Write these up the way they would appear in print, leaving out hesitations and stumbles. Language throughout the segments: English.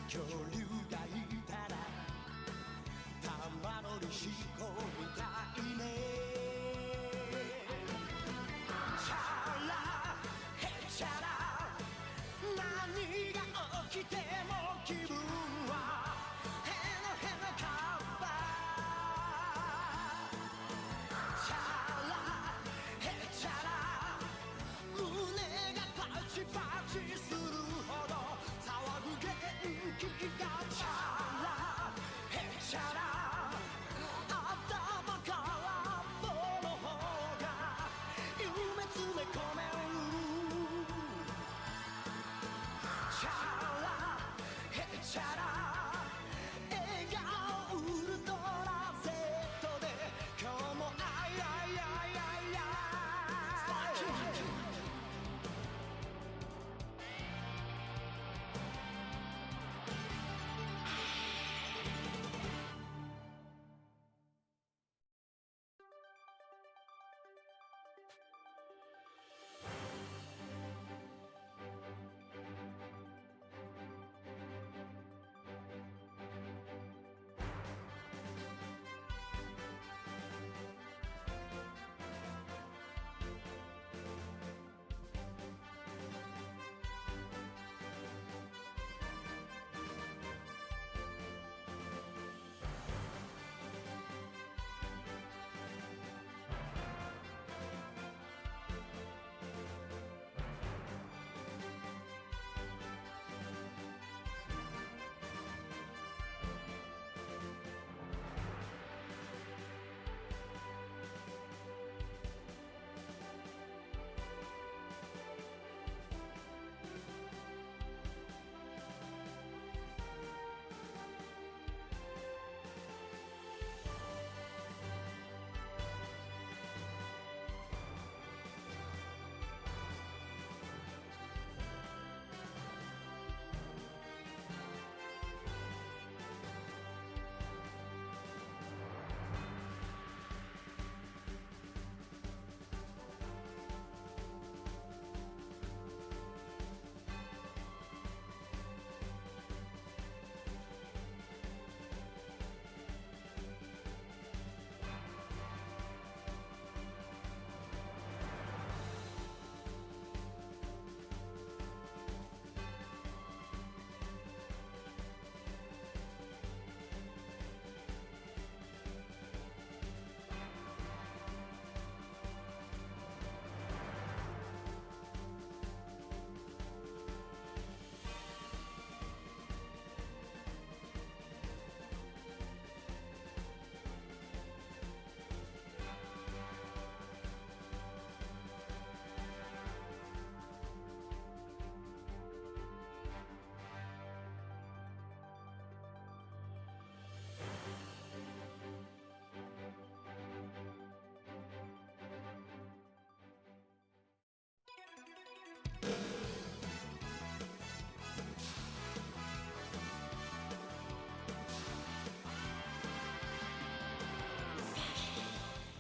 恐竜がいたら玉乗りしこみたいね。チャラヘチャラ何が起きても気分はヘノヘノカッパ。チャラヘチャラ胸がパチパチするほど騒ぐ元気が。チャラヘチャラ頭から棒の方が夢詰め込める。チャラヘチャラ笑顔ウルトラ Z で今日もアイアイアイアイアイ。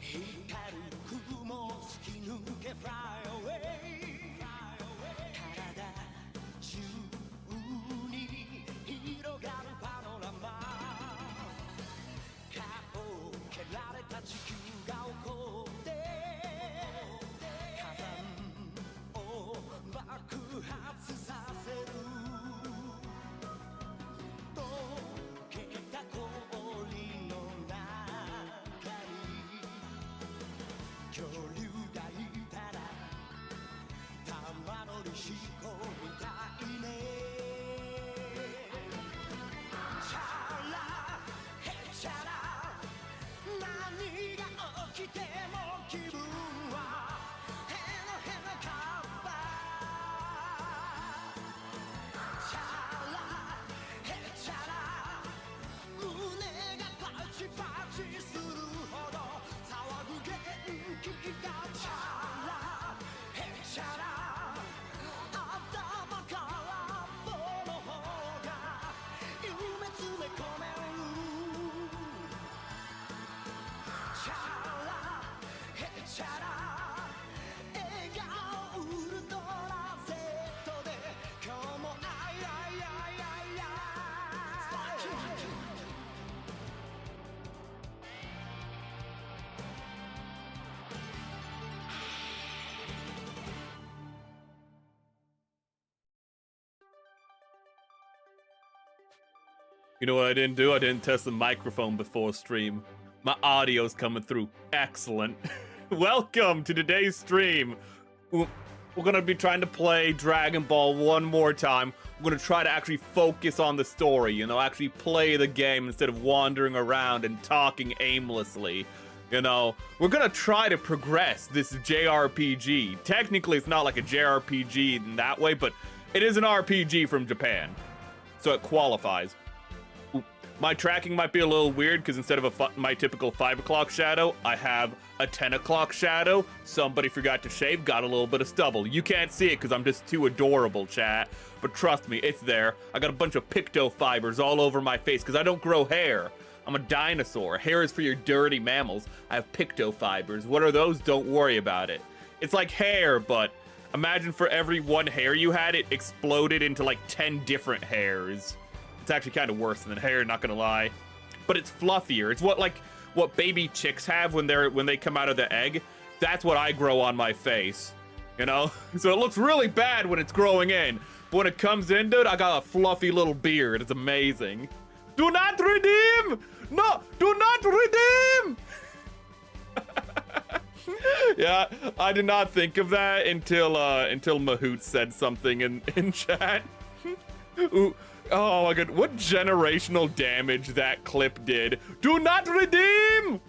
光る雲突き抜け Fly away 体中に広がるパノラマ。顔を蹴られた地球が起こって火山を爆発させる。溶けた氷の中恐竜がいたら玉乗りしこみたいね。チャラヘチャラ何が起きても気分はヘノヘノカッパ。チャラヘチャラ胸がパチパチするほど騒ぐ元気が。チャラヘチャラ頭から棒の方が夢詰め込める。チャラヘチャラ笑顔ウルトラ Z で今日もアイアイアイアイアイ。You know what I didn't do? I didn't test the microphone before stream. My audio's coming through. Excellent. Welcome to today's stream. We're gonna be trying to play Dragon Ball one more time. We're gonna try to actually focus on the story, you know, actually play the game instead of wandering around and talking aimlessly. You know, we're gonna try to progress this JRPG. Technically, it's not like a JRPG in that way, but it is an RPG from Japan, so it qualifies. My tracking might be a little weird because instead of my typical 5 o'clock shadow, I have a 10 o'clock shadow. Somebody forgot to shave, got a little bit of stubble. You can't see it because I'm just too adorable, chat. But trust me, it's there. I got a bunch of picto fibers all over my face because I don't grow hair. I'm a dinosaur. Hair is for your dirty mammals. I have picto fibers. What are those? Don't worry about it. It's like hair, but imagine for every one hair you had, it exploded into like 10 different hairs. It's actually kind of worse than hair, not gonna lie. But it's fluffier. It's what baby chicks have when they come out of the egg. That's what I grow on my face, you know? So it looks really bad when it's growing in. But when it comes in, dude, I got a fluffy little beard. It's amazing. Do not redeem! No, do not redeem! Yeah, I did not think of that until Mahout said something in chat. Ooh. Oh my god, what generational damage that clip did. Do not redeem!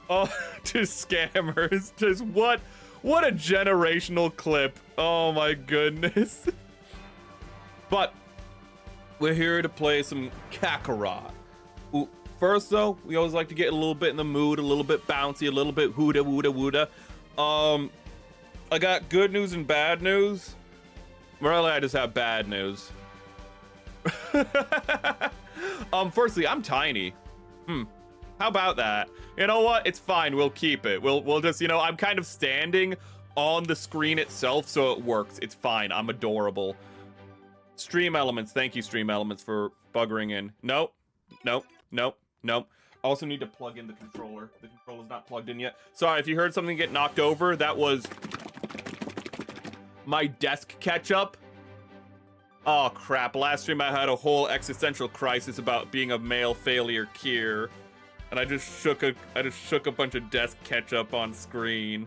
Oh, to scammers. Just what a generational clip. Oh my goodness. But we're here to play some Kakarot. Ooh, first though, we always like to get a little bit in the mood, a little bit bouncy, a little bit hooda wooda wooda. I got good news and bad news. Really, I just have bad news. Firstly, I'm tiny. How about that? You know what? It's fine. We'll keep it. We'll just, you know, I'm kind of standing on the screen itself, so it works. It's fine. I'm adorable. Stream Elements. Thank you, Stream Elements, for buggering in. Nope. Nope. Nope. Nope. Also need to plug in the controller. The controller's not plugged in yet. Sorry, if you heard something get knocked over, that was my desk catch-up. Oh crap, last stream I had a whole existential crisis about being a male failure Kier. And I just shook a bunch of desk ketchup on screen.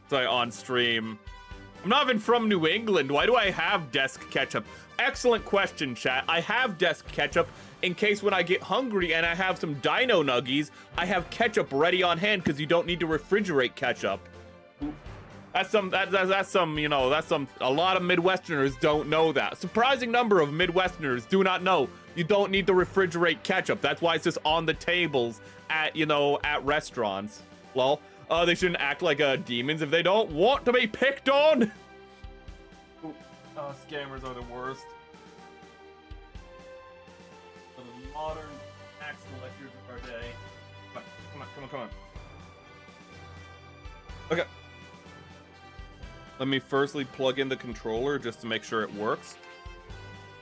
Sorry, on stream. I'm not even from New England. Why do I have desk ketchup? Excellent question, chat. I have desk ketchup in case when I get hungry and I have some dino nuggies, I have ketchup ready on hand because you don't need to refrigerate ketchup. That's some, you know, a lot of Midwesterners don't know that. Surprising number of Midwesterners do not know you don't need to refrigerate ketchup. That's why it's just on the tables at, you know, at restaurants. Lol. They shouldn't act like demons if they don't want to be picked on. Scammers are the worst. The modern tax collectors of our day. Come on. Okay. Let me firstly plug in the controller just to make sure it works.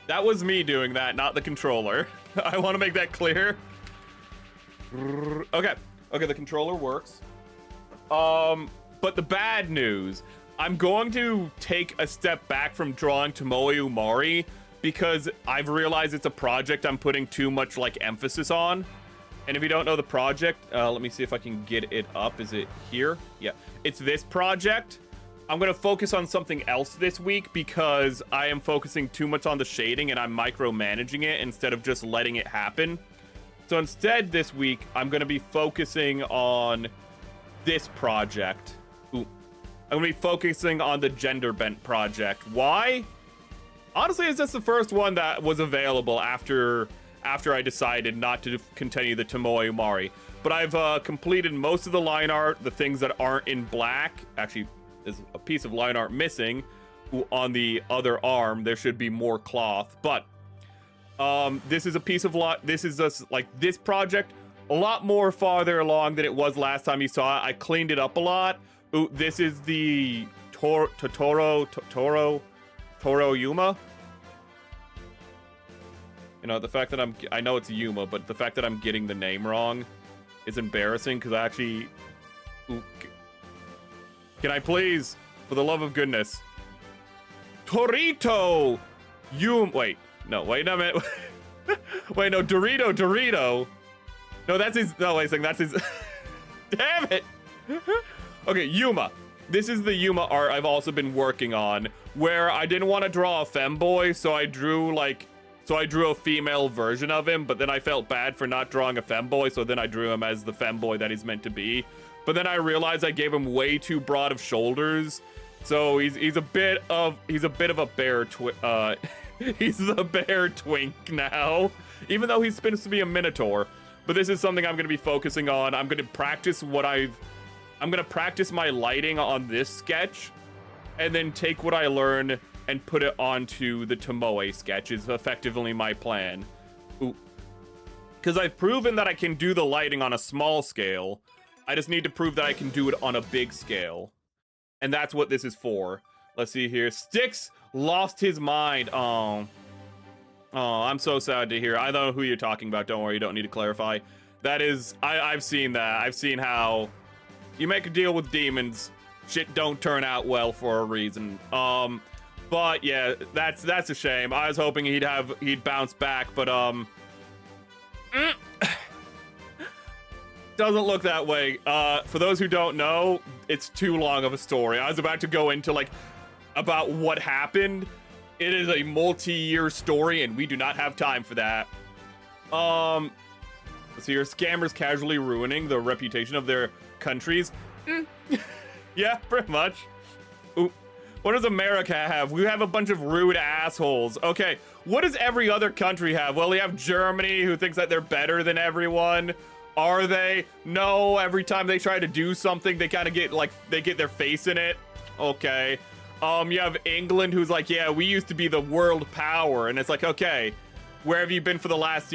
That was me doing that, not the controller. I want to make that clear. Okay, the controller works. But the bad news, I'm going to take a step back from drawing Tomoe Umari because I've realized it's a project I'm putting too much like emphasis on. And if you don't know the project, let me see if I can get it up. Is it here? Yeah, it's this project. I'm going to focus on something else this week because I am focusing too much on the shading and I'm micromanaging it instead of just letting it happen. So instead this week, I'm going to be focusing on this project. Ooh. I'm going to be focusing on the Gender Bent project. Why? Honestly, it's just the first one that was available after I decided not to continue the Tomoe Umari. But I've completed most of the line art, the things that aren't in black. Actually, there's a piece of line art missing. On the other arm, there should be more cloth. But this is a piece of this is just like this project a lot more farther along than it was last time you saw it. I cleaned it up a lot. Ooh, this is the Toro Yuma. You know, the fact that I know it's Yuma, but the fact that I'm getting the name wrong is embarrassing because I actually. Ooh, can I please, for the love of goodness, Torito Yuma? Wait a minute. Wait, no, Dorito. No, that's his. No, wait a second. That's his. Damn it. Okay, Yuma. This is the Yuma art I've also been working on, where I didn't want to draw a femboy, so I drew a female version of him, but then I felt bad for not drawing a femboy, so then I drew him as the femboy that he's meant to be. But then I realized I gave him way too broad of shoulders, so he's a bit of a bear he's the bear twink now, even though he's supposed to be a minotaur. But this is something I'm going to be focusing on. I'm going to practice my lighting on this sketch, and then take what I learn and put it onto the Tomoe sketch is effectively my plan. Because I've proven that I can do the lighting on a small scale. I just need to prove that I can do it on a big scale. And that's what this is for. Let's see here. Styx lost his mind. Oh, I'm so sad to hear. I don't know who you're talking about. Don't worry, you don't need to clarify. That is, I've seen that. I've seen how you make a deal with demons, shit don't turn out well for a reason. But yeah, that's a shame. I was hoping he'd bounce back, but doesn't look that way. For those who don't know, it's too long of a story. I was about to go into about what happened. It is a multi-year story, and we do not have time for that. So your scammers casually ruining the reputation of their countries. Yeah, pretty much. Ooh. What does America have? We have a bunch of rude assholes. Okay, what does every other country have? Well, we have Germany, who thinks that they're better than everyone. Are they? No, every time they try to do something, they kind of get, they get their face in it. Okay. You have England, who's like, yeah, we used to be the world power. And it's like, okay, where have you been for the last,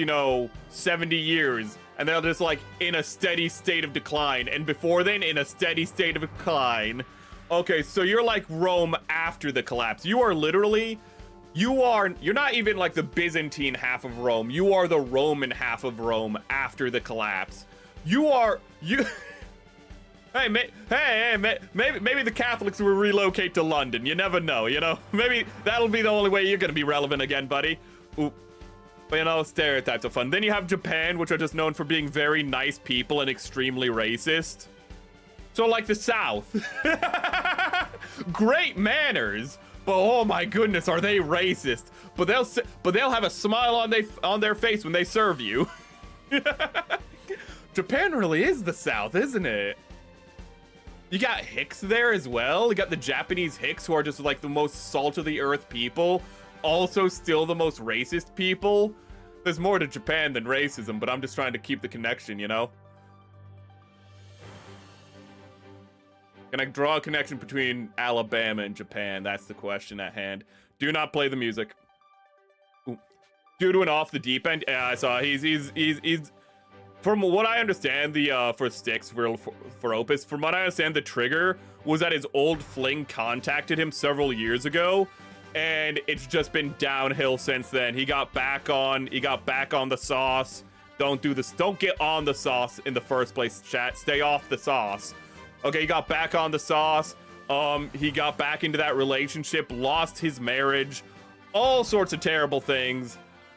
70 years? And they're just, in a steady state of decline. And before then, in a steady state of decline. Okay, so you're like Rome after the collapse. You are literally, you're not even like the Byzantine half of Rome. You are the Roman half of Rome after the collapse. Hey, maybe the Catholics will relocate to London. You never know, Maybe that'll be the only way you're gonna be relevant again, buddy. Ooh. But stereotypes are fun. Then you have Japan, which are just known for being very nice people and extremely racist. So like the South. Great manners, but oh my goodness, are they racist? But they'll have a smile on their face when they serve you. Japan really is the South, isn't it? You got Hicks there as well. You got the Japanese Hicks, who are just like the most salt of the earth people, also still the most racist people. There's more to Japan than racism, but I'm just trying to keep the connection, Can I draw a connection between Alabama and Japan? That's the question at hand. Do not play the music. Ooh. Due to an off the deep end. Yeah, I saw. He's. From what I understand, for Styx for Opus. From what I understand, the trigger was that his old fling contacted him several years ago, and it's just been downhill since then. He got back on the sauce. Don't do this. Don't get on the sauce in the first place, chat. Stay off the sauce. Okay, he got back on the sauce. He got back into that relationship, lost his marriage, all sorts of terrible things.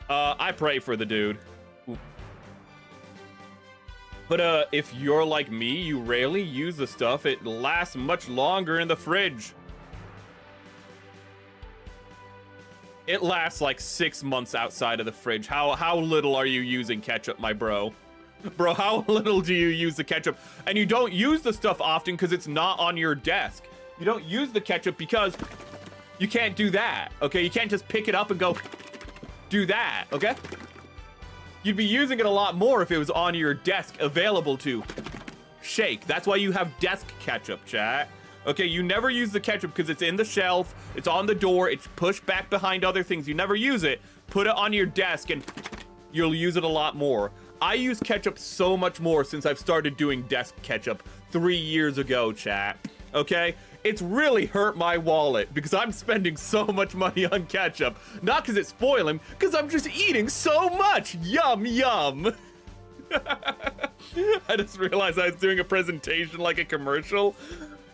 I pray for the dude. Ooh. But if you're like me, you rarely use the stuff. It lasts much longer in the fridge. It lasts like 6 months outside of the fridge. How little are you using ketchup, my bro? Bro, how little do you use the ketchup? And you don't use the stuff often because it's not on your desk. You don't use the ketchup because you can't do that, okay? You can't just pick it up and go do that, okay? You'd be using it a lot more if it was on your desk, available to shake. That's why you have desk ketchup, chat. Okay, you never use the ketchup because it's in the shelf, it's on the door, it's pushed back behind other things. You never use it. Put it on your desk and you'll use it a lot more. I use ketchup so much more since I've started doing desk ketchup 3 years ago, chat. Okay? It's really hurt my wallet because I'm spending so much money on ketchup. Not because it's spoiling, because I'm just eating so much. Yum, yum. I just realized I was doing a presentation like a commercial.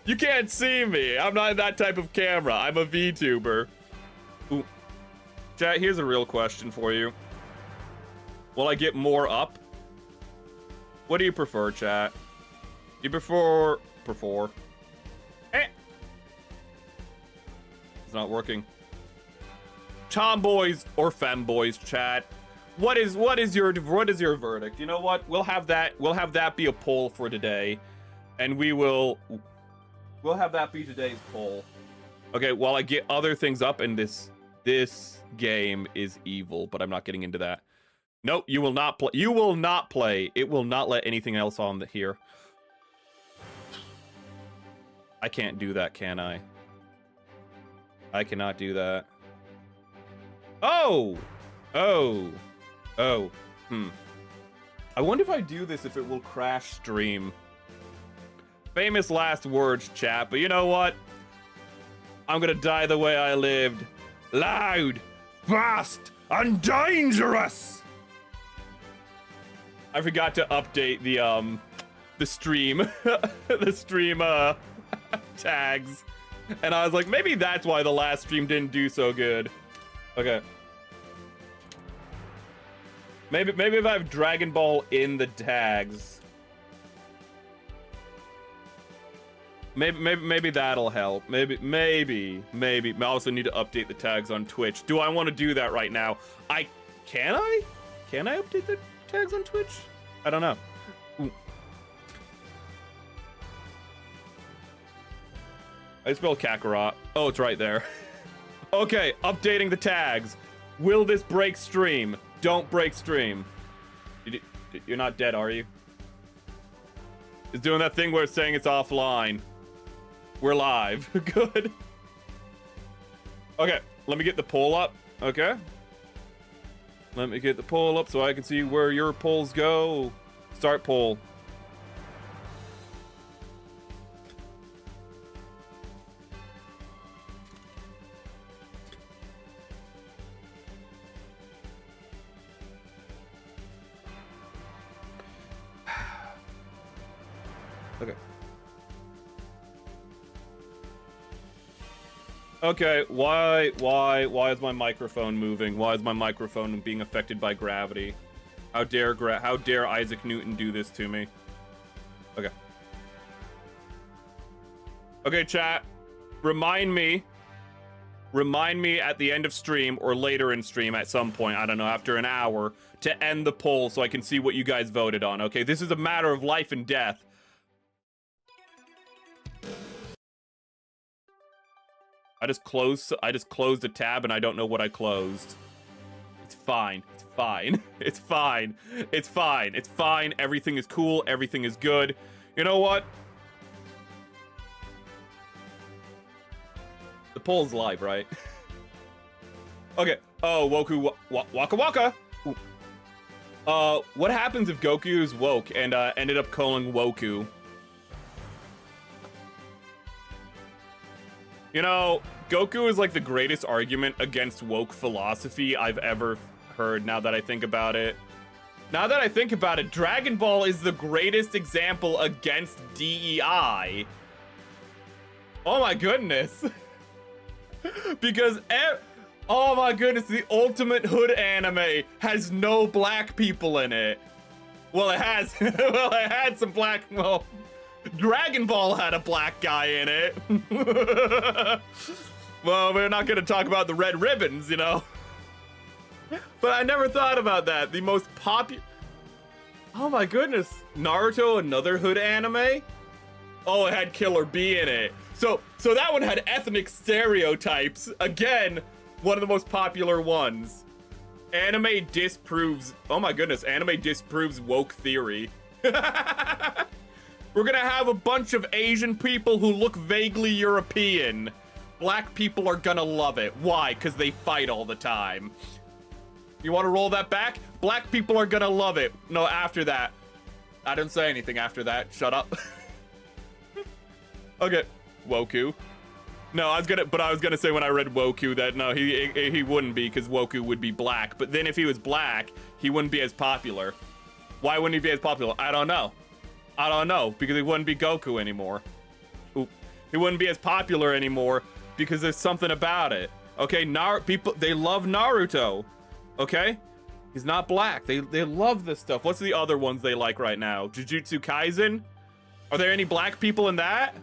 You can't see me. I'm not that type of camera. I'm a VTuber. Ooh. Chat, here's a real question for you. Will I get more up? What do you prefer, chat? You prefer... Eh. It's not working. Tomboys or femboys, chat. What is your verdict? You know what? We'll have that be a poll for today. And we'll have that be today's poll. Okay, while I get other things up, and this game is evil, but I'm not getting into that. Nope, you will not play. You will not play. It will not let anything else on here. I can't do that, can I? I cannot do that. Oh! Oh. Oh. I wonder if I do this, if it will crash stream. Famous last words, chat, but you know what? I'm gonna die the way I lived. Loud, fast, and dangerous! I forgot to update the stream, the stream, tags. And I was like, maybe that's why the last stream didn't do so good. Okay. Maybe if I have Dragon Ball in the tags. Maybe that'll help. Maybe. I also need to update the tags on Twitch. Do I want to do that right now? Can I update the tags on Twitch? I don't know. Ooh. I spelled Kakarot. Oh, it's right there. Okay, updating the tags. Will this break stream? Don't break stream. You're not dead, are you? It's doing that thing where it's saying it's offline. We're live. Good. Okay, let me get the poll up. Okay. Let me get the poll up so I can see where your polls go. Start poll. Okay. Okay, why is my microphone moving? Why is my microphone being affected by gravity? How dare Isaac Newton do this to me? Okay. Okay, chat. Remind me at the end of stream or later in stream at some point, I don't know, after an hour, to end the poll so I can see what you guys voted on, okay? This is a matter of life and death. I just closed a tab and I don't know what I closed. It's fine. It's fine. It's fine. It's fine. It's fine. Everything is cool. Everything is good. You know what? The poll's live, right? Okay. Oh, Woku Waka Waka. Ooh. What happens if Goku is woke and ended up calling Woku? You know, Goku is like the greatest argument against woke philosophy I've ever heard, now that I think about it. Now that I think about it, Dragon Ball is the greatest example against DEI. Oh my goodness. Because, oh my goodness, the ultimate hood anime has no black people in it. Well, it has, well, it had some black, well... Dragon Ball had a black guy in it. Well, we're not gonna talk about the red ribbons, you know. But I never thought about that. The most popular... Oh my goodness. Naruto, another hood anime? Oh, it had Killer B in it. So that one had ethnic stereotypes. Again, one of the most popular ones. Anime disproves... Oh my goodness, anime disproves woke theory. We're gonna have a bunch of Asian people who look vaguely European. Black people are gonna love it. Why? Because they fight all the time. You want to roll that back? Black people are gonna love it. No, after that. I didn't say anything after that. Shut up. Okay. Woku. No, I was gonna say when I read Woku that no, he wouldn't be, because Woku would be black. But then if he was black, he wouldn't be as popular. Why wouldn't he be as popular? I don't know. I don't know, because he wouldn't be Goku anymore. Oop. He wouldn't be as popular anymore because there's something about it. Okay, people, they love Naruto. Okay? He's not black. They love this stuff. What's the other ones they like right now? Jujutsu Kaisen? Are there any black people in that?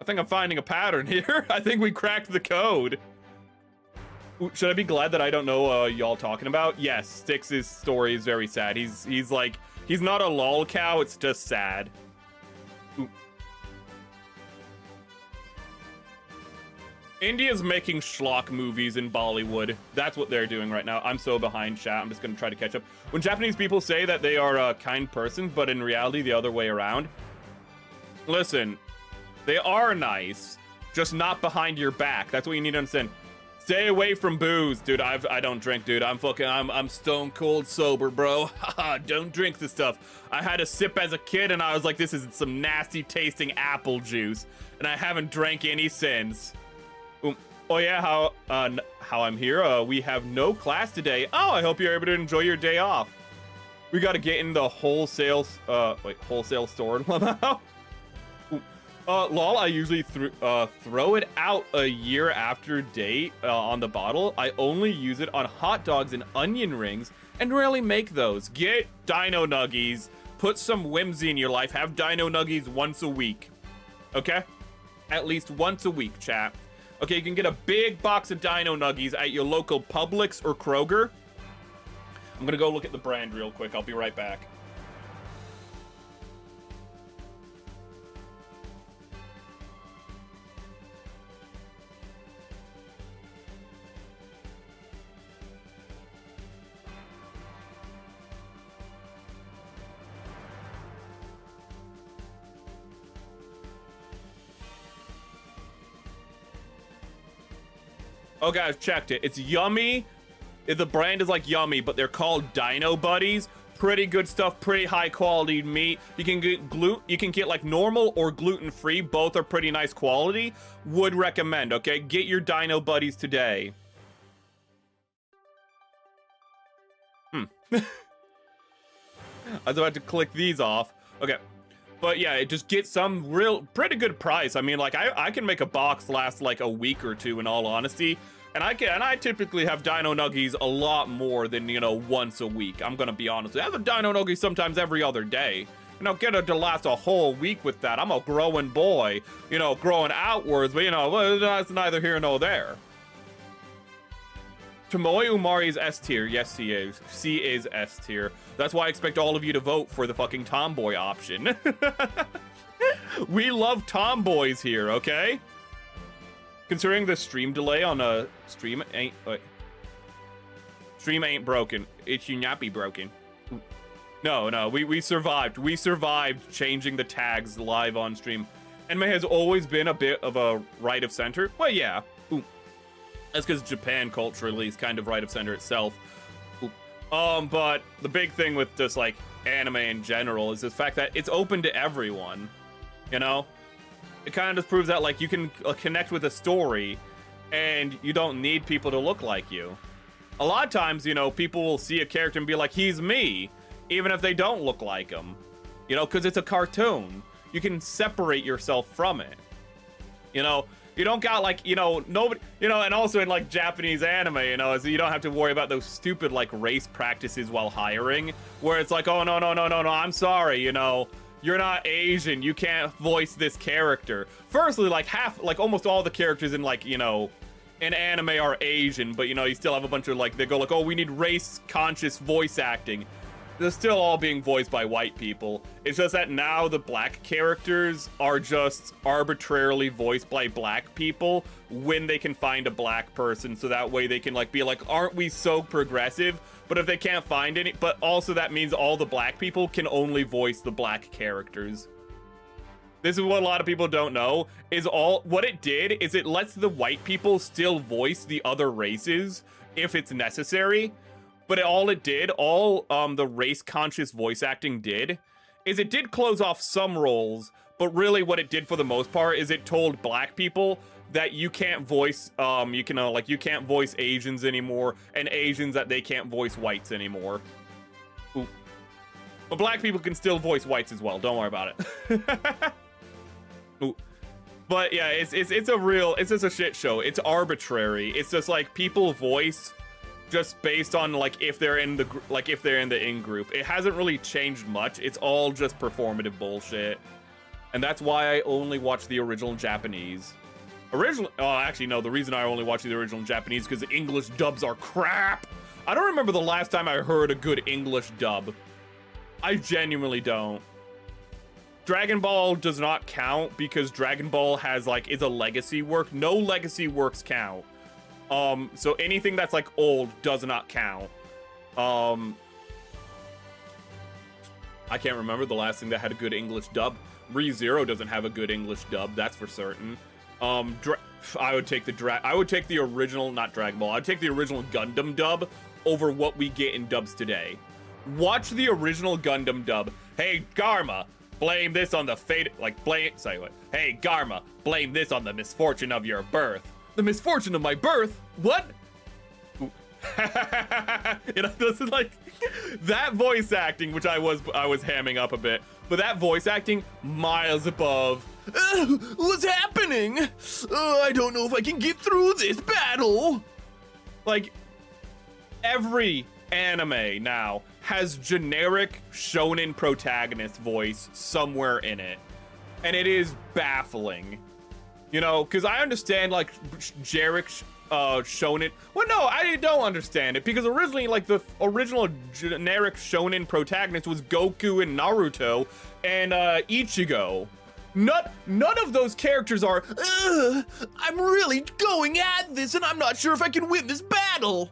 I think I'm finding a pattern here. I think we cracked the code. Should I be glad that I don't know y'all talking about? Yes, Styx's story is very sad. He's like, he's not a lol cow, it's just sad. Ooh. India's making schlock movies in Bollywood. That's what they're doing right now. I'm so behind, chat. I'm just gonna try to catch up. When Japanese people say that they are kind persons, but in reality the other way around. Listen, they are nice, just not behind your back. That's what you need to understand. Stay away from booze, dude. I don't drink, dude. I'm stone cold sober, bro. Don't drink this stuff. I had a sip as a kid and I was like, this is some nasty tasting apple juice, and I haven't drank any since. Oh yeah, how I'm here. We have no class today. Oh, I hope you're able to enjoy your day off. We got to get in the wholesale store and whatnot. Lol, I usually throw it out a year after date on the bottle. I only use it on hot dogs and onion rings and rarely make those. Get Dino Nuggies. Put some whimsy in your life. Have Dino Nuggies once a week. Okay? At least once a week, chat. Okay, you can get a big box of Dino Nuggies at your local Publix or Kroger. I'm gonna go look at the brand real quick. I'll be right back. Okay, I've checked it. It's yummy. The brand is like yummy, but they're called Dino Buddies. Pretty good stuff, pretty high quality meat. You can get like normal or gluten-free. Both are pretty nice quality. Would recommend, okay? Get your Dino Buddies today. I was about to click these off. Okay. But yeah, it just gets some pretty good price. I mean, like I can make a box last like a week or two in all honesty. And I typically have Dino Nuggies a lot more than, you know, once a week. I'm gonna be honest. I have a Dino Nuggie sometimes every other day. You know, get it to last a whole week with that. I'm a growing boy, you know, growing outwards, but you know, that's neither here nor there. Tomoe Umari's S tier. Yes, he is. She is S tier. That's why I expect all of you to vote for the fucking tomboy option. We love tomboys here, okay? Considering the stream delay on a stream ain't broken. It should not be broken. No, we survived. We survived changing the tags live on stream. Anime has always been a bit of a right of center. Well, yeah. That's because Japan culturally is kind of right of center itself. But the big thing with just like anime in general is the fact that it's open to everyone. You know, it kind of just proves that like you can connect with a story, and you don't need people to look like you. A lot of times, you know, people will see a character and be like, "He's me," even if they don't look like him. You know, because it's a cartoon. You can separate yourself from it. You know. You don't got like, you know, nobody, you know, and also in like Japanese anime, you know, so you don't have to worry about those stupid like race practices while hiring, where it's like, oh, no, I'm sorry, you know, you're not Asian, you can't voice this character. Firstly, like almost all the characters in like, you know, in anime are Asian, but you know, you still have a bunch of like, they go like, oh, we need race conscious voice acting. They're still all being voiced by white people. It's just that now the black characters are just arbitrarily voiced by black people when they can find a black person, so that way they can like be like, aren't we so progressive? But if they can't find any, but also that means all the black people can only voice the black characters. This is what a lot of people don't know, is what it did is it lets the white people still voice the other races if it's necessary. But all the race-conscious voice acting did, is it did close off some roles, but really what it did for the most part is it told black people that you can't voice, you can't voice Asians anymore, and Asians that they can't voice whites anymore. Ooh. But black people can still voice whites as well, don't worry about it. Ooh. But yeah, it's just a shit show. It's arbitrary. It's just like people voice just based on like if they're in the in group. It hasn't really changed much. It's all just performative bullshit. And that's why I only watch the original Japanese. Actually no, the reason I only watch the original Japanese because the English dubs are crap. I don't remember the last time I heard a good English dub. I genuinely don't. Dragon Ball does not count because Dragon Ball is a legacy work. No legacy works count. So anything that's like old does not count. I can't remember the last thing that had a good English dub. ReZero doesn't have a good English dub, that's for certain. I would take the original, not Dragon Ball. I'd take the original Gundam dub over what we get in dubs today. Watch the original Gundam dub. Hey, Garma, blame this on the fate, Hey, Garma, blame this on the misfortune of your birth. The misfortune of my birth? What? This is like that voice acting, which I was hamming up a bit, but that voice acting miles above. What's happening? I don't know if I can get through this battle. Like, every anime now has generic shonen protagonist voice somewhere in it, and it is baffling. Because I understand like generic shonen. Well, no, I don't understand it because originally, like, the original generic shonen protagonist was Goku and Naruto and Ichigo. None of those characters are, I'm really going at this and I'm not sure if I can win this battle.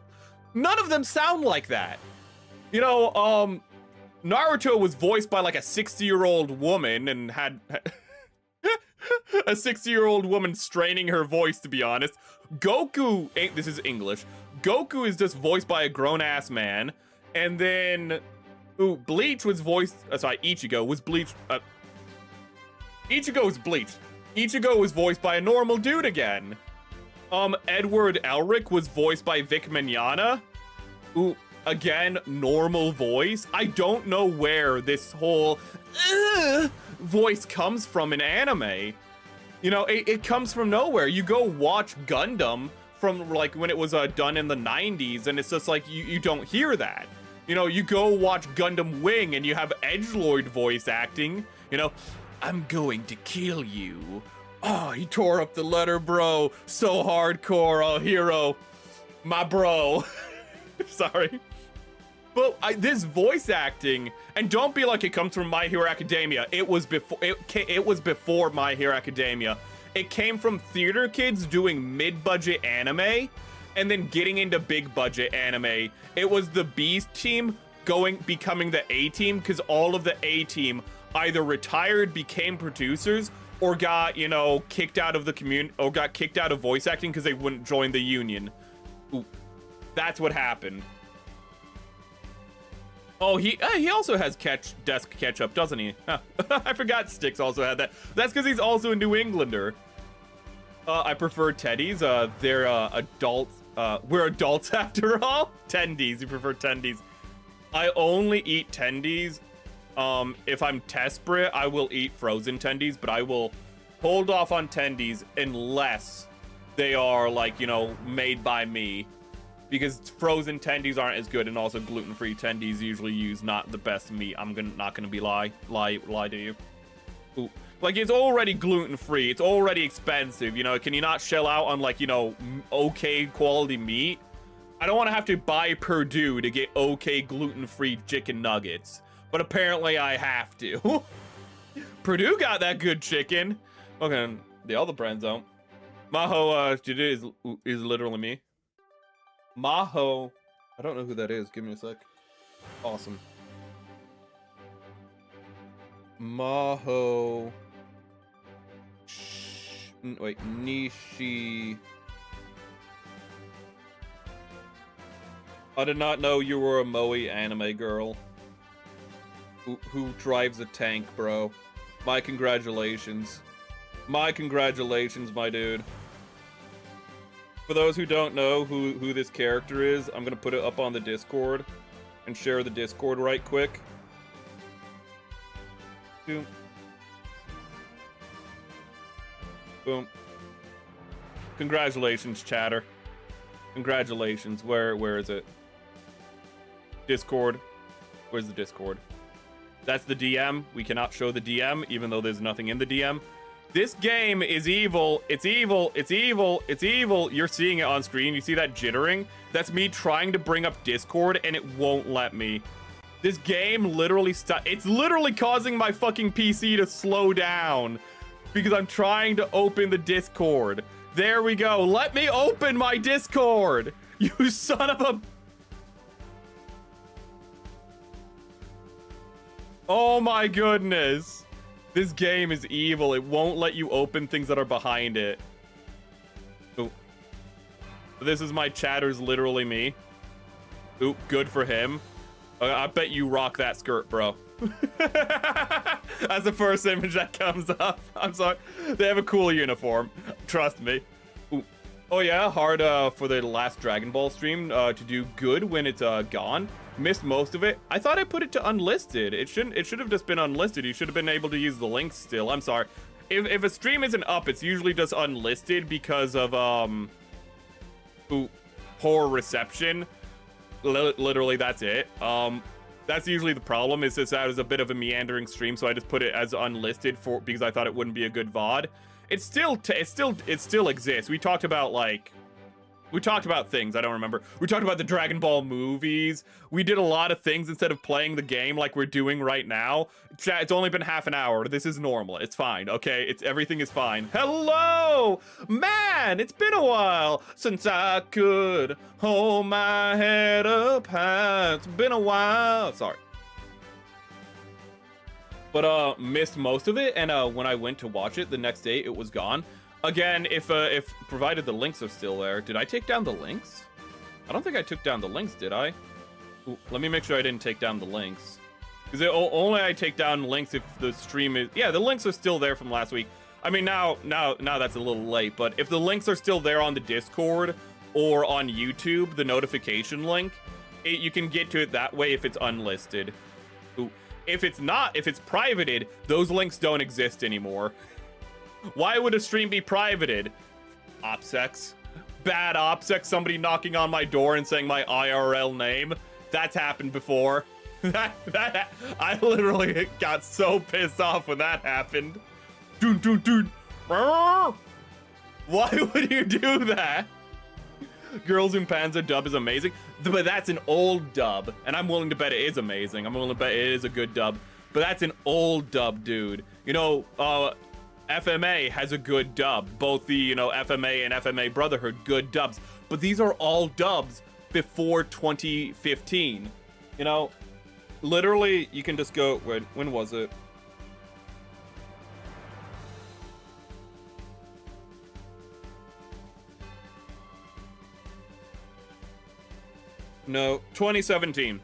None of them sound like that. Naruto was voiced by like a 60-year-old woman and had a 60-year-old woman straining her voice, to be honest. Goku, this is English. Goku is just voiced by a grown-ass man. And then, Bleach was voiced, Ichigo was bleached. Ichigo was bleached. Ichigo was voiced by a normal dude again. Edward Elric was voiced by Vic Mignogna. Again, normal voice. I don't know where this whole voice comes from in anime. It comes from nowhere. You go watch Gundam from like when it was done in the 90s, and it's just like you don't hear that. You go watch Gundam Wing and you have edgelord voice acting. I'm going to kill you. Oh, he tore up the letter, bro. So hardcore. Oh, hero. My bro. Sorry. But this voice acting, and don't be like it comes from My Hero Academia. It was before My Hero Academia. It came from theater kids doing mid-budget anime, and then getting into big-budget anime. It was the B team becoming the A team, because all of the A team either retired, became producers, or got kicked out of the community, or got kicked out of voice acting because they wouldn't join the union. That's what happened. Oh, he also has desk ketchup, doesn't he? Huh. I forgot Styx also had that. That's because he's also a New Englander. I prefer teddies. They're adults. We're adults after all. Tendies. You prefer tendies. I only eat tendies. If I'm desperate, I will eat frozen tendies, but I will hold off on tendies unless they are like, made by me. Because frozen tendies aren't as good, and also gluten-free tendies usually use not the best meat. I'm not gonna be lie to you. Ooh. Like, it's already gluten-free. It's already expensive. Can you not shell out on like, okay quality meat? I don't want to have to buy Purdue to get okay gluten-free chicken nuggets, but apparently I have to. Purdue got that good chicken. Okay, the other brands don't. Maho is literally me. Maho, I don't know who that is. Give me a sec. Awesome. Maho. Wait, Nishi. I did not know you were a Moe anime girl. Who drives a tank, bro. My congratulations. My congratulations, my dude. For those who don't know who this character is, I'm gonna put it up on the Discord and share the Discord right quick. Boom. Boom. Congratulations, chatter. Congratulations. Where is it? Discord. Where's the Discord? That's the DM. We cannot show the DM, even though there's nothing in the DM. This game is evil. It's evil. It's evil. It's evil. You're seeing it on screen. You see that jittering? That's me trying to bring up Discord, and it won't let me. This game literally it's literally causing my fucking PC to slow down because I'm trying to open the Discord. There we go. Let me open my Discord. You son of a... Oh my goodness. This game is evil. It won't let you open things that are behind it. Ooh. This is my chatter's literally me. Ooh, good for him. I bet you rock that skirt, bro. That's the first image that comes up. I'm sorry. They have a cool uniform. Trust me. Ooh. Oh yeah, hard for the last Dragon Ball stream to do good when it's gone. Missed most of it. I thought I put it to unlisted. It should have just been unlisted. You should have been able to use the links still. I'm sorry. If a stream isn't up, it's usually just unlisted because of poor reception. Literally, that's it. That's usually the problem. Is that was a bit of a meandering stream, so I just put it as unlisted because I thought it wouldn't be a good VOD. It still exists. We talked about things, I don't remember. We talked about the Dragon Ball movies. We did a lot of things instead of playing the game like we're doing right now. Chat, it's only been half an hour. This is normal. It's fine, okay? Everything is fine. Hello! Man, it's been a while since I could hold my head up high. It's been a while. Sorry. But, missed most of it, and, when I went to watch it the next day, it was gone. Again, if provided the links are still there. Did I take down the links? I don't think I took down the links, did I? Ooh, let me make sure I didn't take down the links. Because only I take down links if the stream is... Yeah, the links are still there from last week. I mean, now that's a little late, but if the links are still there on the Discord or on YouTube, the notification link, you can get to it that way if it's unlisted. Ooh. If it's not, if it's privated, those links don't exist anymore. Why would a stream be privated? OpSex. Bad OpSex, somebody knocking on my door and saying my IRL name. That's happened before. I literally got so pissed off when that happened. Dude. Why would you do that? Girls in Panzer dub is amazing. But that's an old dub. And I'm willing to bet it is amazing. I'm willing to bet it is a good dub. But that's an old dub, dude. You know, FMA has a good dub. Both the, FMA and FMA Brotherhood, good dubs. But these are all dubs before 2015. Literally, you can just go, when was it? No, 2017.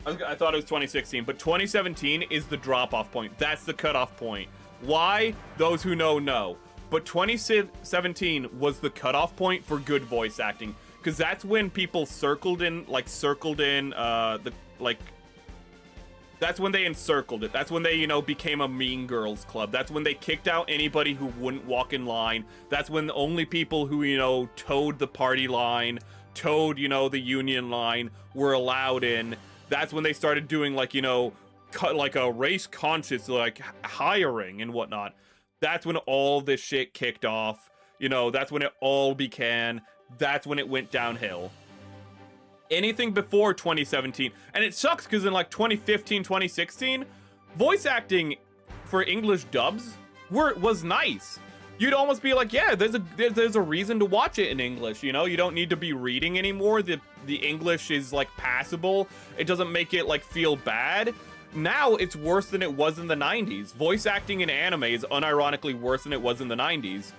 I thought it was 2016, but 2017 is the drop-off point. That's the cutoff point. Why? Those who know. But 2017 was the cutoff point for good voice acting, because that's when people circled in, that's when they encircled it. That's when they, became a Mean Girls club. That's when they kicked out anybody who wouldn't walk in line. That's when the only people who, towed the party line, towed, the union line, were allowed in. That's when they started doing, like a race conscious, hiring and whatnot. That's when all this shit kicked off. That's when it all began. That's when it went downhill. Anything before 2017, and it sucks because in 2015, 2016, voice acting for English dubs was nice. You'd almost be like, yeah, there's a reason to watch it in English. You don't need to be reading anymore. The English is passable. It doesn't make it feel bad. Now it's worse than it was in the 90s. Voice acting in anime is unironically worse than it was in the 90s.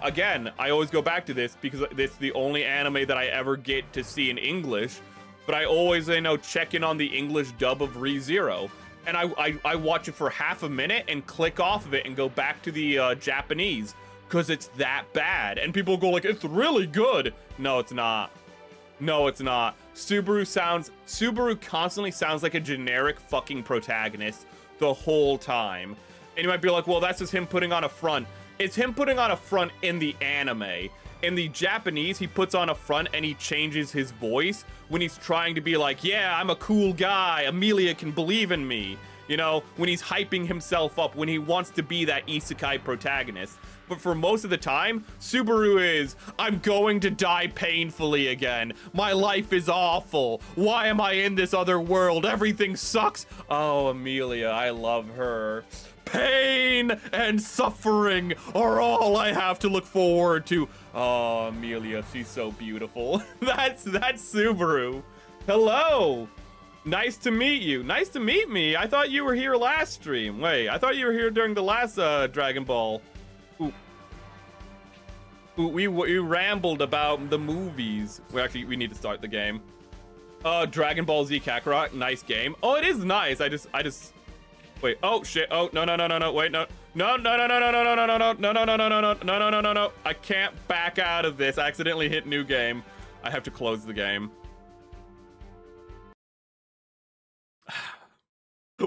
Again, I always go back to this because it's the only anime that I ever get to see in English. But I always, check in on the English dub of ReZero. And I watch it for half a minute and click off of it and go back to the Japanese because it's that bad. And people go it's really good. No, it's not. No, it's not. Subaru constantly sounds like a generic fucking protagonist the whole time. And you might be like, well, that's just him putting on a front. It's him putting on a front in the anime. In the Japanese, he puts on a front and he changes his voice when he's trying to be like, yeah, I'm a cool guy. Amelia can believe in me. You know, when he's hyping himself up, when he wants to be that isekai protagonist. But for most of the time, Subaru is, I'm going to die painfully again. My life is awful. Why am I in this other world? Everything sucks. Oh, Amelia, I love her. Pain and suffering are all I have to look forward to. Oh, Amelia, she's so beautiful. That's Subaru. Hello. Nice to meet you. Nice to meet me. I thought you were here last stream. Wait, I thought you were here during the last Dragon Ball. Ooh. Ooh, we rambled about the movies. We need to start the game. Dragon Ball Z Kakarot, nice game. Oh, it is nice. I just wait. Oh shit. Oh no. Wait, no. No. I can't back out of this. I accidentally hit new game. I have to close the game.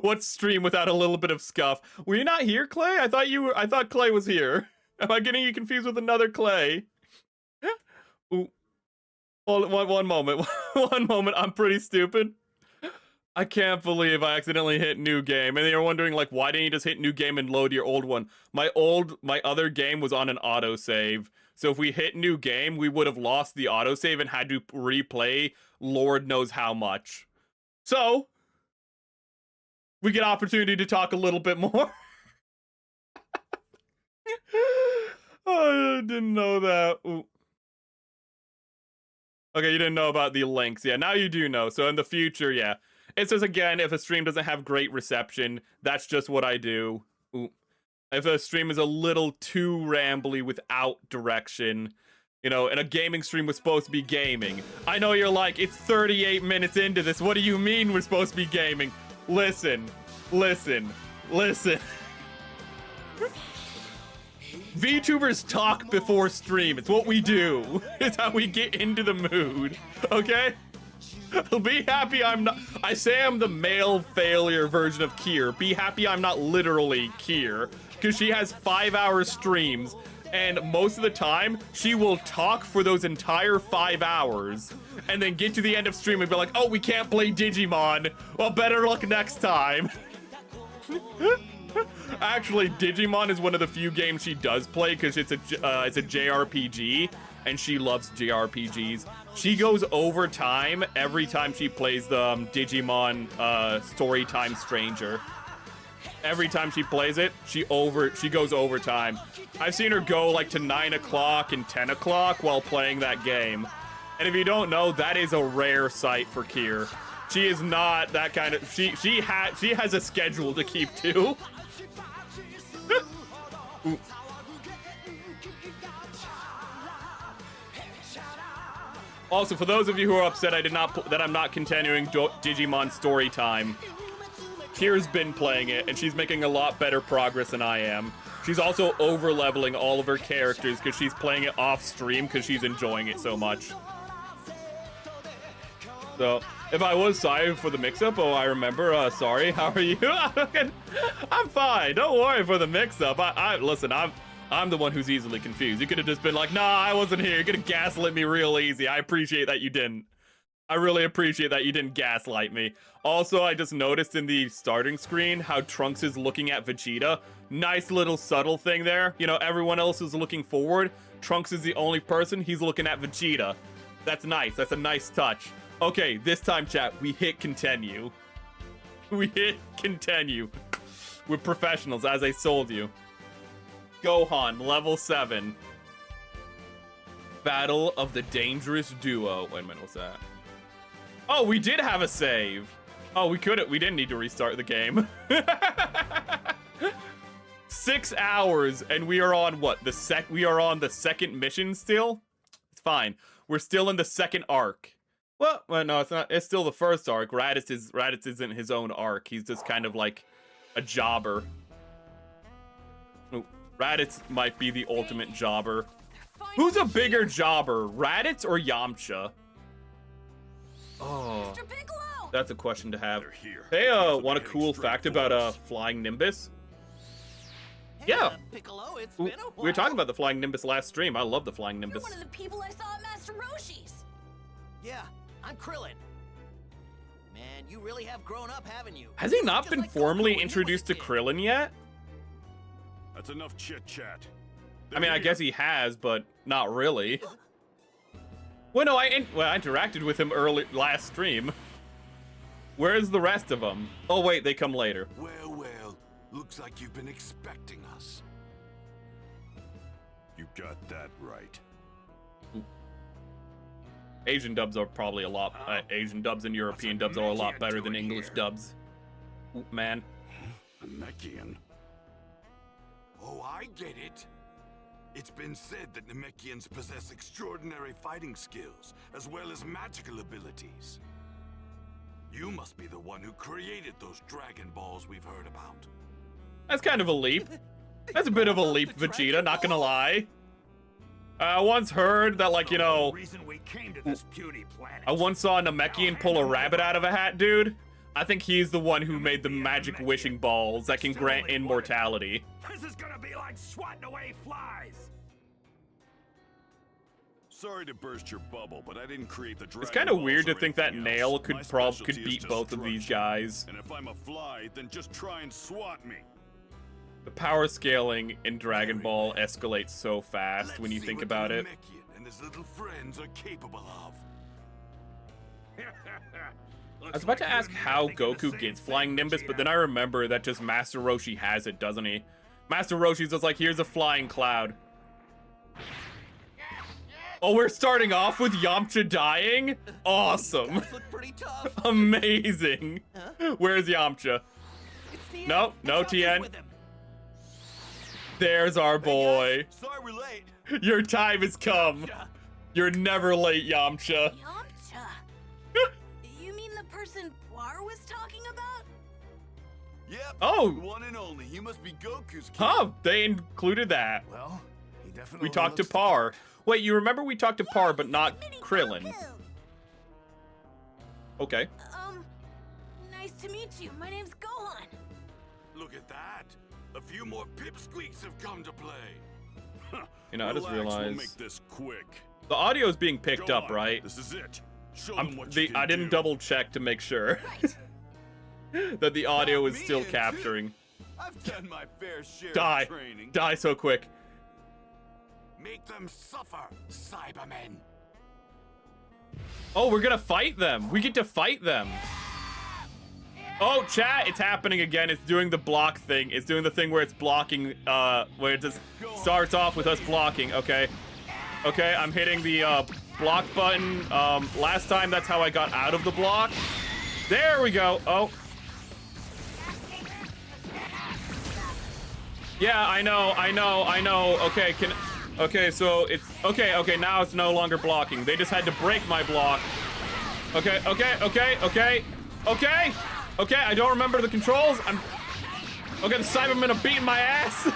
What stream without a little bit of scuff? Were you not here, Clay? I thought Clay was here. Am I getting you confused with another Clay? Ooh. Hold on, one moment. One moment. I'm pretty stupid. I can't believe I accidentally hit new game. And you're wondering, like, why didn't you just hit new game and load your old one? My other game was on an autosave. So if we hit new game, we would have lost the autosave and had to replay Lord knows how much. So we get opportunity to talk a little bit more. Oh, I didn't know that. Ooh. Okay, you didn't know about the links. Yeah, now you do know. So in the future, yeah. It says again, if a stream doesn't have great reception, that's just what I do. Ooh. If a stream is a little too rambly without direction, you know, and a gaming stream was supposed to be gaming. I know you're like, it's 38 minutes into this. What do you mean we're supposed to be gaming? Listen. VTubers talk before stream. It's what we do. It's how we get into the mood. Okay? Be happy I'm not. I say I'm the male failure version of Kier. Be happy I'm not literally Kier. Because she has 5-hour streams. And most of the time, she will talk for those entire 5 hours. And then get to the end of stream and be like, oh, we can't play Digimon. Well, better luck next time. Actually, Digimon is one of the few games she does play because it's a JRPG, and she loves JRPGs. She goes over time every time she plays the Digimon Storytime Stranger. Every time she plays it, she goes overtime. I've seen her go like to 9 o'clock and 10 o'clock while playing that game. And if you don't know, that is a rare sight for Kier. She is not that kind of. She has a schedule to keep to. Also, for those of you who are upset that I'm not continuing Digimon Storytime, Kier's been playing it, and she's making a lot better progress than I am. She's also over-leveling all of her characters because she's playing it off-stream because she's enjoying it so much. So, if I was sorry for the mix-up, oh, I remember, sorry, how are you? I'm fine, don't worry for the mix-up. Listen, I'm the one who's easily confused. You could have just been like, nah, I wasn't here. You could have gaslit me real easy. I appreciate that you didn't. I really appreciate that you didn't gaslight me. Also, I just noticed in the starting screen how Trunks is looking at Vegeta. Nice little subtle thing there. You know, everyone else is looking forward. Trunks is the only person. He's looking at Vegeta. That's nice. That's a nice touch. Okay, this time, chat, we hit continue. We hit continue. We're professionals, as I told you. Gohan, level 7. Battle of the Dangerous Duo. Wait a minute, what's that? Oh, we did have a save. Oh, we didn't need to restart the game. 6 hours, and we are on what? We are on the second mission still? It's fine. We're still in the second arc. Well, no, it's not. It's still the first arc. Raditz isn't his own arc. He's just kind of like a jobber. Ooh, Raditz might be the ultimate jobber. Who's a bigger jobber, Raditz or Yamcha? Oh, that's a question to have. Hey, want a cool fact about Flying Nimbus? Yeah. Piccolo, it's Ooh, been a while. we were talking about the Flying Nimbus last stream. I love the Flying You're Nimbus. one of the people I saw at Master Roshi's. Yeah, I'm Krillin. Man, you really have grown up, haven't you? Has he not Just been like Goku formally when he was a introduced to kid. Krillin yet? That's enough chit-chat. I mean, I guess he has, but not really. Well, no, I interacted with him last stream. Where's the rest of them? Oh, wait, they come later. Well, well, looks like you've been expecting us. You got that right. Asian dubs are probably a lot. Asian dubs and European dubs are a lot better than English dubs. Ooh, man. A Namekian. Oh, I get it. It's been said that Namekians possess extraordinary fighting skills, as well as magical abilities. You must be the one who created those Dragon Balls we've heard about. That's kind of a leap. That's a bit of a leap, Vegeta, not gonna lie. I once heard that, like, you know, I once saw a Namekian pull a rabbit out of a hat, dude. I think he's the one who made the magic wishing balls that can grant immortality. This is gonna be like swatting away flies. Sorry to burst your bubble, but I didn't create the Dragon It's kind of Balls weird to or think that anything Nail else. could My specialty is beat both of these destruction. guys. And if I'm a fly, then just try and swat me. The power scaling in Dragon Ball escalates so fast when you think about it. Namekian and his little friends are capable of. I was about to ask how Goku gets Flying Nimbus, but then I remember that just Master Roshi has it, doesn't he? Master Roshi's just like, here's a flying cloud. Oh, we're starting off with Yamcha dying? Awesome. Guys look pretty tough. Amazing. Where's Yamcha? It's Tien. No, no, Yamcha's Tien. with him. There's our Hey, boy. guys, sorry we're late. Your time has come. Yeah. You're never late, Yamcha. Yamcha. You mean the person War was talking about? Yep. Oh. The one and only. He must be Goku's kid. Huh, they included that. Well, he definitely We talked to looks Par. Wait, you remember we talked to Par, but not Mini Krillin. Goku. Okay. Nice to meet you. My name's Gohan. Look at that. A few more pipsqueaks have come to play. You know, I just Relax, we'll realized make this quick. the audio is being picked Go up, on, right? This is it. Show them what you I can didn't do. double check to make sure Right. that the audio is Me still in, too. capturing. I've done my fair share Die. of training. Die so quick. Make them suffer, Cybermen. Oh, we're gonna fight them. We get to fight them. Oh, chat, it's happening again. It's doing the block thing. It's doing the thing where it's blocking, where it just starts off with us blocking. Okay. Okay, I'm hitting the, block button. Last time, that's how I got out of the block. There we go. Oh. Yeah, I know. Okay, so it's, okay, now it's no longer blocking. They just had to break my block. Okay, I don't remember the controls. Okay, the Cybermen are beating my ass.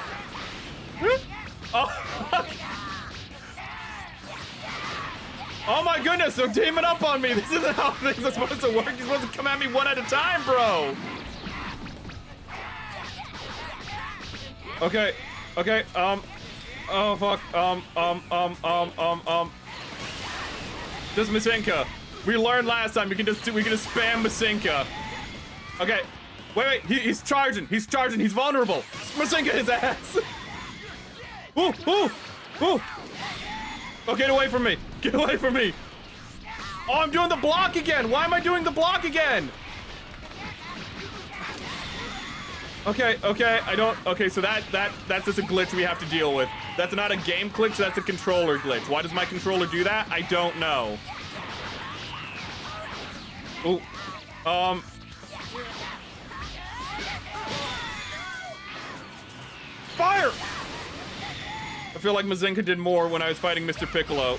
Oh. Oh my goodness, they're teaming up on me. This isn't how things are supposed to work. You're supposed to come at me one at a time, bro. Okay, oh fuck, just Masinka. We learned last time we can just spam Masinka. Okay, wait, he's charging, he's vulnerable. Masinka his ass. Ooh. Oh, get away from me. Oh, I'm doing the block again. Why am I doing the block again? Okay, so that's just a glitch we have to deal with. That's not a game glitch, that's a controller glitch. Why does my controller do that? I don't know. Ooh. Fire! I feel like Mazinka did more when I was fighting Mr. Piccolo.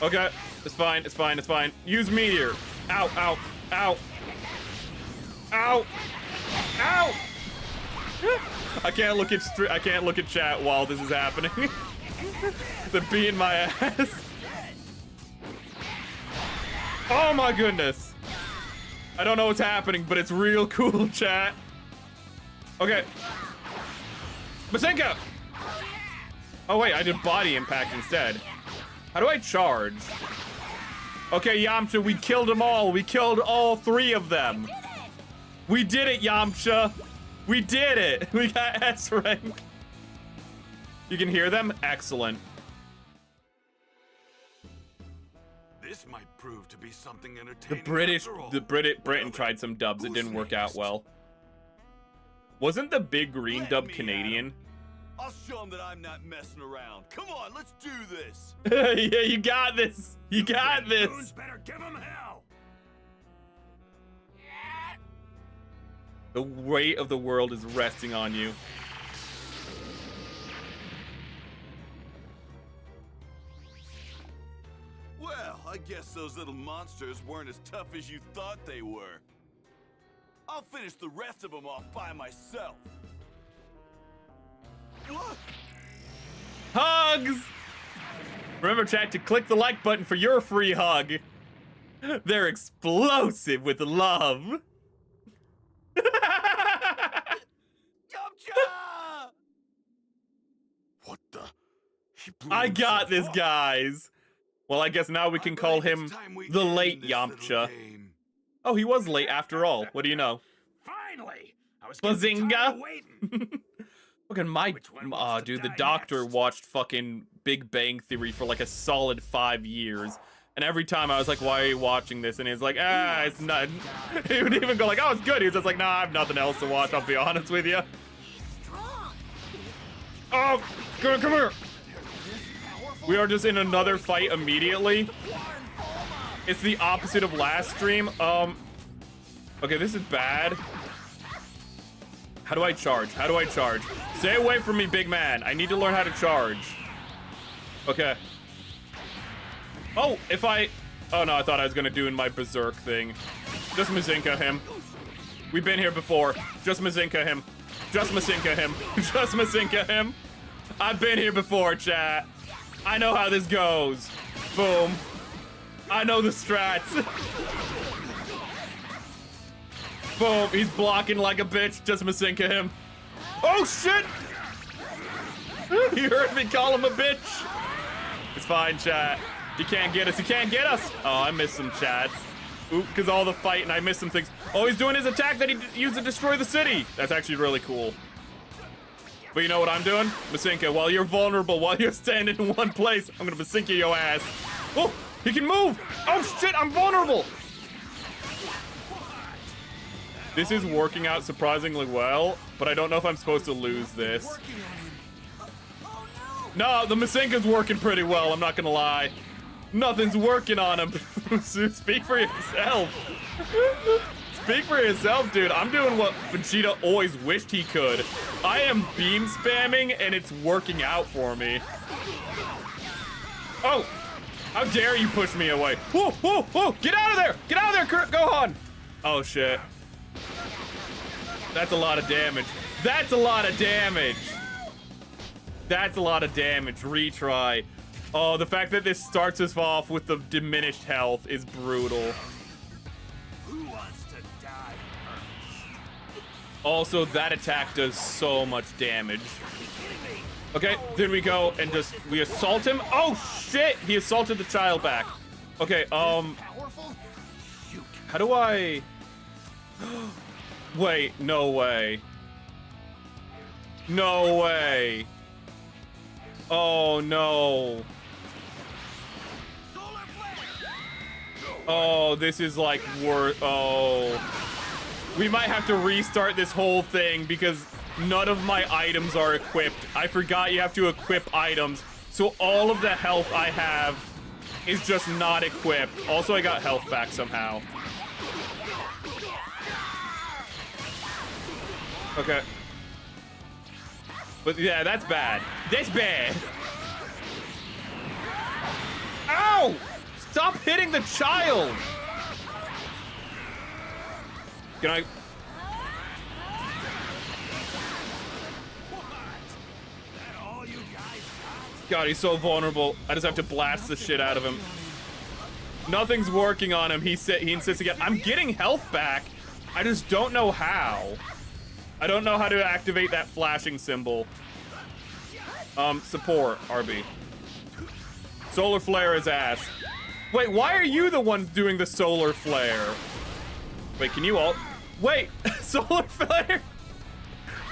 Okay, it's fine. Use meteor. Ow. I can't look at chat while this is happening. They're beating my ass. Oh my goodness. I don't know what's happening, but it's real cool, chat. Okay. Masenka! Oh wait, I did body impact instead. How do I charge? Okay, Yamcha, we killed them all. We killed all 3 of them. We did it, Yamcha. We did it. We got S rank. You can hear them? Excellent. This might prove to be something entertaining. after all. Britain tried some dubs. It didn't work out well. Wasn't the big green dub Canadian? I'll show them that I'm not messing around. Come on, let's do this. Yeah, you got this. You got this. Goons better give him hell. The weight of the world is resting on you. Well, I guess those little monsters weren't as tough as you thought they were. I'll finish the rest of them off by myself. What? Hugs! Remember, chat, to click the like button for your free hug. They're explosive with love. Yamcha! What the? He blew I got this, himself up. guys. Well, I guess now we can I call believe him it's time we the end late this little Yamcha. game. Oh, he was late after all. What do you know? Finally! I was getting tired of waiting. Fucking my, Which one wants to dude, the die doctor next? watched fucking Big Bang Theory for like a solid 5 years. And every time I was like, why are you watching this? And he's like, it's not. He would even go like, oh, it's good. He was just like, nah, I have nothing else to watch, I'll be honest with you. Strong. Oh, come here. We are just in another fight immediately. It's the opposite of last stream. Okay, this is bad. How do I charge? How do I charge? Stay away from me, big man. I need to learn how to charge. Okay. Oh, if I... Oh, no, I thought I was going to do in my berserk thing. Just Mazinka him. We've been here before. Just Mazinka him. Just Mazinka him. Just Mazinka him. I've been here before, chat. I know how this goes. Boom. I know the strats. Boom. He's blocking like a bitch. Just Mazinka him. Oh, shit. You heard me call him a bitch. It's fine, chat. He can't get us. He can't get us. Oh, I missed some chats. Oop, because all the fight and I missed some things. Oh, he's doing his attack that he used to destroy the city. That's actually really cool. But you know what I'm doing? Mazinka, while you're vulnerable, while you're standing in one place, I'm gonna Mazinka your ass. Oh, he can move. Oh shit, I'm vulnerable. This is working out surprisingly well, but I don't know if I'm supposed to lose this. No, the Mazinka's working pretty well, I'm not gonna lie. Nothing's working on him. Speak for yourself. Speak for yourself, dude. I'm doing what Vegeta always wished he could. I am beam spamming, and it's working out for me. Oh, how dare you push me away. Whoa, whoa, whoa, get out of there. Get out of there, Kurt Gohan. Oh, shit. That's a lot of damage. That's a lot of damage. That's a lot of damage. Retry. Oh, the fact that this starts us off with the diminished health is brutal. Who wants to die first? Also, that attack does so much damage. Okay, then we go and just, we assault him. Oh, shit! He assaulted the child back. Okay, how do I... Wait, no way. No way. Oh, no. Oh, this is like oh. We might have to restart this whole thing because none of my items are equipped. I forgot you have to equip items. So all of the health I have is just not equipped. Also, I got health back somehow. Okay. But yeah, that's bad. That's bad. Ow! Stop hitting the child! Can I... God, he's so vulnerable. I just have to blast the shit out of him. Nothing's working on him. He insists again. I'm getting health back. I just don't know how. I don't know how to activate that flashing symbol. Support, RB. Solar flare his ass. Wait, why are you the one doing the solar flare? Wait, can you all? Wait, solar flare?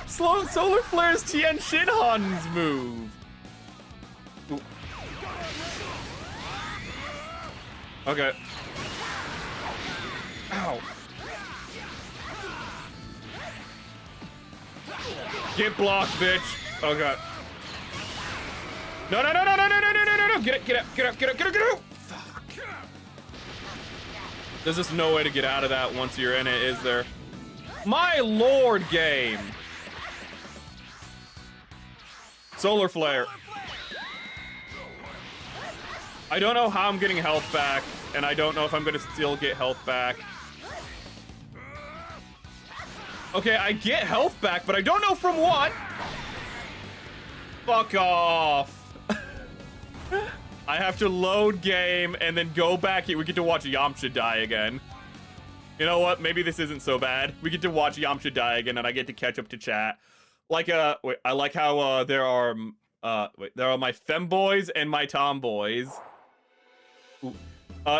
Solar flare is Tien Shinhan's move. Ooh. Okay. Ow. Get blocked, bitch. Oh god. No, no, no, no, no, no, no, no, no, no. Get it, get up, get up, get up, get up, get up. Fuck. There's just no way to get out of that once you're in it, is there? My lord, game. Solar flare. I don't know how I'm getting health back, and I don't know if I'm gonna still get health back. Okay, I get health back, but I don't know from what. Fuck off. I have to load game and then go back. We get to watch Yamcha die again. You know what? Maybe this isn't so bad. We get to watch Yamcha die again, and I get to catch up to chat. Like, wait, I like how there are my femboys and my tomboys. Ooh.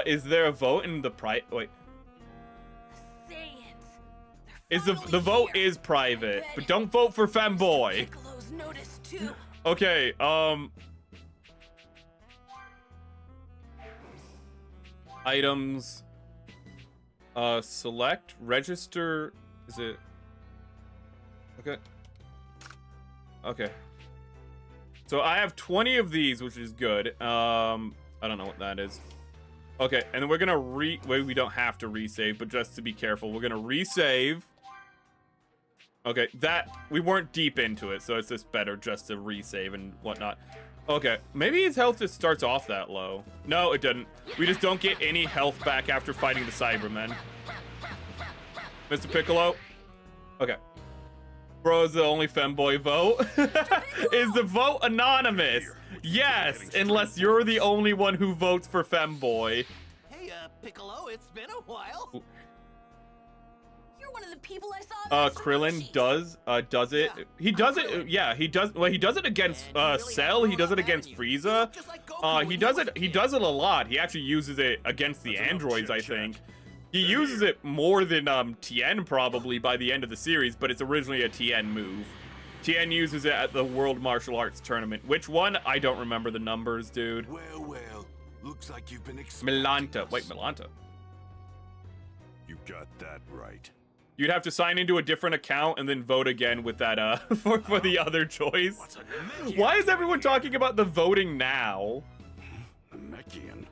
Is there a vote in the wait? Say it. Is the vote is private, but don't vote for femboy. Piccolo's noticed too. Okay, items, select, register, is it? Okay. Okay. So I have 20 of these, which is good. I don't know what that is. Okay, and then we're gonna wait, we don't have to resave, but just to be careful, we're gonna resave. Okay, we weren't deep into it, so it's just better just to resave and whatnot. Okay, maybe his health just starts off that low. No, it didn't. We just don't get any health back after fighting the Cybermen. Mr. Piccolo? Okay. Bro is the only femboy vote. Is the vote anonymous? Yes, unless you're the only one who votes for femboy. Hey, Piccolo, it's been a while. You're one of the people I saw. Krillin does it. He does it. Yeah, he does. Well, he does it against Cell. He does it against Frieza. He does it. He does it a lot. He actually uses it against the androids, I think. He uses it more than Tien probably by the end of the series, but it's originally a Tien move. Tien uses it at the World Martial Arts Tournament. Which one? I don't remember the numbers, dude. Well, well, looks like you've been Milanta. Wait, Milanta. You got that right. You'd have to sign into a different account and then vote again with that for the other choice. Why is everyone talking about the voting now? Namekian.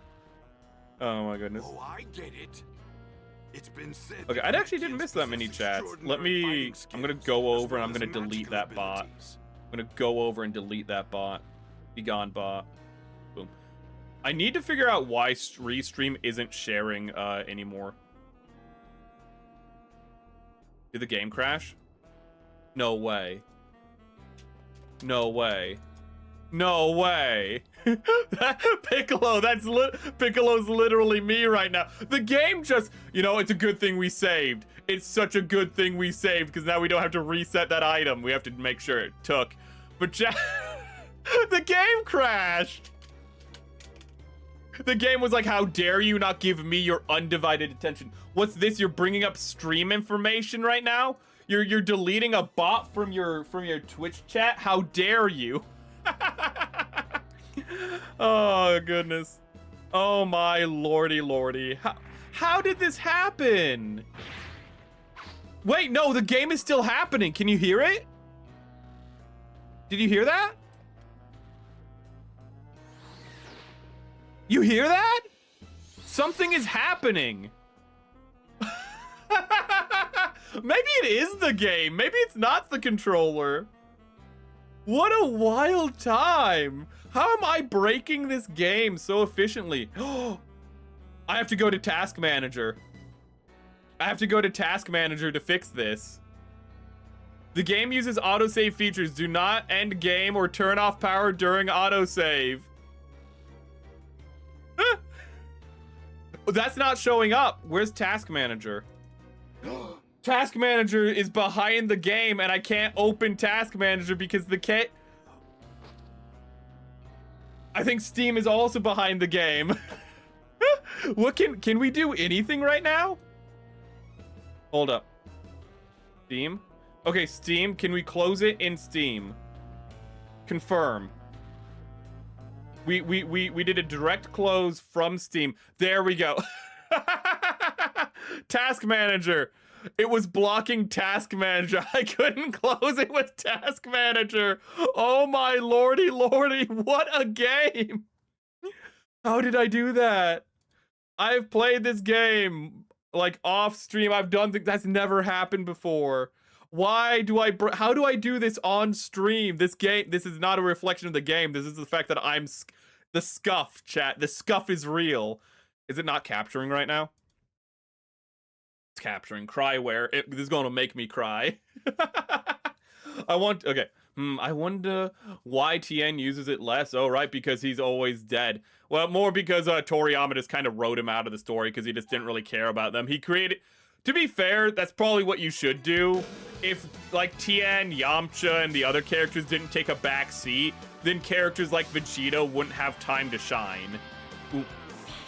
Oh my goodness. Oh, I get it. It's been said. Okay, I actually didn't miss that many chats. I'm gonna go over and I'm gonna delete that bot. I'm gonna go over and delete that bot. Be gone, bot. Boom. I need to figure out why Restream isn't sharing anymore. Did the game crash? No way. No way. No way. Piccolo, Piccolo's literally me right now. The game just, it's a good thing we saved. It's such a good thing we saved because now we don't have to reset that item. We have to make sure it took. But the game crashed. The game was like, how dare you not give me your undivided attention? What's this? You're bringing up stream information right now? You're deleting a bot from your Twitch chat? How dare you? Oh goodness. Oh my lordy. How did this happen? Wait, no, the game is still happening. Can you hear it? Did you hear that? You hear that? Something is happening. Maybe it is the game. Maybe it's not the controller. What a wild time. How am I breaking this game so efficiently? I have to go to Task Manager. I have to go to Task Manager to fix this. The game uses autosave features. Do not end game or turn off power during autosave. That's not showing up. Where's Task Manager? Task Manager is behind the game, and I can't open Task Manager because the I think Steam is also behind the game. What can we do anything right now? Hold up. Steam? Okay, Steam, can we close it in Steam? Confirm. We did a direct close from Steam. There we go. Task Manager. It was blocking Task Manager. I couldn't close it with Task Manager. Oh my lordy lordy, what a game. How did I do that? I've played this game like off stream. I've done that's never happened before. Why do how do I do this on stream? This is not a reflection of the game. This is the fact that I'm the scuff, chat. The scuff is real. Is it not capturing right now? It's capturing. Cryware. This is going to make me cry. I wonder why TN uses it less. Oh, right, because he's always dead. Well, more because Toriyama just kind of wrote him out of the story because he just didn't really care about them. He created... To be fair, that's probably what you should do. If, like, Tien, Yamcha, and the other characters didn't take a back seat, then characters like Vegeta wouldn't have time to shine. Ooh.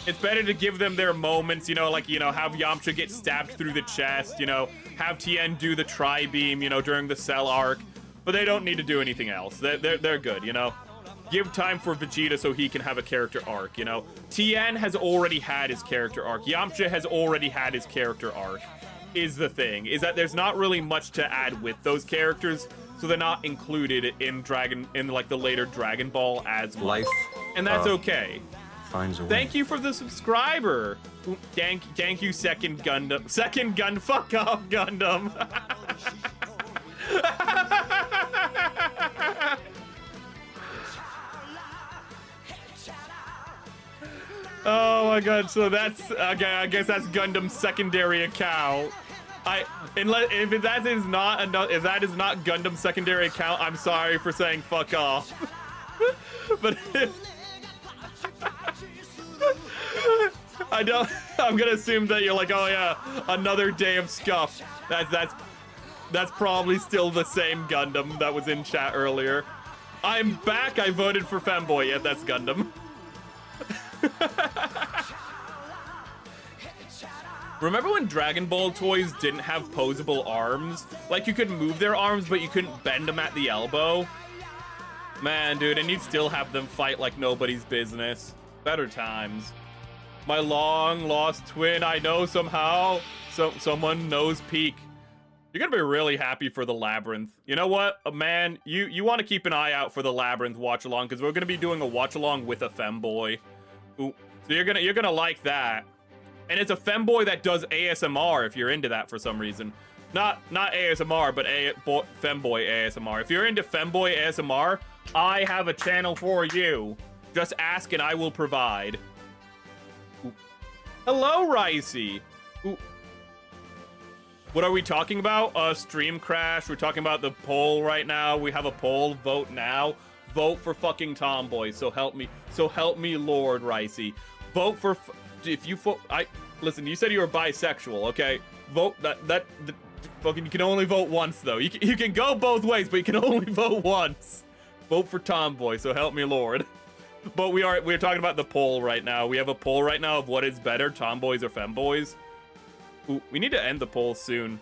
It's better to give them their moments, you know, like, you know, have Yamcha get stabbed through the chest, you know, have Tien do the tri-beam, you know, during the Cell arc. But they don't need to do anything else. They're good, you know? Give time for Vegeta so he can have a character arc, you know? Tien has already had his character arc. Yamcha has already had his character arc, is the thing. Is that there's not really much to add with those characters, so they're not included in like the later Dragon Ball as much. Life. And that's okay. Finds a way. Thank you for the subscriber. Ooh, thank you, second Gundam. Second gun, fuck off, Gundam. Oh my god, so that's okay, I guess that's Gundam's secondary account. If that is not Gundam's secondary account, I'm sorry for saying fuck off. But I'm gonna assume that you're like, oh yeah, another day of scuff. That's probably still the same Gundam that was in chat earlier. I'm back, I voted for Femboy, yeah, that's Gundam. Remember when Dragon Ball toys didn't have posable arms? Like, you could move their arms, but you couldn't bend them at the elbow? Man, dude, and you'd still have them fight like nobody's business. Better times. My long-lost twin, I know somehow. Someone knows Peak. You're gonna be really happy for the Labyrinth. You know what, man? You want to keep an eye out for the Labyrinth watch-along, because we're gonna be doing a watch-along with a femboy. Ooh. So you're gonna like that. And it's a femboy that does ASMR if you're into that for some reason. Not ASMR, but femboy ASMR. If you're into femboy ASMR, I have a channel for you. Just ask and I will provide. Ooh. Hello, Ricey. Ooh. What are we talking about? Stream crash. We're talking about the poll right now. We have a poll. Vote now. Vote for fucking Tomboy. So help me, Lord Ricey. Vote for. If you vote, listen. You said you were bisexual, okay? Vote that. Fucking. You can only vote once though. You can go both ways, but you can only vote once. Vote for Tomboy. So help me, Lord. But we're talking about the poll right now. We have a poll right now of what is better, tomboys or femboys. Ooh, we need to end the poll soon.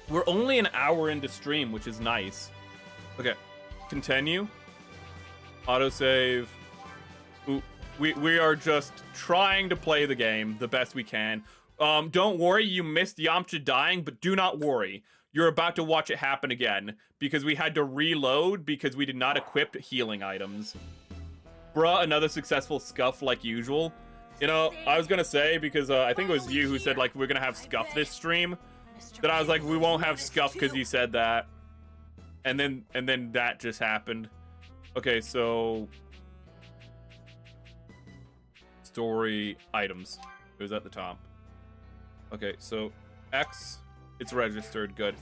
We're only an hour into stream, which is nice. Okay, continue. Autosave. Ooh, we are just trying to play the game the best we can. Don't worry, you missed Yamcha dying, but do not worry. You're about to watch it happen again, because we had to reload because we did not equip healing items. Bruh, another successful scuff like usual. You know, I was gonna say, because I think it was you who said, like, we're gonna have scuff this stream. That I was like, we won't have scuff because you said that. And then that just happened. Okay, so... Story items. It was at the top. Okay, so X, it's registered, good.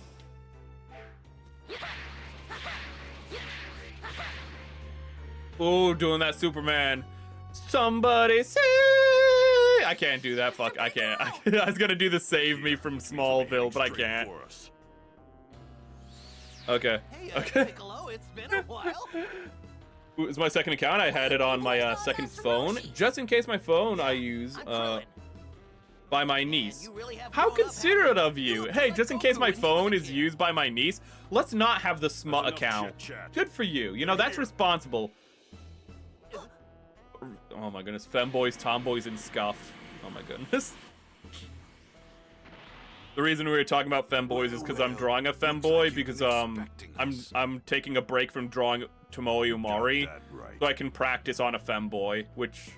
Ooh, doing that Superman. Somebody say... I can't do that. Fuck, I can't. I was gonna do the save me from Smallville, but I can't. Okay. Hey, Okay. Piccolo, it's been a while. It's my second account. I had it on my second phone, just in case my phone I use by my niece. How considerate of you. Hey, just in case my phone is used by my niece, let's not have the smut account. Good for you. You know, that's responsible. Oh my goodness. Femboys, tomboys, and scuff. Oh my goodness. The reason we were talking about femboys is because I'm drawing a femboy, because I'm taking a break from drawing Tomoe Umari, so I can practice on a femboy, which,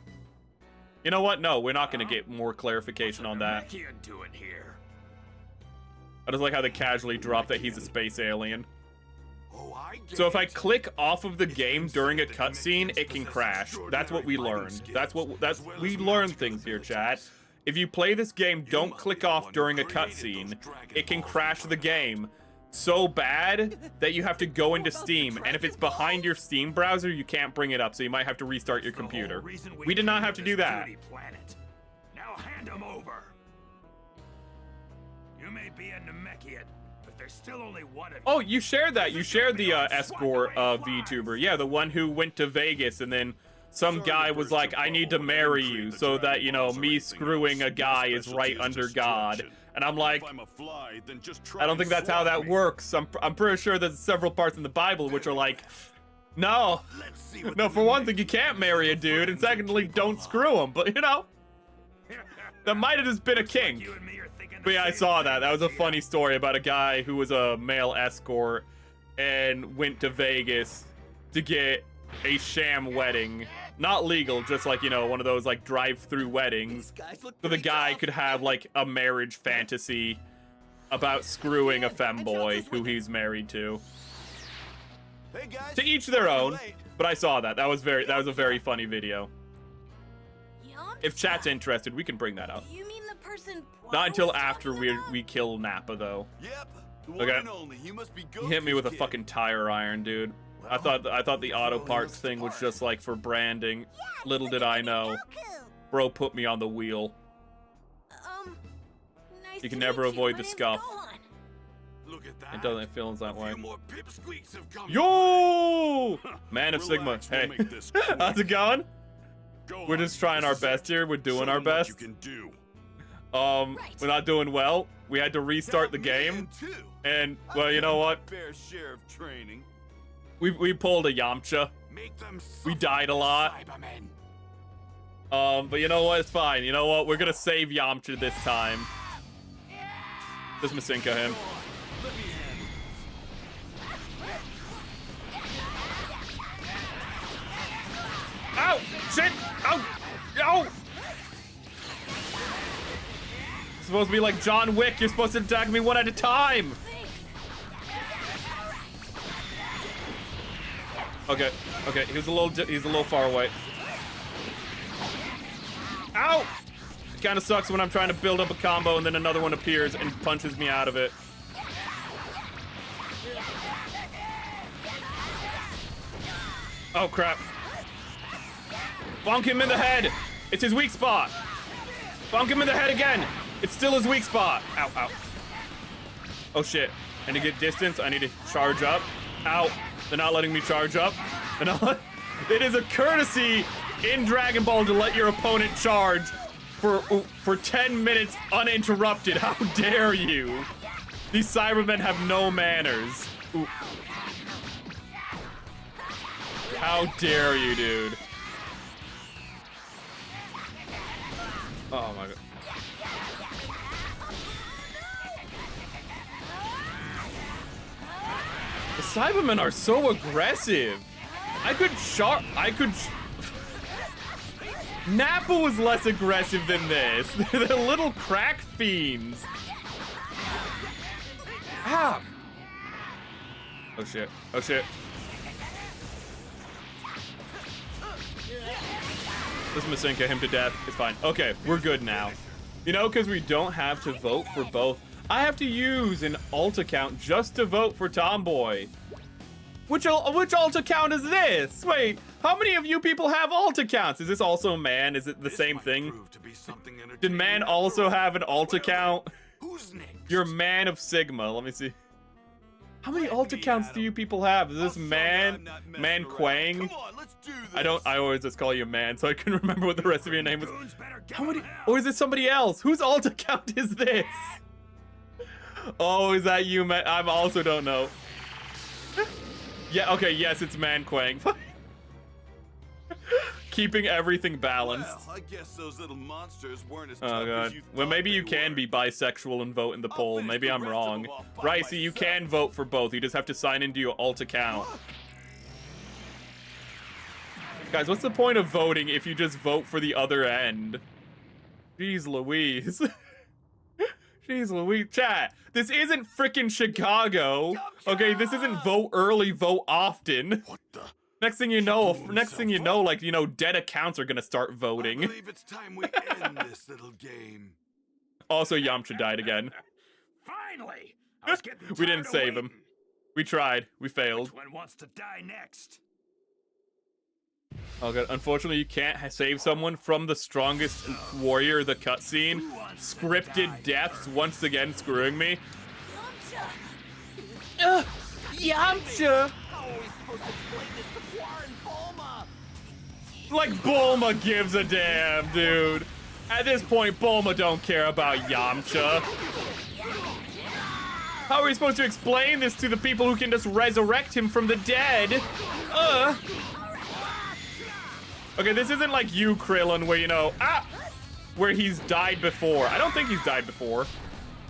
you know what? No, we're not gonna get more clarification on that. I just like how they casually drop that he's a space alien. So if I click off of the game during a cutscene, it can crash. That's what we learned. We learn things here, chat. If you play this game, don't click off during a cutscene. It can crash the game so bad that you have to go into Steam, and if it's behind your Steam browser, you can't bring it up, so you might have to restart your computer. We did not have to do that. Now hand him over. You may be a Namekian, but there's still only one of you. Oh, you shared that. You shared the escort VTuber. Yeah, the one who went to Vegas and then some guy was like, I need to marry you so that, you know, me screwing a guy is right under God. And I'm like, I don't think that's how that works. I'm pretty sure there's several parts in the Bible which are like, no, for one thing, you can't marry a dude, and secondly, don't screw him. But, you know, that might have just been a kink. But yeah, I saw that. That was a funny story about a guy who was a male escort and went to Vegas to get a sham wedding. Not legal, just like, you know, one of those like drive-through weddings. So the guy could have like a marriage fantasy about screwing a femboy who he's married to. To each their own. But I saw that. That was a very funny video. If chat's interested, we can bring that up. You mean the person Not until after we kill Nappa, though. Yep. Okay. He hit me with a fucking tire iron, dude. I thought the auto parts thing was just like for branding. Little did I know. Bro put me on the wheel. Nice You can to never meet avoid My the name's scuff. Gohan. Look at that. It doesn't feel that way. More pipsqueaks have come Yo! Man of Sigma. Relax, we'll Hey. make this quick. How's it going? Go We're on, just trying our this is it. best here. We're doing Show our them what best. you can do. We're not doing well. We had to restart the game. And, well, you know what? Fair share of training. We pulled a Yamcha. Make them We died a lot. Cybermen. But you know what? It's fine. You know what? We're gonna save Yamcha this time. Just Masinka him. Ow! Shit! Ow! Ow! It's supposed to be like John Wick. You're supposed to attack me one at a time. Okay. Okay. He's a little far away. Ow! It kind of sucks when I'm trying to build up a combo and then another one appears and punches me out of it. Oh crap. Bonk him in the head. It's his weak spot. Bonk him in the head again. It's still his weak spot. Ow, ow. Oh shit. I need to get distance. I need to charge up. Ow. They're not letting me charge up. It is a courtesy in Dragon Ball to let your opponent charge for 10 minutes uninterrupted. How dare you? These Cybermen have no manners. Ooh. How dare you, dude? Oh my god. The Cybermen are so aggressive. Nappa was less aggressive than this. They're little crack fiends. Ah. Oh shit. Oh shit. Let's Masinka him to death. It's fine. Okay, we're good now. You know, because we don't have to vote for both. I have to use an alt account just to vote for Tomboy. Which alt account is this? Wait, how many of you people have alt accounts? Is this also man? Is it the same thing? Did man also have an alt account? Who's next? You're man of Sigma. Let me see. How many alt accounts do you people have? Is this man Quang? Come on, let's do this. I always just call you man, so I couldn't remember what the rest of your name was. How many? Or is it somebody else? Whose alt account is this? Oh, is that you, man? I also don't know. Yeah, okay, yes, it's Man Quang. Keeping everything balanced. Well, I guess those little monsters weren't as Oh tough god. as you Well, thought maybe they you can were. be bisexual and vote in the poll. finish Maybe the I'm rest of wrong. them off by Right, so you myself. can vote for both. You just have to sign into your alt account. Guys, what's the point of voting if you just vote for the other end? Jeez Louise. Jeez Louise. Chat, this isn't frickin' Chicago. Okay, this isn't vote early, vote often. What the? Next thing you know, like, you know, dead accounts are gonna start I voting. believe it's time we end this little game. Also, Yamcha died again. Finally! I was getting We didn't tired of save him. waiting. We tried. We failed. Which one wants to die next? Oh god, unfortunately you can't save someone from the strongest warrior, the cutscene. Scripted deaths once again screwing me. Yamcha! How are we supposed to explain this to Quar and Bulma? Like Bulma gives a damn, dude. At this point, Bulma don't care about Yamcha. How are we supposed to explain this to the people who can just resurrect him from the dead? Okay, this isn't like you, Krillin, where, you know, where he's died before. I don't think he's died before.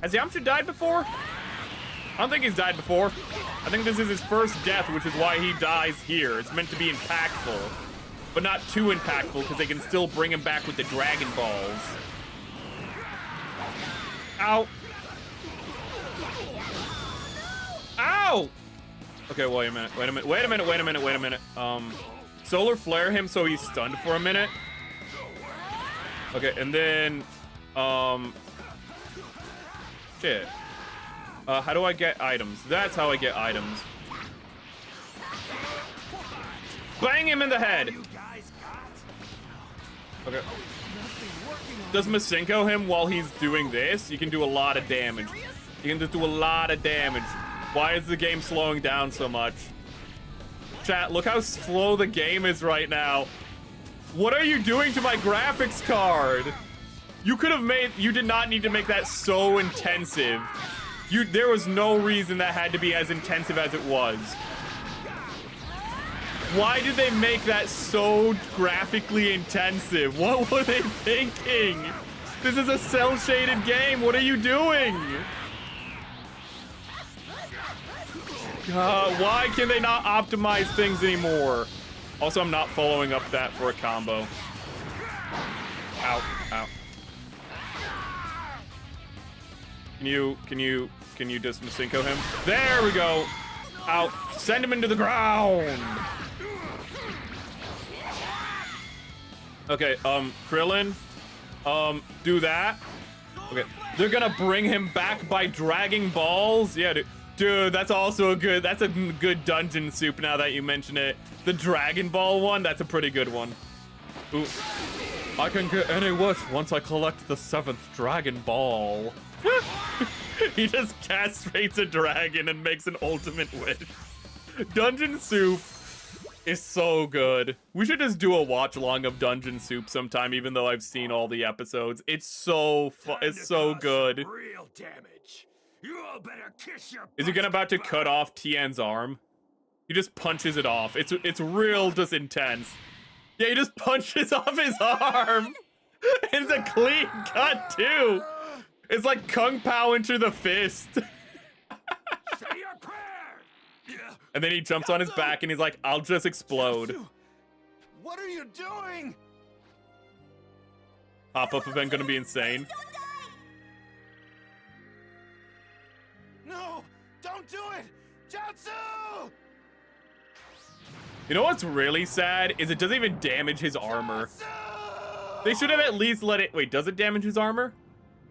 Has Yamcha died before? I don't think he's died before. I think this is his first death, which is why he dies here. It's meant to be impactful, but not too impactful, because they can still bring him back with the Dragon Balls. Ow. Ow! Okay, wait a minute. Solar flare him so he's stunned for a minute. Okay, and then, shit. How do I get items? That's how I get items. Bang him in the head. Okay. Does Masenko him while he's doing this? You can do a lot of damage. You can just do a lot of damage. Why is the game slowing down so much? Chat, look how slow the game is right now. What are you doing to my graphics card? You did not need to make that so intensive. There was no reason that had to be as intensive as it was. Why did they make that so graphically intensive? What were they thinking? This is a cel-shaded game. What are you doing? Why can they not optimize things anymore? Also, I'm not following up that for a combo. Ow, ow. Can you just Masenko him? There we go. Out. Send him into the ground. Okay, Krillin, do that. Okay, they're gonna bring him back by dragging balls. Yeah, dude, that's also a good dungeon soup now that you mention it. The Dragon Ball one, that's a pretty good one. Ooh. I can get any wish once I collect the 7th Dragon Ball. He just castrates a dragon and makes an ultimate wish. Dungeon Soup is so good. We should just do a watch along of Dungeon Soup sometime, even though I've seen all the episodes. It's so good. Real damage. You all better kiss your Is he about to cut off Tien's arm? He just punches it off. It's real just intense. Yeah, he just punches off his arm. It's a clean cut too. It's like Kung Pao into the fist. Say your prayer. Yeah. And then he jumps on his back and he's like, I'll just explode. What are you doing? Pop-up event gonna be insane. No, don't do it! Jutsu! You know what's really sad is it doesn't even damage his armor. They should have at least let it. Wait, does it damage his armor?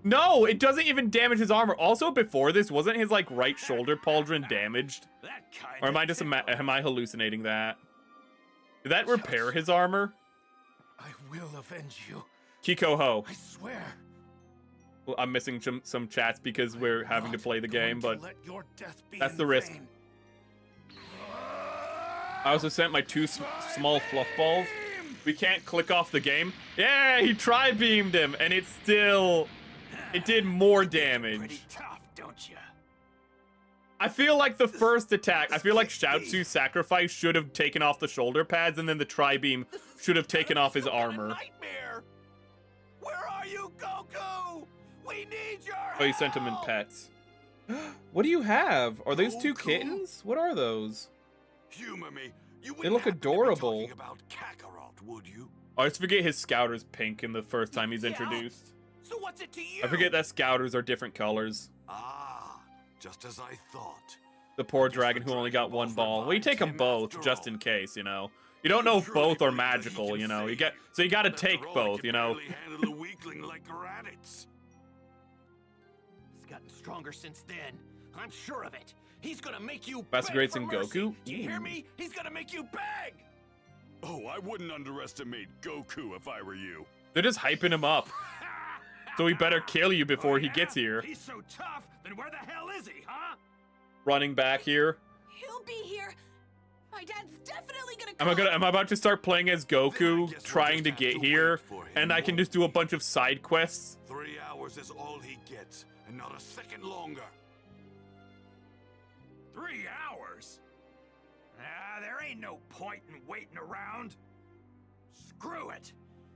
No, it doesn't even damage his armor. Also, before this, wasn't his, like, right shoulder pauldron damaged? That kind Or am of I just, tickle. am I hallucinating that? Did that repair his armor? I will avenge you. Kiko Ho. I swear. Well, I'm missing some chats because we're having to play the game, but Let your death be that's in the risk. vain. I also sent my 2 small fluff balls. We can't click off the game. Yeah, he tri-beamed him, and it did more Pretty damage. tough, don't you? I feel like the first attack, I feel like Shoutsu's sacrifice should have taken off the shoulder pads, and then the tri-beam should have taken off his Some kind of armor. Nightmare. Where are you, Goku? We need your help. Oh, you sent him in pets. What do you have? Are those 2 Goku? kittens? What are those? Humor me. You They look wouldn't happen to be adorable. talking about Kakarot, would you? I always forget his Scouter's pink in the first time he's Yeah. introduced. So what's it to you? I forget that Scouters are different colors. Ah, just as I thought. The poor dragon who only got 1 ball. Well, you take them both, just in case, you know. You don't know if both are magical, you know. You gotta take After all, I both, can you know. barely handle a weakling like Raditz. He's gotten stronger since then. I'm sure of it. He's gonna make you Master beg Grade for Son mercy. Goku? Do you hear Ooh. me? He's gonna make you beg. Oh, I wouldn't underestimate Goku if I were you. They're just hyping him up. So we better kill you before he gets here. He's so tough. Then where the hell is he, huh? Running back here. He'll be here. My dad's definitely gonna come. Am I about to start playing as Then I Goku, guess we'll trying to just have get to here, wait for him, and I can won't just do a bunch of side quests? 3 hours is all he gets, and not a second longer. 3 hours? Ah, there ain't no point in waiting around. Screw it.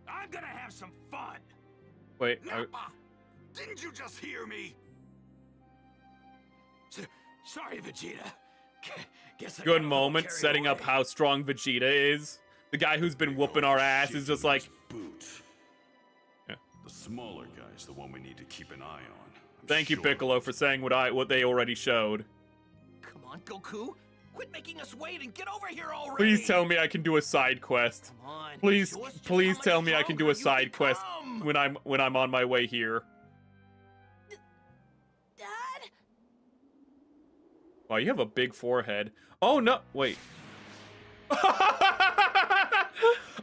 I'm gonna have some fun. Wait, Nappa! Didn't you just hear me? Sorry, Vegeta. Guess I got a good little moment carried setting up away. how strong Vegeta is. The guy who's been whooping our ass is just like, Boot. Yeah. The smaller guy's the one we need to keep an eye on. I'm thank you, sure. Piccolo, for saying what they already showed. Come on, Goku. Quit making us wait and get over here already. Please tell me I can do a side quest. Come on. Please, show us just please how much tell me I can do a stronger you side quest become. when I'm on my way here. Dad? Wow, you have a big forehead. Oh no, wait. I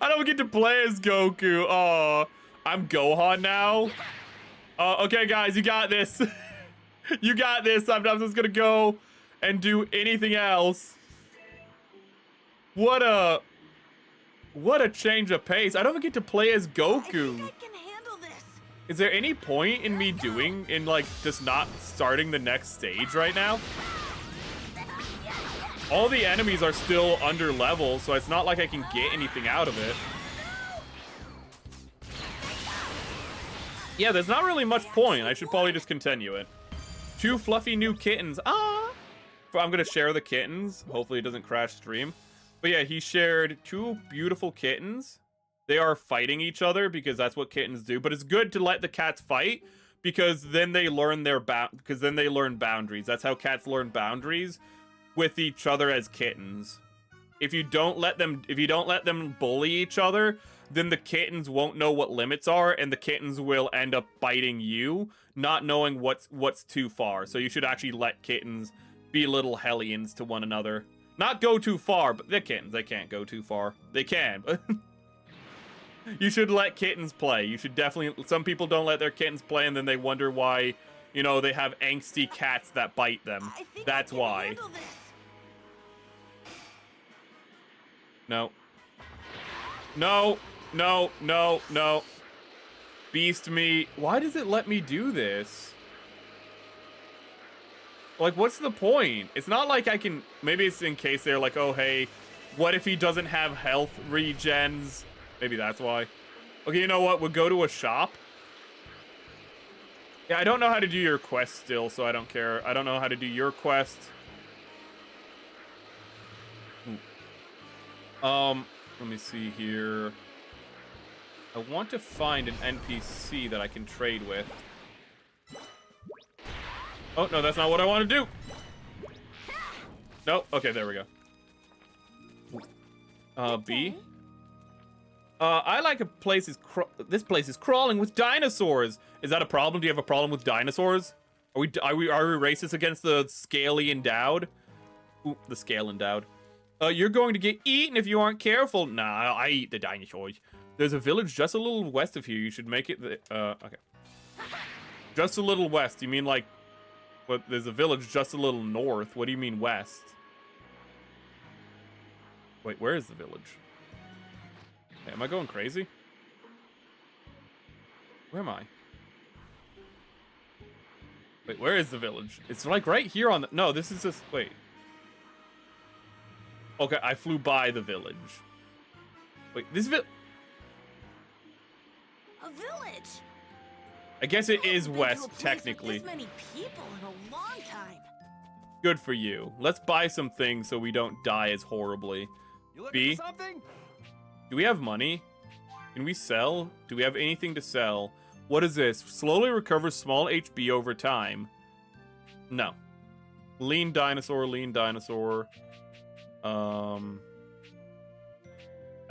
don't get to play as Goku. Oh, I'm Gohan now. Okay, guys, you got this. You got this. I'm just gonna go and do anything else. What a change of pace. I don't even get to play as I Goku. think I can handle this. Is there any point in me like just not starting the next stage right now? All the enemies are still under level, so it's not like I can get anything out of it. Yeah, there's not really much point. I should probably just continue it. 2 fluffy new kittens. Ah! I'm gonna share the kittens. Hopefully it doesn't crash stream. But yeah, he shared 2 beautiful kittens. They are fighting each other because that's what kittens do. But it's good to let the cats fight because then they learn boundaries. That's how cats learn boundaries with each other as kittens. If you don't let them bully each other, then the kittens won't know what limits are, and the kittens will end up biting you, not knowing what's too far. So you should actually let kittens be little hellions to one another. Not go too far, but they're kittens. They can't go too far. They can, but you should let kittens play. You should definitely. Some people don't let their kittens play, and then they wonder why, you know, they have angsty cats that bite them. I think That's I can why. handle this. No. No. No. No. No. Beast me. Why does it let me do this? Like, what's the point? It's not like I can... Maybe it's in case they're like, oh, hey, what if he doesn't have health regens? Maybe that's why. Okay, you know what? We'll go to a shop. Yeah, I don't know how to do your quest still, so I don't care. I don't know how to do your quest. Let me see here. I want to find an NPC that I can trade with. Oh, no, that's not what I want to do. Nope. Okay, there we go. B. I like this place is crawling with dinosaurs. Is that a problem? Do you have a problem with dinosaurs? Are we racist against the scaly endowed? Ooh, the scale endowed. You're going to get eaten if you aren't careful. Nah, I eat the dinosaurs. There's a village just a little west of here. You should make it okay. Just a little west. You mean like what, there's a village just a little north. What do you mean west? Wait, where is the village? Hey, am I going crazy? Where am I? Wait, where is the village? It's like right here on the... No, this is just... Wait. Okay, I flew by the village. Wait, this A village. I guess it is Been to a west, place with technically. This many people in a long time. Good for you. Let's buy some things so we don't die as horribly. You looking B? for something? Do we have money? Can we sell? Do we have anything to sell? What is this? Slowly recovers small HP over time. No. Lean dinosaur, lean dinosaur. I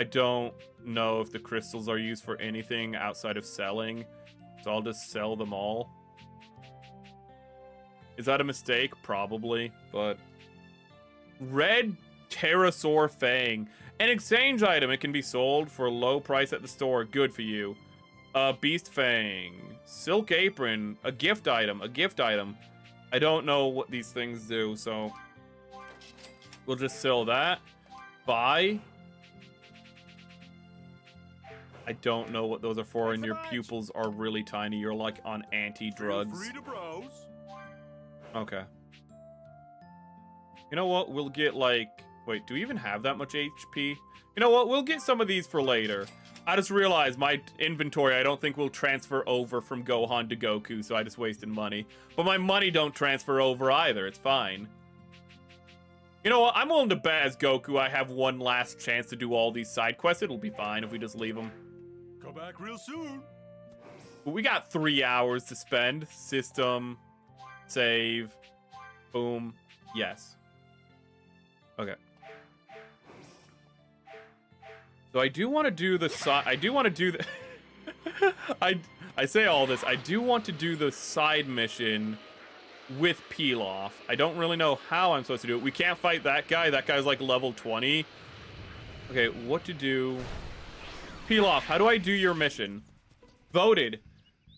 don't know if the crystals are used for anything outside of selling, so I'll just sell them all. Is that a mistake? Probably, but... Red pterosaur fang. An exchange item. It can be sold for a low price at the store. Good for you. Beast fang. Silk apron. A gift item. A gift item. I don't know what these things do, so... We'll just sell that. Buy. I don't know what those are for, and your pupils are really tiny. You're like on anti-drugs. Free to bros. Okay. You know what? We'll get like... Wait, do we even have that much HP? You know what? We'll get some of these for later. I just realized my inventory, I don't think will transfer over from Gohan to Goku, so I just wasted money. But my money don't transfer over either. It's fine. You know what? I'm willing to bet as Goku I have one last chance to do all these side quests. It'll be fine if we just leave them. Come back real soon. But we got 3 hours to spend. System. Save. Boom. Yes. Okay. So I do want to do the I do want to do the I say all this. I do want to do the side mission with Pilaf. I don't really know how I'm supposed to do it. We can't fight that guy. That guy's like level 20. Okay, what to do? Pilaf, how do I do your mission? Voted.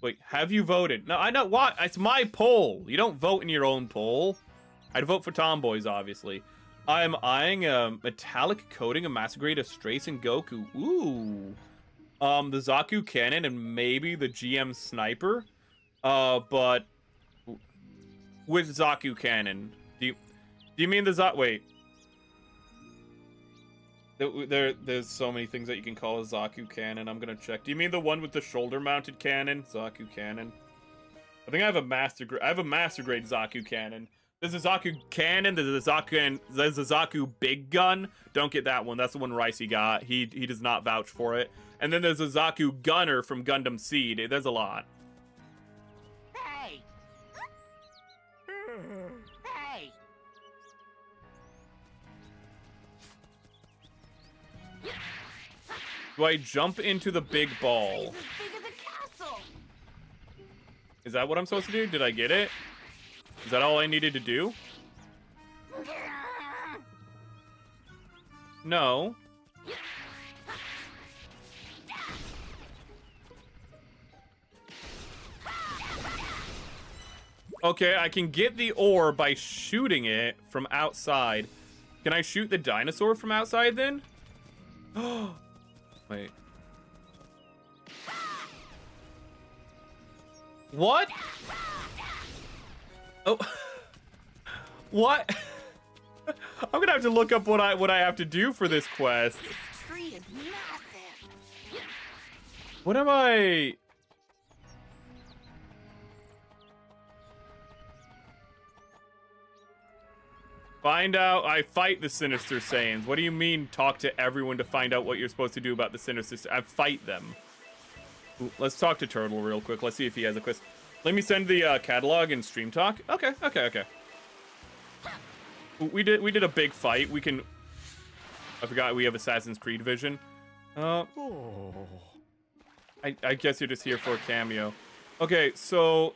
Wait, have you voted? No, I know what. It's my poll. You don't vote in your own poll. I'd vote for Tomboys, obviously. I am eyeing a metallic coating of Massacre, Strace, and Goku. Ooh. The Zaku cannon and maybe the GM sniper. But which Zaku cannon? Do you mean the wait. There's so many things that you can call a Zaku cannon. I'm gonna check. Do you mean the one with the shoulder-mounted cannon? Zaku cannon. I think I have a master grade Zaku cannon. There's a Zaku cannon. There's a Zaku big gun. Don't get that one. That's the one Ricey got. He does not vouch for it. And then there's a Zaku gunner from Gundam Seed. There's a lot. Hey! Hey! Do I jump into the big ball? It's as big as a castle. Is that what I'm supposed to do? Did I get it? Is that all I needed to do? No. Okay, I can get the ore by shooting it from outside. Can I shoot the dinosaur from outside then? Wait. What? Oh. What? I'm gonna have to look up what I have to do for this quest. This tree is massive. What am I? Find out. I fight the Sinister Saiyans. What do you mean talk to everyone to find out what you're supposed to do about the Sinister Saiyans? I fight them. Ooh, let's talk to Turtle real quick. Let's see if he has a quest. Let me send the catalog and stream talk. Okay. We did a big fight. We can... I forgot we have Assassin's Creed vision. I guess you're just here for a cameo. Okay, so...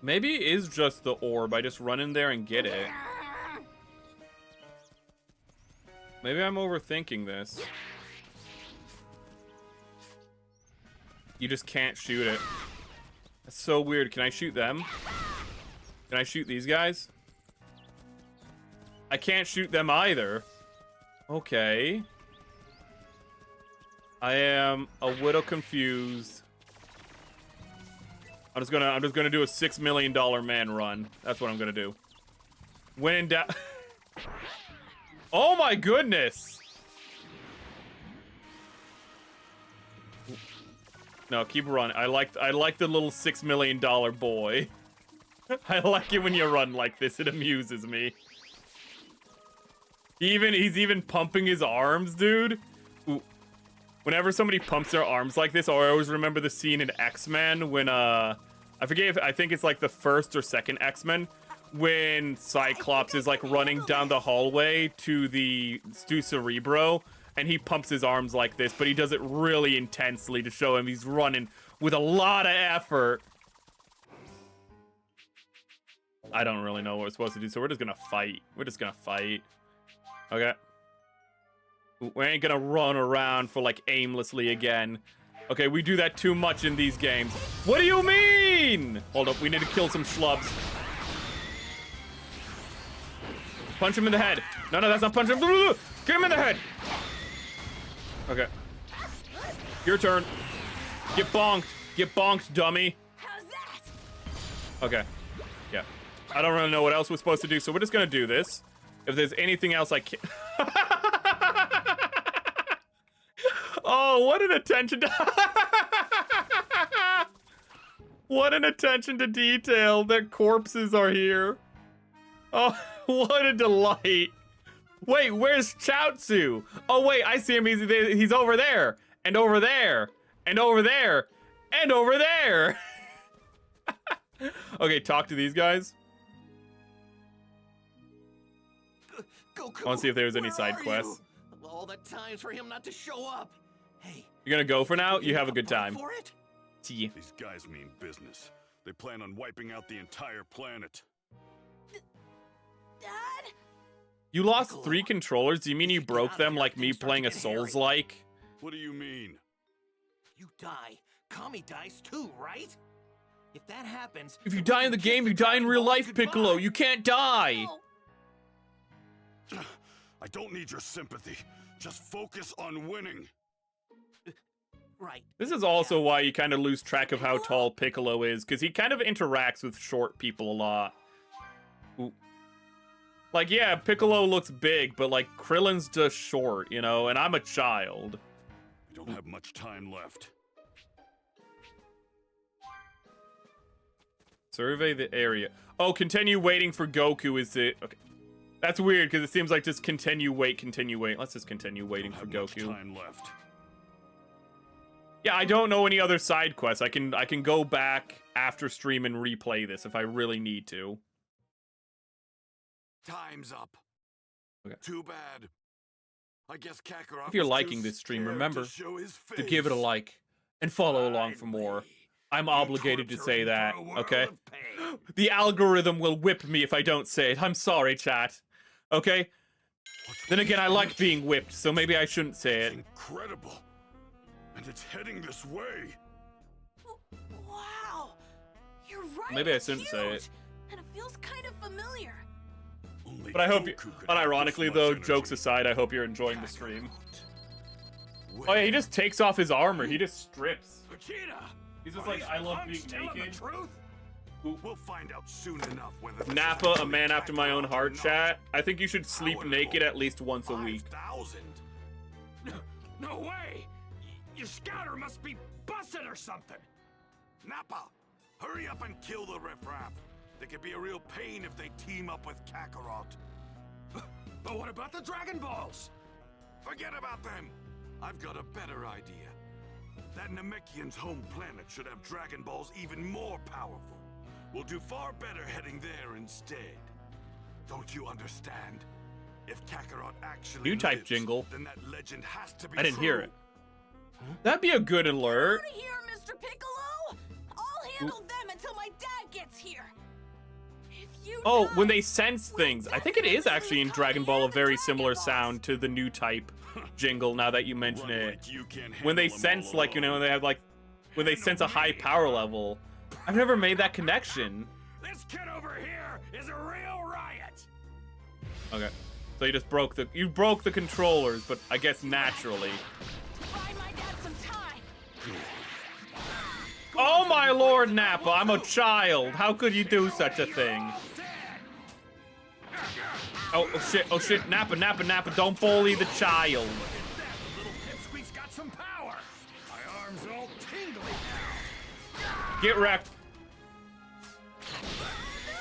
maybe it is just the orb. I just run in there and get it. Maybe I'm overthinking this. You just can't shoot it. That's so weird. Can I shoot them? Can I shoot these guys? I can't shoot them either. Okay. I am a little confused. I'm just gonna do a $6 million man run. That's what I'm gonna do. When in doubt. Oh my goodness! No, keep running. I like the little $6 million boy. I like it when you run like this. It amuses me. He's even pumping his arms, dude. Ooh. Whenever somebody pumps their arms like this, I always remember the scene in X-Men when I forget I think it's like the first or second X-Men when Cyclops is like running down the hallway to Cerebro, and he pumps his arms like this, but he does it really intensely to show him he's running with a lot of effort. I don't really know what we're supposed to do, so we're just gonna fight. We're just gonna fight. Okay. We ain't gonna run around for like aimlessly again. Okay, we do that too much in these games. What do you mean? Hold up, we need to kill some schlubs. Punch him in the head. No, that's not punch him. Get him in the head. Okay. Your turn. Get bonked. Get bonked, dummy. How's that? Okay. Yeah. I don't really know what else we're supposed to do, so we're just gonna do this. If there's anything else I can't... Oh, what an attention to... What an attention to detail. Their corpses are here. Oh, what a delight. Wait, where's Chaozu? Oh, wait, I see him. He's over there. And over there. And over there. And over there. Okay, talk to these guys. Goku, I want to see if there's any side quests. All that times for him not to show up. Hey, You're gonna go for now? You have a good time. For it? See. These guys mean business. They plan on wiping out the entire planet. Dad? You lost 3 controllers? Do you mean you broke them like me playing a Souls-like? What do you mean? You die. Kami dies too, right? If that happens... If you die in the game, you die in real life, Piccolo. You can't die. Oh, I don't need your sympathy. Just focus on winning. Right. This is also why you kind of lose track of how tall Piccolo is, because he kind of interacts with short people a lot. Ooh. Like, yeah, Piccolo looks big, but, like, Krillin's just short, you know, and I'm a child. We don't have much time left. Survey the area. Oh, continue waiting for Goku is the... Okay. That's weird, because it seems like just continue wait. Let's just continue waiting for Goku. Much time left. Yeah, I don't know any other side quests. I can go back after stream and replay this if I really need to. Time's up. Okay. Too bad. I guess Kakarot If you're was liking too this stream, scared remember to show his to give it a face. like and follow along for more. I'm obligated to say that, okay? The algorithm will whip me if I don't say it. I'm sorry, chat. Okay? Then again, I like being whipped, so maybe I shouldn't say It's it. incredible. And it's heading this way. wow. You're right. Maybe I it's shouldn't say huge, it. And it feels kind of familiar. Only But I hope, Goku could unironically have this though, much jokes energy. aside, I hope you're enjoying the stream. Kakarot. Oh yeah, he just takes off his armor. He just strips. Vegeta! He's just Are like, these I love punks being telling the naked. truth? We'll find out soon enough whether this Nappa, is a man after my own Kakarot or heart, not. chat. I think you should sleep naked at least once a week. 5,000. No way! Your scouter must be busted or something! Nappa, hurry up and kill the riffraff. They could be a real pain if they team up with Kakarot. But what about the Dragon Balls? Forget about them. I've got a better idea. That Namekian's home planet should have Dragon Balls even more powerful. We'll do far better heading there instead. Don't you understand? If Kakarot actually New type lives, jingle. then that legend has to be I didn't hear true. it. That'd be a good alert. Out of here, Mr. Piccolo! I'll handle them until my dad gets here. If you Oh, die, when they sense we'll things. I think it is actually in definitely Dragon Ball a command the very Dragon similar Balls. sound to the new type jingle, now that you mention Run it. like you can't When they handle 'em sense, all like, you know, alone. they have, like, when they sense a high power level. I've never made that connection. This kid over here is a real riot. Okay. So you just broke the controllers, but I guess naturally. Buy my dad some time. Oh my lord, Nappa, I'm a child. How could you do such a thing? Oh shit, Nappa, don't bully the child. Look at that, the little pipsqueak's got some power. My arm's all tingly now. Get wrecked.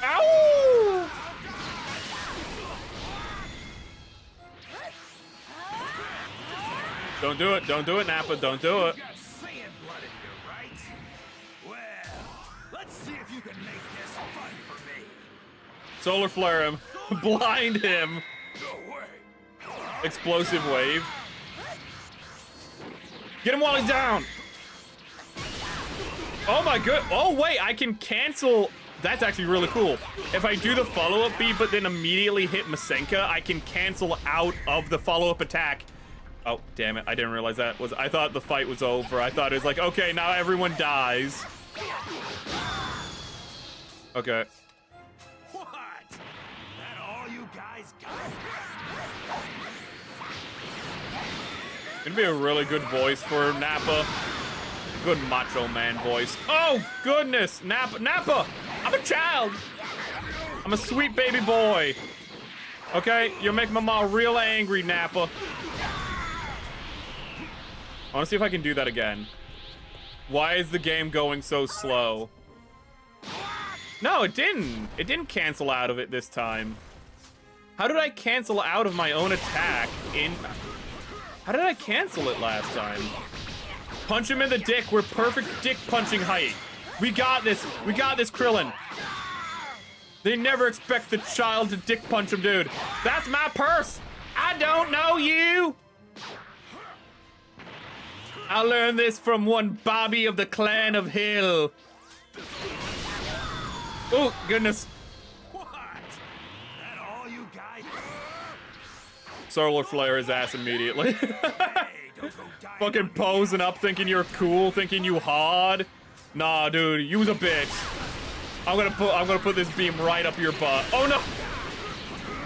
Ow! Don't do it, Nappa, don't do it. You got Saiyan blood in you, right? Well, let's see if you can make this fun for me. Solar flare him. Blind him. No way. Explosive wave. Get him while he's down. Oh my good. Oh wait, I can cancel. That's actually really cool. If I do the follow-up beat but then immediately hit Masenka, I can cancel out of the follow-up attack. Oh, damn it. I didn't realize that was. I thought the fight was over. I thought it was like, okay, now everyone dies. Okay. What? That all you guys got? Gonna be a really good voice for Nappa. Good macho man voice. Oh, goodness. Nappa! I'm a child! I'm a sweet baby boy. Okay? You'll make my mom real angry, Nappa. I wanna see if I can do that again. Why is the game going so slow? No, it didn't. It didn't cancel out of it this time. How did I cancel out of my own attack in... How did I cancel it last time? Punch him in the dick. We're perfect dick punching height. We got this. We got this, Krillin. They never expect the child to dick punch him, dude. That's my purse. I don't know you. I learned this from one Bobby of the Clan of Hill. Oh, goodness. What? That all you guys? Solar flare his ass immediately. Hey, don't go dying Fucking on me. posing up, thinking you're cool, thinking you hard. Nah, dude, you's a bitch. I'm gonna put this beam right up your butt. Oh no!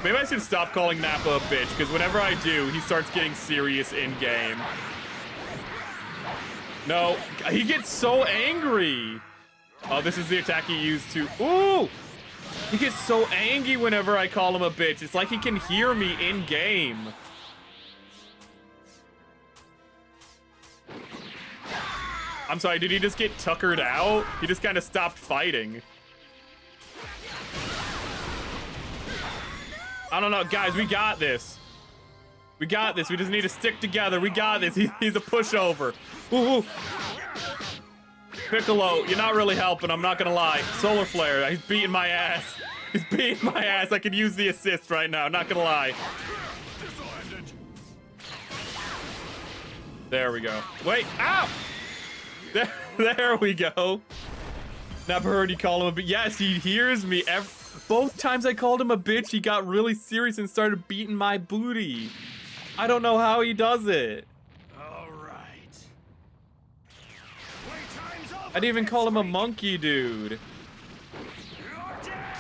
Maybe I should stop calling Nappa a bitch, because whenever I do, he starts getting serious in game. No, he gets so angry. Oh, this is the attack he used to. Ooh! He gets so angry whenever I call him a bitch. It's like he can hear me in game. I'm sorry, did he just get tuckered out? He just kind of stopped fighting. I don't know, guys, we got this. We got this, we just need to stick together. We got this, he's a pushover. Ooh, ooh. Piccolo, you're not really helping, I'm not gonna lie. Solar flare, he's beating my ass. He's beating my ass, I could use the assist right now, not gonna lie. There we go. Wait, ow! There we go. Never heard you call him a bitch. Yes, he hears me. Both times I called him a bitch, he got really serious and started beating my booty. I don't know how he does it. All right. Playtime's over. I didn't even call him a monkey, dude. You're dead.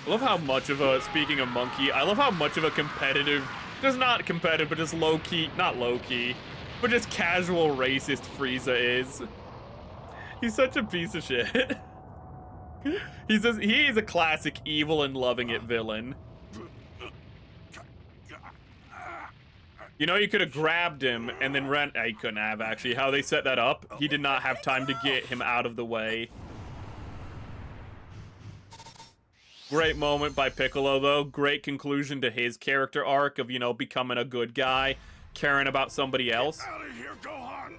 I love how much of a, speaking of monkey, I love how much of a competitive, just not competitive, but just low-key, not low-key, but just casual racist Frieza is. He's such a piece of shit. He is a classic evil and loving it villain. You know, you could have grabbed him and then ran. He couldn't have, actually. How they set that up, he did not have time to get him out of the way. Great moment by Piccolo, though. Great conclusion to his character arc of, you know, becoming a good guy, caring about somebody else. Out of here, Gohan!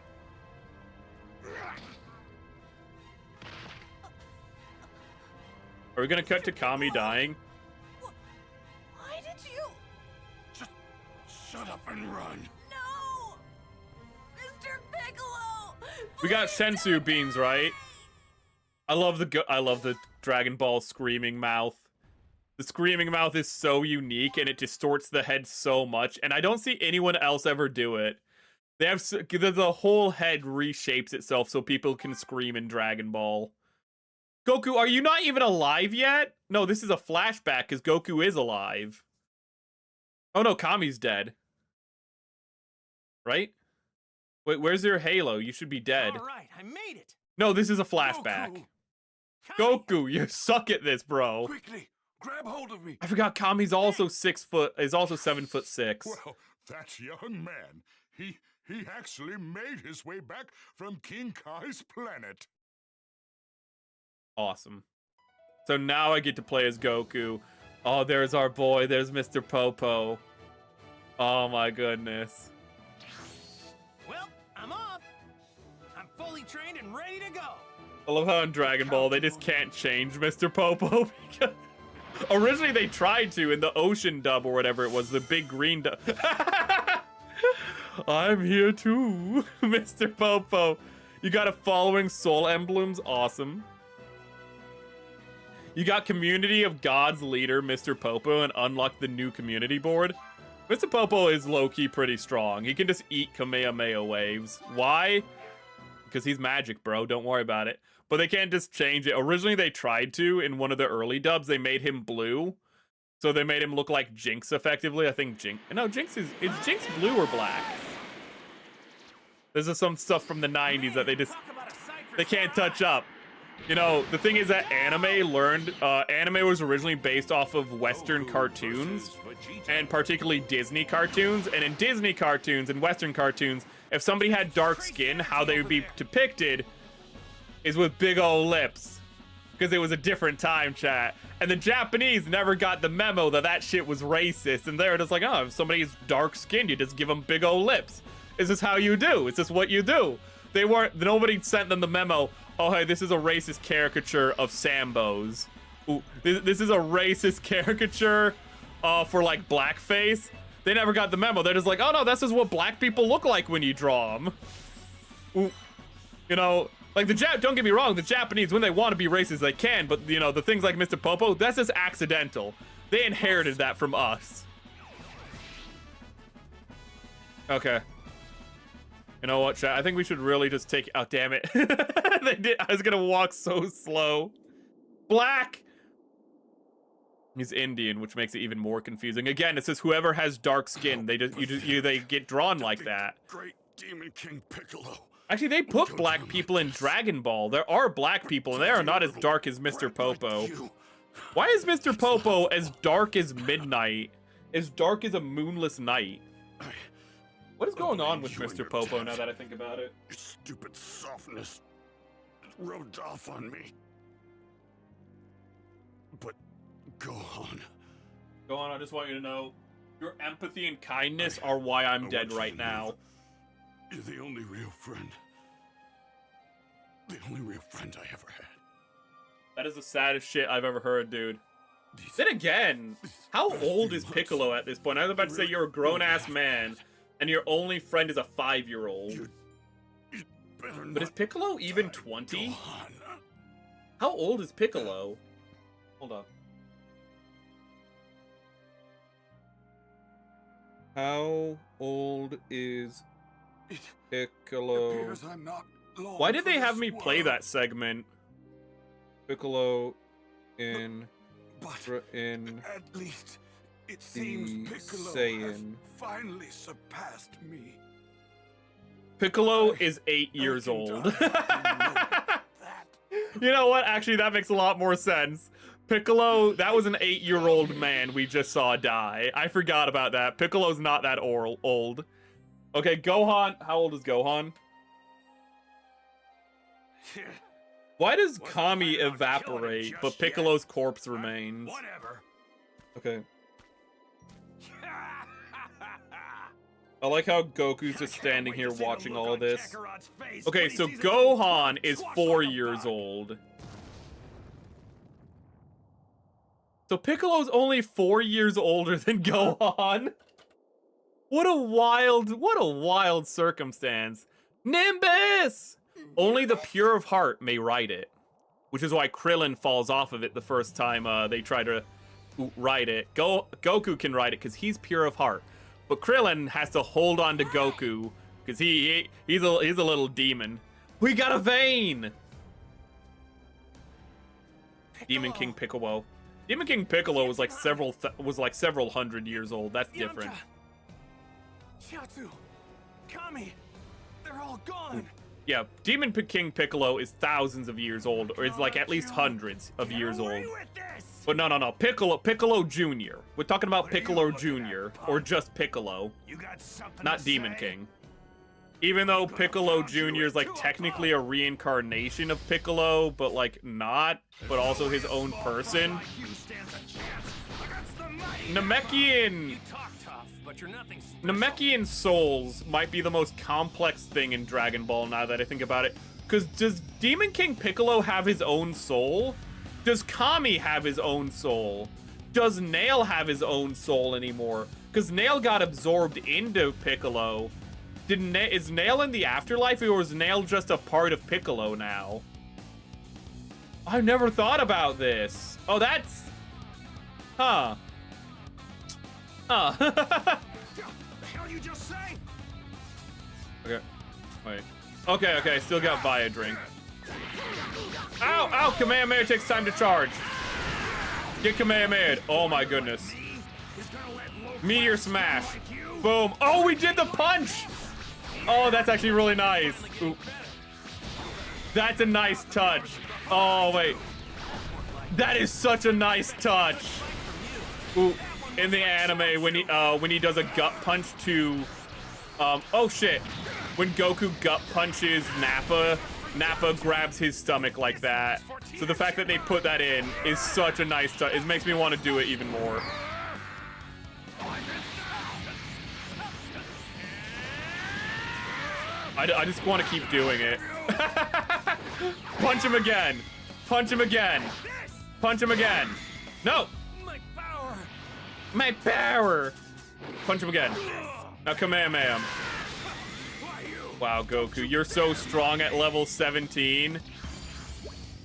Are we gonna cut to Kami dying? Why did you? Just shut up and run. No! Mr. Piccolo! We got Please sensu don't beans, die! right? I love the Dragon Ball screaming mouth. The screaming mouth is so unique and it distorts the head so much, and I don't see anyone else ever do it. They have the whole head reshapes itself so people can scream in Dragon Ball. Goku, are you not even alive yet? No, this is a flashback because Goku is alive. Oh no, Kami's dead. Right? Wait, where's your halo? You should be dead. All right, I made it. No, this is a flashback. Goku, you suck at this, bro. Quickly, grab hold of me. I forgot Kami's also 6 foot, is also 7'6". Well, that young man, he actually made his way back from King Kai's planet. Awesome. So now I get to play as Goku. Oh, there's our boy. There's Mr. Popo. Oh my goodness. Well, I'm off. I'm fully trained and ready to go. I love how in Dragon Ball they just can't change Mr. Popo because originally they tried to in the ocean dub or whatever it was, the big green dub. I'm here too, Mr. Popo. You got a following soul emblems, awesome. You got community of God's leader, Mr. Popo, and unlock the new community board. Mr. Popo is low-key pretty strong. He can just eat Kamehameha waves. Why? Because he's magic, bro. Don't worry about it. But they can't just change it. Originally, they tried to in one of the early dubs. They made him blue. So they made him look like Jinx, effectively. I think Jinx... No, Jinx is Jinx blue or black? This is some stuff from the 90s that they just... They can't touch up. You know, the thing is that anime was originally based off of Western cartoons, and particularly Disney cartoons, and in Disney cartoons and Western cartoons, if somebody had dark skin, how they would be depicted is with big old lips, because it was a different time, chat. And the Japanese never got the memo that that shit was racist, and they're just like, oh, if somebody's dark skinned, you just give them big old lips. Is this how you do? Is this what you do? Nobody sent them the memo, oh, hey, this is a racist caricature of Sambos. Ooh, this is a racist caricature for, like, blackface. They never got the memo. They're just like, oh, no, this is what black people look like when you draw them. Ooh, you know, like, don't get me wrong, the Japanese, when they want to be racist, they can, but, you know, the things like Mr. Popo, that's just accidental. They inherited that from us. Okay. You know what, chat? I think we should really just take... Oh, damn it. I was gonna walk so slow. Black! He's Indian, which makes it even more confusing. Again, it says whoever has dark skin, they get drawn like that. Great Demon King Piccolo. Actually, they put black people in Dragon Ball. There are black people, and they are not as dark as Mr. Popo. Why is Mr. Popo as dark as midnight? As dark as a moonless night? What is going on with Mr. Popo now that I think about it? Your stupid softness rubbed off on me. But Gohan. Gohan, I just want you to know, your empathy and kindness are why I'm dead right now. You're the only real friend. The only real friend I ever had. That is the saddest shit I've ever heard, dude. Then again, how old is Piccolo at this point? I was about to say you're a grown-ass man, and your only friend is a 5-year-old. But is Piccolo even 20? How old is Piccolo? Hold up. How old is Piccolo? Why did they have me play that segment? Piccolo in at least it seems Piccolo has finally surpassed me. Piccolo is 8 years old. You know what? Actually, that makes a lot more sense. Piccolo, that was an 8-year-old man we just saw die. I forgot about that. Piccolo's not that old. Okay, Gohan. How old is Gohan? Why does Wasn't Kami planning on killing him evaporate, just but yet. Piccolo's corpse remains? Whatever. Okay. I like how Goku's just standing here watching all of this. Okay, so Gohan is 4 years old. So Piccolo's only 4 years older than Gohan. What a wild circumstance. Nimbus! Only the pure of heart may ride it. Which is why Krillin falls off of it the first time they try to ride it. Goku can ride it because he's pure of heart. But Krillin has to hold on to Goku because he's a little demon. We got a vein! Demon King Piccolo. Demon King Piccolo was like several hundred years old. That's different. Chiatsu, Kami, they're all gone. Yeah, Demon King Piccolo is thousands of years old, or is like at least hundreds of years old. But no, Piccolo Jr. We're talking about Piccolo Jr. or just Piccolo, You got something not to Demon say? King. Even though Piccolo Jr. is like technically a reincarnation of Piccolo, but like not, but also his own person. Namekian Namekian souls might be the most complex thing in Dragon Ball now that I think about it. Because does Demon King Piccolo have his own soul? Does Kami have his own soul? Does Nail have his own soul anymore? Because Nail got absorbed into Piccolo. Is Nail in the afterlife, or is Nail just a part of Piccolo now? I've never thought about this. Oh, that's... Huh. Huh. The hell you just say? Okay. Wait. Okay, still got Via drink. Ow! Kamehameha takes time to charge. Get Kamehameha. Oh my goodness. Meteor smash. Boom. Oh, we did the punch! Oh, that's actually really nice. Ooh. That's a nice touch. Oh, wait. That is such a nice touch. Ooh. In the anime, when he does a gut punch to... oh shit. When Goku gut punches Nappa, Nappa grabs his stomach like that. So the fact that they put that in is such a nice touch. It makes me want to do it even more. I just want to keep doing it. Punch him again. Punch him again. Punch him again. No. My power. Punch him again. Now Kamehameha. Wow, Goku, you're so strong at level 17.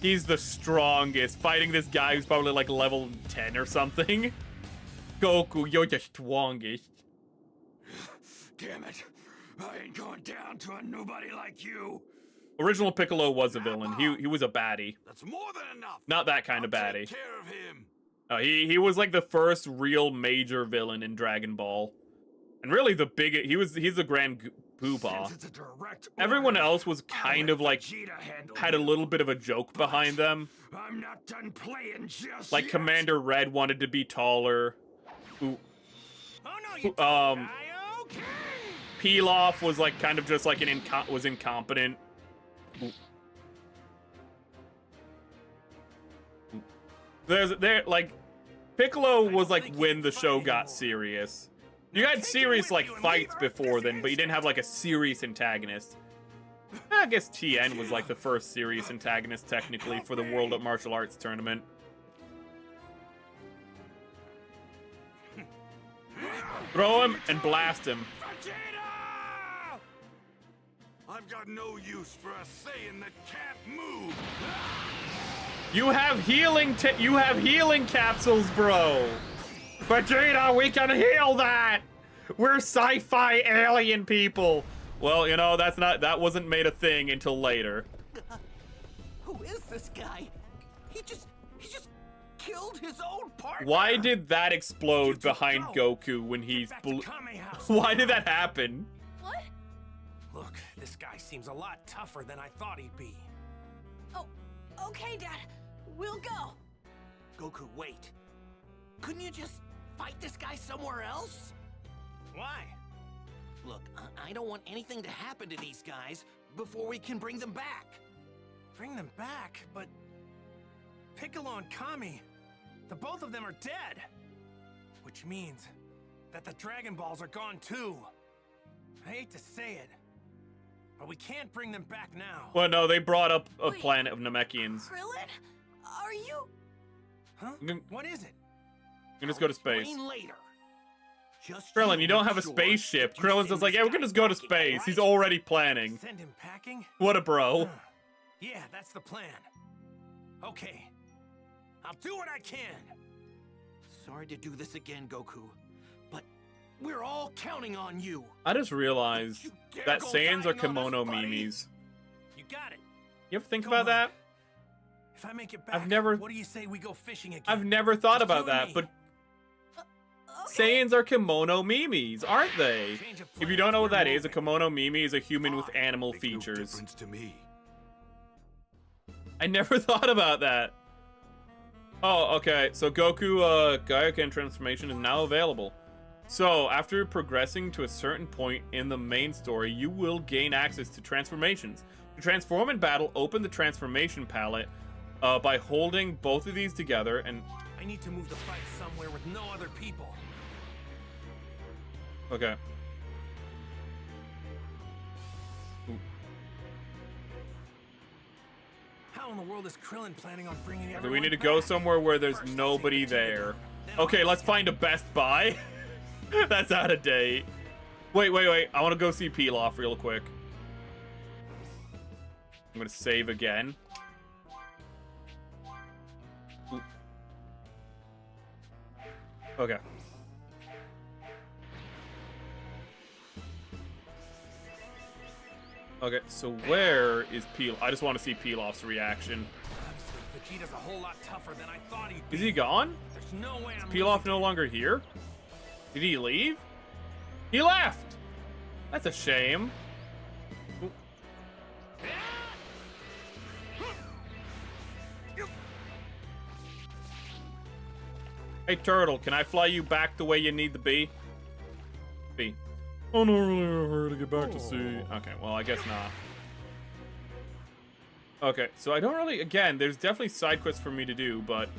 He's the strongest. Fighting this guy who's probably like level 10 or something. Goku, you're the strongest. Damn it. I ain't going down to a nobody like you. Original Piccolo was a villain. He was a baddie. That's more than enough. Not that kind of I'll baddie. take care of him. He was like the first real major villain in Dragon Ball. And really the biggest, he's the Grand Poobah. Since it's a direct Everyone order, else was I'll kind let of like, Vegeta handle had a you. little bit of a joke behind them. I'm not done playing just Like yet. Commander Red wanted to be taller. Ooh. Oh, no, you okay. Pilaf was like kind of just like was incompetent. Ooh. Ooh. Like Piccolo was like when the show got serious. You had serious like fights before then, but you didn't have like a serious antagonist. I guess Tien was like the first serious antagonist technically for the World of Martial Arts tournament. Throw him and blast him. Vegeta! I've got no use for a Saiyan that can't move. You have healing capsules, bro. Vegeta, we can heal that. We're sci-fi alien people. Well, you know, that wasn't made a thing until later. Who is this guy? He just killed his own partner. Why did that explode behind Goku when he's Back to Kame House. Why did that happen? What? Look, this guy seems a lot tougher than I thought he'd be. Oh, okay, Dad. We'll go. Goku, wait. Couldn't you just fight this guy somewhere else? Why? Look, I don't want anything to happen to these guys before we can bring them back. Bring them back, but Piccolo and Kami, the both of them are dead. Which means that the Dragon Balls are gone too. I hate to say it, but we can't bring them back now. Well, no, they brought up a Wait, planet of Namekians. Krillin? Are you... Huh? You What is it? can just go to space. Explain later. Just Krillin, you don't make have a sure spaceship. that you Krillin's send just like, this yeah, we're guy gonna just go to packing, space. right? He's already planning. Send him packing? What a bro. Yeah, that's the plan. Okay. I'll do what I can. Sorry to do this again, Goku, but we're all counting on you. I just realized You dare that go Saiyans are dying on us, kimono buddy? memes. You got it. You ever think Go about on. that? If I make it back, I've never- what do you say we go fishing again? I've never thought Just about you and that, me. but Okay. Saiyans are kimono memes, aren't they? Change of If you plans, don't know what we're that is, a moving. kimono meme is a human with Fine. animal Makes no features. difference to me. I never thought about that. Oh, okay. So Goku Gaiaken transformation is now available. So, after progressing to a certain point in the main story, you will gain access to transformations. To transform in battle, open the transformation palette by holding both of these together and... I need to move the fight somewhere with no other people. Okay. How in the world is Krillin planning on bringing everyone Do we need to go back? somewhere where there's First, I'll nobody take Vegeta there? down, then I'll Okay, let's ask find a Best Buy. That's out of date. Wait. I want to go see Pilaf real quick. I'm going to save again. Ooh. Okay. Okay, so where is Pilaf? I just want to see Pilaf's reaction. Honestly, Vegeta's a whole lot tougher than I thought he'd be. Is he gone? There's no way I'm Pilaf losing no to longer here? Did he leave? He left! That's a shame. Ooh. Hey, Turtle, can I fly you back the way you need to be? B. Oh, no, really hurry to get back to sea. Okay, well, I guess not. Okay, so I don't really... Again, there's definitely side quests for me to do, but...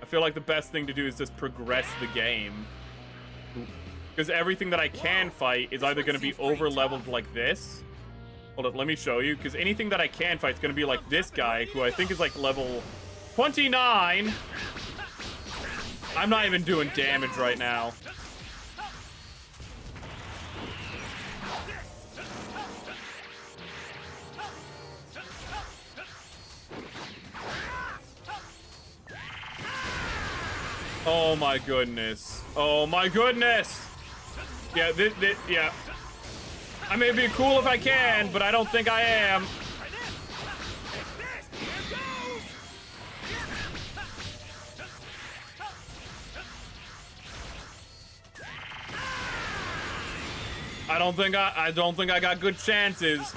I feel like the best thing to do is just progress the game. Because everything that I can fight is either going to be over-leveled like this. Hold up, let me show you. Because anything that I can fight is going to be like this guy, who I think is like level 29. I'm not even doing damage right now. Oh my goodness. Oh my goodness. Yeah, yeah. I may be cool if I can, but I don't think I am. I don't think I got good chances.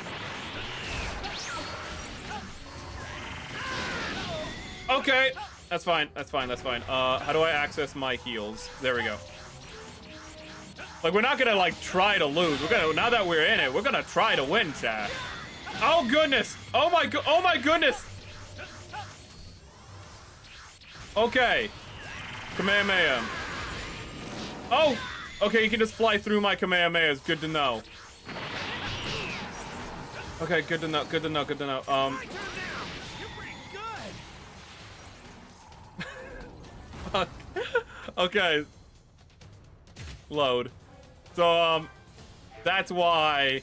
Okay. That's fine. How do I access my heals? There we go. Like, we're not gonna, like, try to lose. We're gonna, now that we're in it, we're gonna try to win, chat. Oh, goodness. Oh, my goodness. Okay. Kamehameha. Oh, okay, you can just fly through my Kamehamehas. Good to know. Okay, good to know. Okay. Load. So, that's why.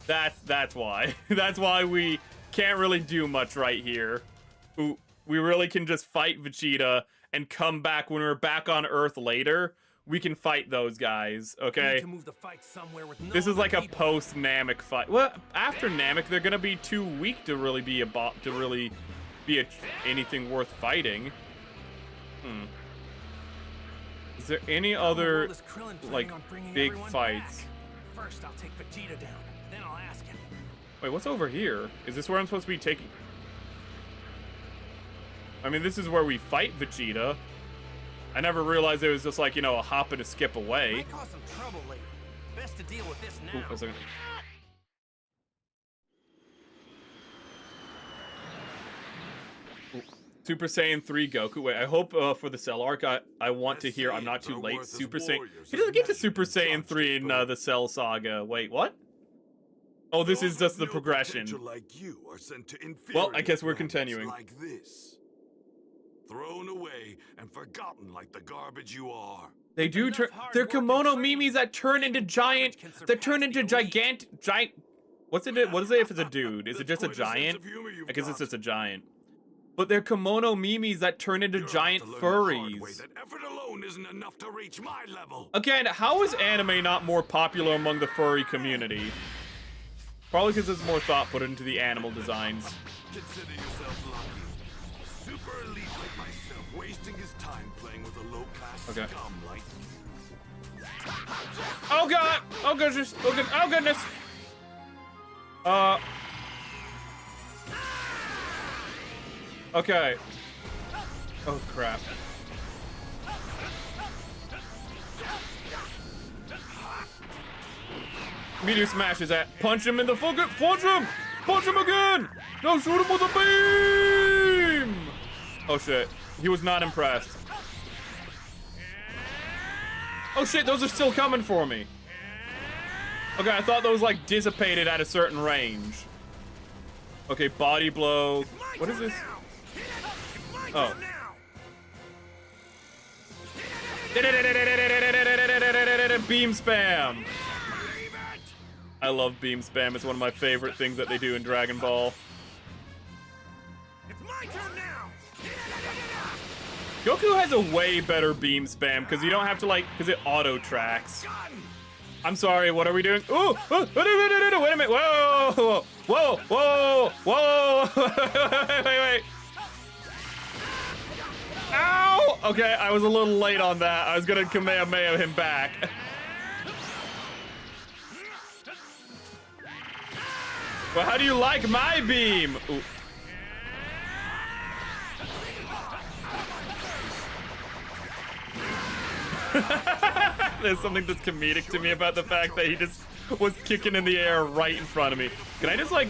That's why. That's why we can't really do much right here. We really can just fight Vegeta and come back when we're back on Earth later. We can fight those guys, okay? To move the fight somewhere with no This is other like a people. post-Namek fight. Well, after Namek, they're gonna be too weak to really be anything worth fighting. Is there any How in the other world is Krillin planning like on bringing big everyone fights? back? First, I'll take Vegeta down. Then I'll ask him. Wait, what's over here? Is this where I'm supposed to be taking? I mean, this is where we fight Vegeta. I never realized it was just like, you know, a hop and a skip away. Might cause some trouble later. Best to deal with this Ooh, now. a second. Super Saiyan 3 Goku. Wait, I hope for the Cell arc, I want to hear I'm not too late. Super Saiyan. He doesn't get to Super Saiyan 3 in the Cell saga. Wait, what? Oh, this is just the progression. Like you are sent to Well, I guess we're planets continuing. Like this. Thrown away and forgotten like the garbage you are. They do turn. They're kimono mimis that turn into giant. That turn into giant. What's it? What is it if it's a dude? Is it just a giant? I guess it's just a giant. But they're kimono mimis that turn into giant furries. That effort alone isn't enough to reach my level. Again, how is anime not more popular among the furry community? Probably because there's more thought put into the animal designs. Consider yourself lucky. Super elite like myself wasting his time playing with a low-class scum like you. Oh god! Oh goodness! Oh goodness! Okay. Oh crap. Meteor smashes that. Punch him in the fucking. Punch him! Punch him again! No, shoot him with a beam! Oh shit. He was not impressed. Oh shit, those are still coming for me. Okay, I thought those like dissipated at a certain range. Okay, body blow. What is this? Oh. Beam spam. I love beam spam. It's one of my favorite things that they do in Dragon Ball. It's my turn now. Goku has a way better beam spam because you don't have to like, because it auto tracks. I'm sorry, what are we doing? Ooh, wait a minute. Whoa, whoa, whoa, whoa. Wait. Ow! Okay, I was a little late on that. I was gonna Kamehameha him back. Well, how do you like my beam? Ooh. There's something that's comedic to me about the fact that he just was kicking in the air right in front of me. Can I just like...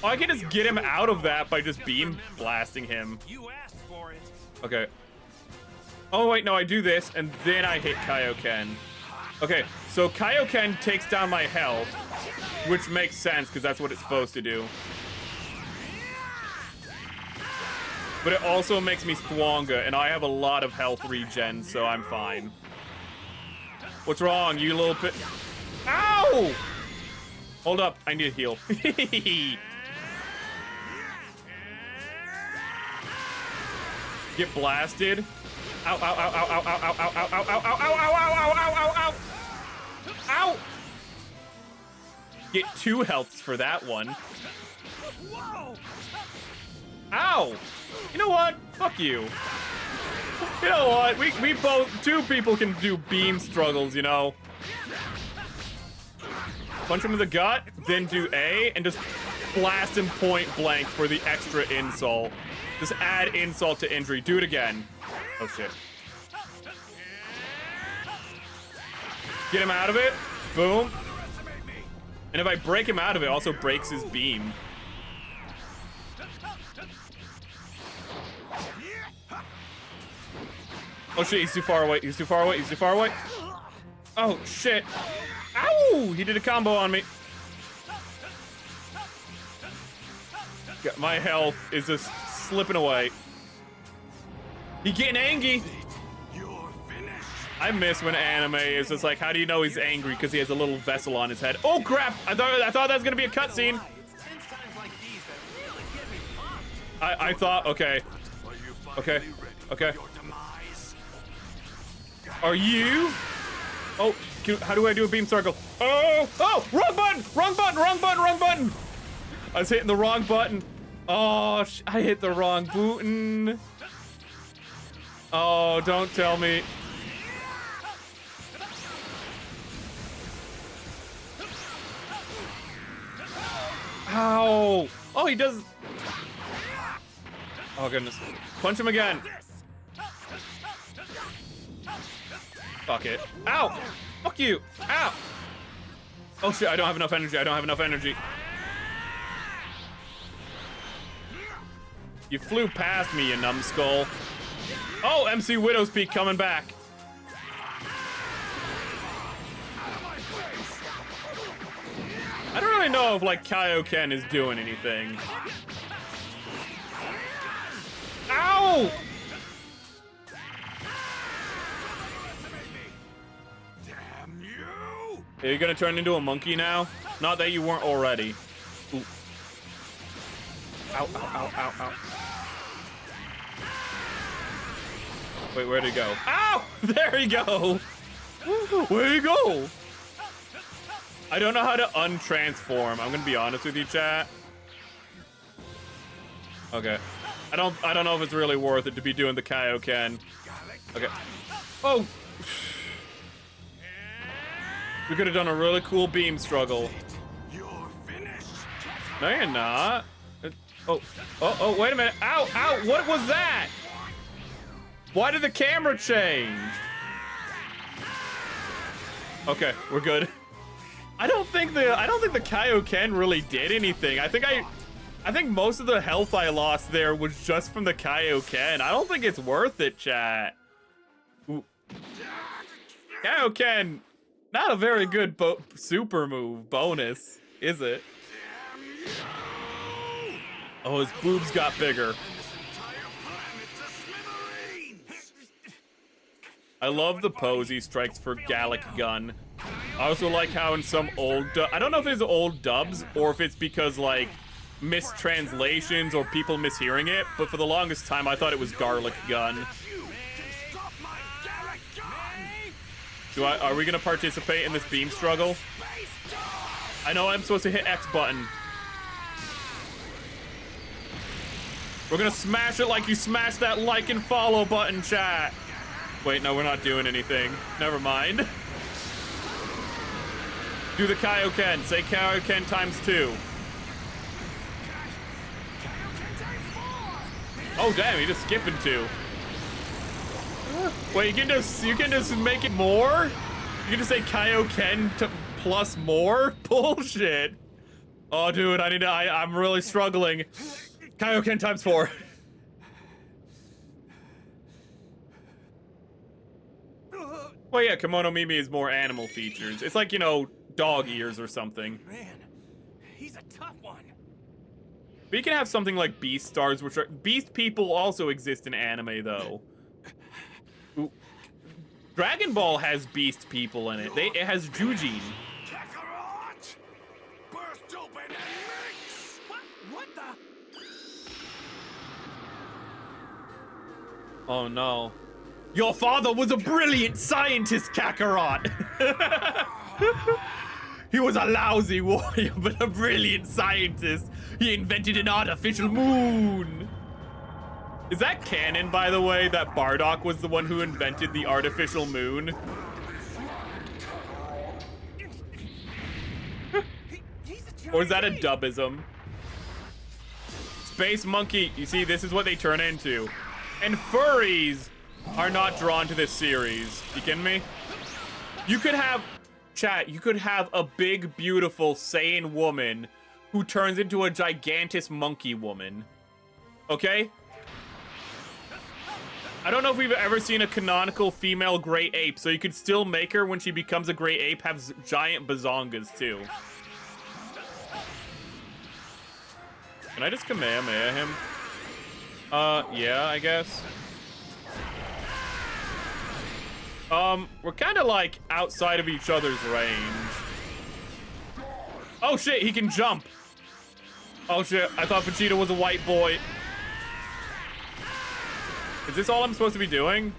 Oh, I can just get him out of that by just beam blasting him. You asked for it. Okay. Oh, wait, no, I do this, and then I hit Kaioken. Okay, so Kaioken takes down my health, which makes sense, because that's what it's supposed to do. But it also makes me stronger, and I have a lot of health regen, so I'm fine. What's wrong, you little bit? Ow! Hold up, I need a heal. Get blasted. Ow, ow, ow, ow, ow, ow, ow, ow, ow, ow, ow, ow, ow, ow, ow, ow, ow. Ow! Get 2 healths for that one. Whoa! Ow! You know what? Fuck you. You know what? We both, 2 people can do beam struggles, you know? Punch him in the gut, then do A, and just blast him point blank for the extra insult. Just add insult to injury. Do it again. Oh shit. Get him out of it. Boom. And if I break him out of it, it also breaks his beam. Oh shit, he's too far away. He's too far away. He's too far away. Oh shit. Ow! He did a combo on me. My health is just slipping away. He getting angry. I miss when anime is just like, how do you know he's angry? Because he has a little vessel on his head. Oh crap! I thought that was gonna be a cutscene. I thought, okay. Okay. Okay. Are you? Oh, how do I do a beam circle? Oh! Oh! Wrong button! Wrong button! Wrong button! Wrong button! I was hitting the wrong button. Oh, I hit the wrong button. Oh, don't tell me. Ow! Oh, he does. Oh, goodness. Punch him again. Fuck it. Ow! Fuck you! Ow! Oh shit, I don't have enough energy. I don't have enough energy. You flew past me, you numbskull. Oh, MC Widow's Peak coming back. I don't really know if, like, Kaioken is doing anything. Ow! Damn you! Are you gonna turn into a monkey now? Not that you weren't already. Ooh. Ow, ow, ow, ow, ow. Wait, where'd he go? Ow! There he go! Where'd he go? I don't know how to untransform. I'm gonna be honest with you, chat. Okay. I don't know if it's really worth it to be doing the Kaioken. Okay. Oh! We could have done a really cool beam struggle. You're finished. No, you're not. Oh, wait a minute. Ow, ow, what was that? Why did the camera change? Okay, we're good. I don't think the Kaioken really did anything. I think most of the health I lost there was just from the Kaioken. I don't think it's worth it, chat. Ooh. Kaioken, not a very good super move bonus, is it? Oh, his boobs got bigger. I love the pose he strikes for Gallic Gun. I also like how in some old, I don't know if it's old dubs or if it's because like mistranslations or people mishearing it, but for the longest time I thought it was Garlic Gun. Are we gonna participate in this beam struggle? I know I'm supposed to hit X button. We're gonna smash it like you smashed that like and follow button, chat. Wait, no, we're not doing anything. Never mind. Do the Kaioken. Say Kaioken times 2. Oh damn, he just skipping 2. Wait, you can just make it more? You can just say Kaioken plus more? Bullshit. Oh dude, I'm really struggling. Kaioken times 4. Well, yeah, Kimono Mimi is more animal features. It's like, you know, dog ears or something. Man, he's a tough one. But you can have something like beast stars, which are... Beast people also exist in anime, though. Ooh. Dragon Ball has beast people in it. It has Jujin. Kakarot! Burst open and mix! What the? Oh, no. Your father was a brilliant scientist, Kakarot! He was a lousy warrior, but a brilliant scientist. He invented an artificial moon. Is that canon, by the way, that Bardock was the one who invented the artificial moon? Or is that a dubism? Space monkey, you see, this is what they turn into. And furries are not drawn to this series. You kidding me? You could have, chat, you could have a big, beautiful Saiyan woman who turns into a gigantic monkey woman. Okay? I don't know if we've ever seen a canonical female gray ape, so you could still make her when she becomes a gray ape have giant bazongas too. Can I just Kamehameha him? Yeah, I guess. We're kind of like outside of each other's range. Oh shit, he can jump. Oh shit, I thought Vegeta was a white boy. Is this all I'm supposed to be doing?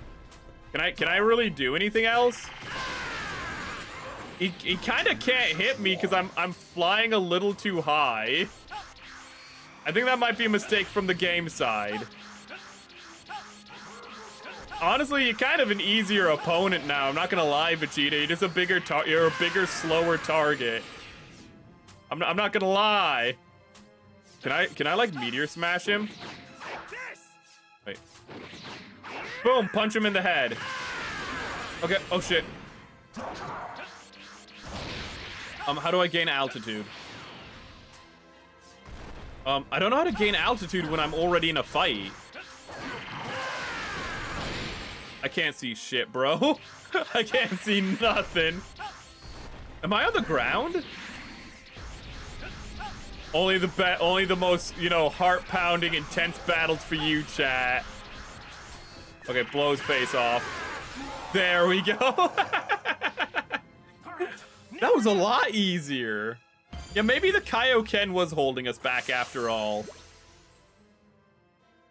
Can I really do anything else? He kind of can't hit me because I'm flying a little too high. I think that might be a mistake from the game side. Honestly, you're kind of an easier opponent now. I'm not gonna lie, Vegeta. You're just a bigger slower target. I'm not gonna lie. Can I like meteor smash him? Wait. Boom! Punch him in the head. Okay. Oh shit. How do I gain altitude? I don't know how to gain altitude when I'm already in a fight. I can't see shit, bro. I can't see nothing. Am I on the ground? Only the most, you know, heart-pounding, intense battles for you, chat. Okay, blow his face off. There we go. That was a lot easier. Yeah, maybe the Kaioken was holding us back after all.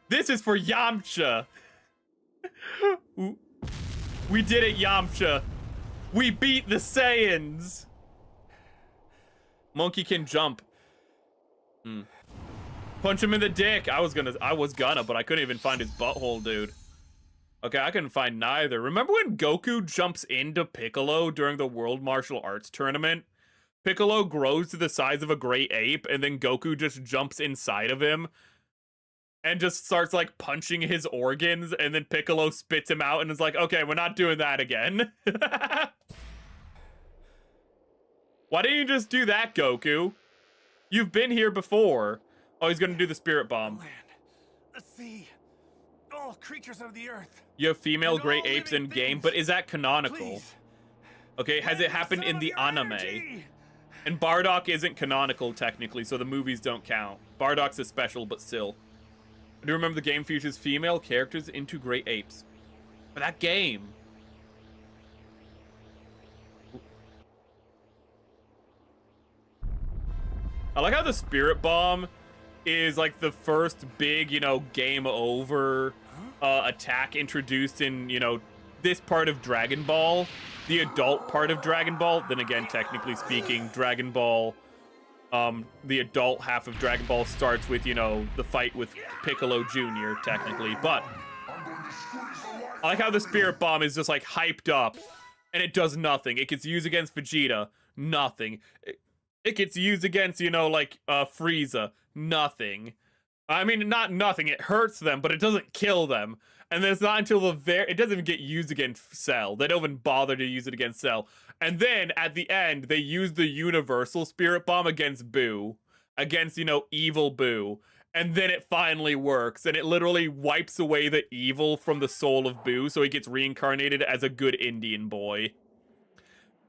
This is for Yamcha. We did it, Yamcha. We beat the Saiyans. Monkey can jump. Punch him in the dick. I was gonna, but I couldn't even find his butthole, dude. Okay, I couldn't find neither. Remember when Goku jumps into Piccolo during the World Martial Arts Tournament? Piccolo grows to the size of a great ape, and then Goku just jumps inside of him and just starts, like, punching his organs, and then Piccolo spits him out and is like, okay, we're not doing that again. Why didn't you just do that, Goku? You've been here before. Oh, he's gonna do the spirit bomb. The land, the sea, all creatures of the earth. You have female And great all apes living in game, things. but is that canonical? Please. Okay, has it happened in the anime? And Bardock isn't canonical, technically, so the movies don't count. Bardock's a special, but still. I do remember the game features female characters into great apes. But that game... I like how the Spirit Bomb is, like, the first big, you know, game over attack introduced in, you know, this part of Dragon Ball. The adult part of Dragon Ball. Then again, technically speaking, Dragon Ball, the adult half of Dragon Ball starts with, you know, the fight with Piccolo Jr., technically. But I like how the Spirit Bomb is just, like, hyped up, and it does nothing. It gets used against Vegeta. Nothing. It gets used against, you know, like, Frieza. Nothing. I mean, not nothing. It hurts them, but it doesn't kill them. And then it's not until it doesn't even get used against Cell. They don't even bother to use it against Cell. And then, at the end, they use the Universal Spirit Bomb against Boo. Against, you know, evil Boo. And then it finally works. And it literally wipes away the evil from the soul of Boo, so he gets reincarnated as a good Indian boy.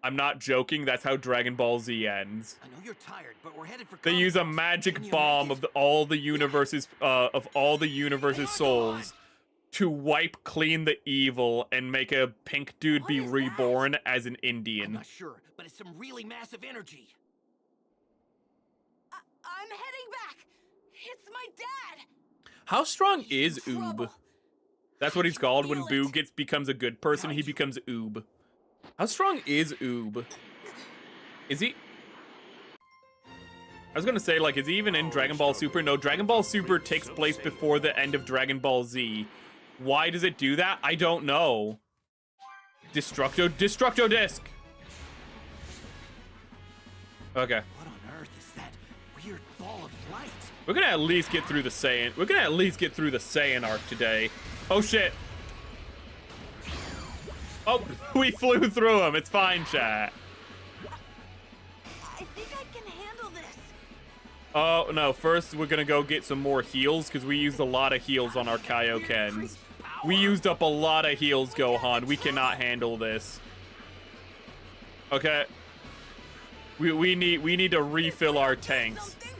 I'm not joking, that's how Dragon Ball Z ends. I know you're tired, but we're headed for They use a Conquest. magic Can you bomb make of all the universe's souls to wipe clean the evil and make a pink dude What be is that? reborn as an I'm Indian. not sure, but it's some really massive energy. I'm heading back. It's my dad. How strong He's is in Oob? trouble. That's what he's called when Feel Boo it. becomes a good person. He becomes Oob. How strong is Oob? Is he? I was gonna say, like, is he even in Dragon Ball Super? No, Dragon Ball Super takes place before the end of Dragon Ball Z. Why does it do that? I don't know. Destructo Disc. Okay. What on earth is that weird ball of light? We're gonna at least get through the Saiyan. We're gonna at least get through the Saiyan arc today. Oh shit. Oh, we flew through him. It's fine, chat. I think I can handle this. Oh, no. First, we're gonna go get some more heals, because we used a lot of heals on our Kaiokens. We used up a lot of heals, Gohan. We cannot handle this. Okay. We need to refill our tanks. Something?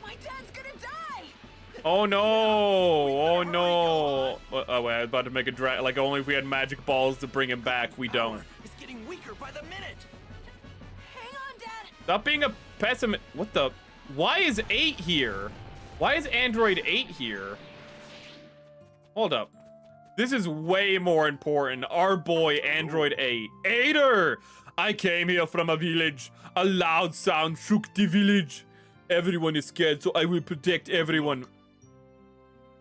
My dad's gonna die. Oh no! Oh no! Oh wait, I was about to make a like only if we had magic balls to bring him back. We don't. It's getting weaker by the minute. Hang on, Dad. Stop being a pessimist. What the? Why is 8 here? Why is Android 8 here? Hold up. This is way more important. Our boy, Android 8. Aider! I came here from a village. A loud sound shook the village. Everyone is scared, so I will protect everyone.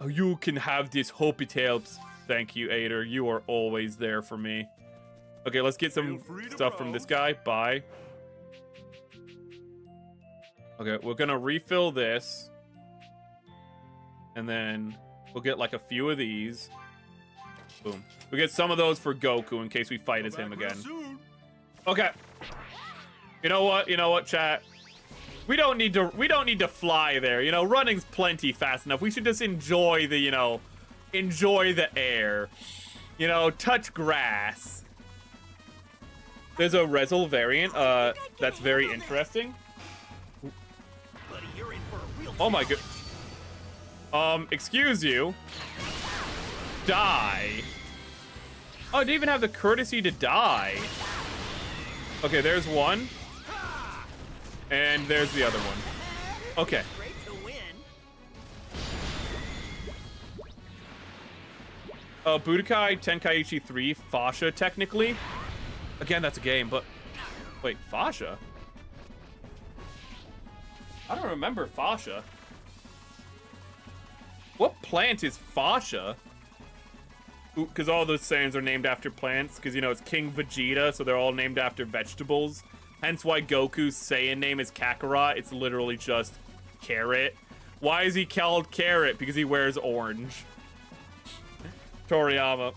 You can have this. Hope it helps. Thank you, Aider. You are always there for me. Okay, let's get some stuff from this guy. Bye. Okay, we're gonna refill this. And then we'll get like a few of these. Boom. We get some of those for Goku in case we fight as him again. Okay. You know what? You know what, chat? We don't need to fly there. You know, running's plenty fast enough. We should just enjoy the, you know, enjoy the air. You know, touch grass. There's a Resil variant. That's very interesting. Buddy, you're in for a real Oh my challenge. god. Excuse you. Die. Oh, I didn't even have the courtesy to die. Okay, there's one. And there's the other one. Okay. Great to win. Budokai Tenkaichi 3, Fasha, technically. Again, that's a game, but... Wait, Fasha? I don't remember Fasha. What plant is Fasha? Because all those Saiyans are named after plants, because, you know, it's King Vegeta, so they're all named after vegetables. Hence why Goku's Saiyan name is Kakarot. It's literally just Carrot. Why is he called Carrot? Because he wears orange. Toriyama.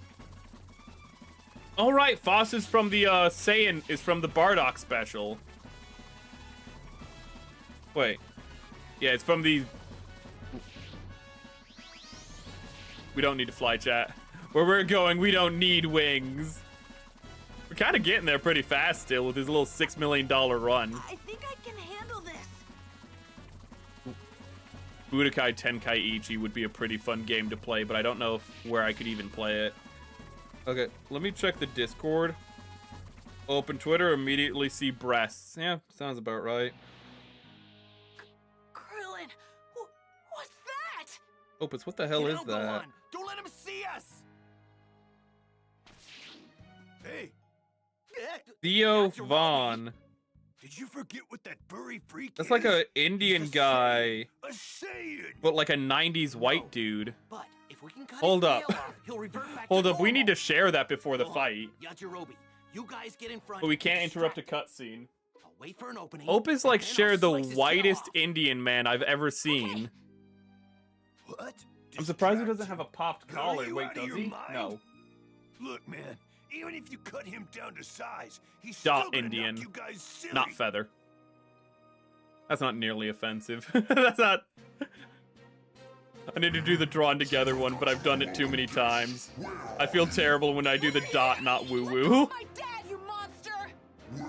All right, Foss is from the Saiyan is from the Bardock special. Wait, yeah, it's from the. We don't need to fly, chat. Where we're going, we don't need wings. We're kind of getting there pretty fast still with his little $6 million run. I think I can handle this. Budokai Tenkaichi would be a pretty fun game to play, but I don't know where I could even play it. Okay, let me check the Discord. Open Twitter, immediately see breasts. Yeah, sounds about right. Krillin, what's that? Opus, what the hell Get is out, that? Gohan. Don't let him see us. Hey. Theo That's your Vaughn. Did you forget what that furry freak That's is? like a Indian He's a guy, A Saiyan. but like a 90s white dude. But if we can cut Hold his up. tail off, he'll revert back Hold to up, we need to normal. share that before the Gohan, fight. Yajirobe, you guys get in front. But we can't and interrupt a distract cutscene. him. I'll wait for an opening. Opus like and then I'll shared the slice his tail whitest off. Indian man I've ever seen. What? I'm surprised he Distract doesn't have a him? popped Are collar. you Wait, out of does your he? mind? No. Look, man. Even if you cut him down to size, he's Dot still gonna Indian. knock you guys silly. Not feather. That's not nearly offensive. That's not... I need to do the drawn together one, but I've done it too many times. I feel terrible when I do the dot, not woo-woo. My dad, you monster! If it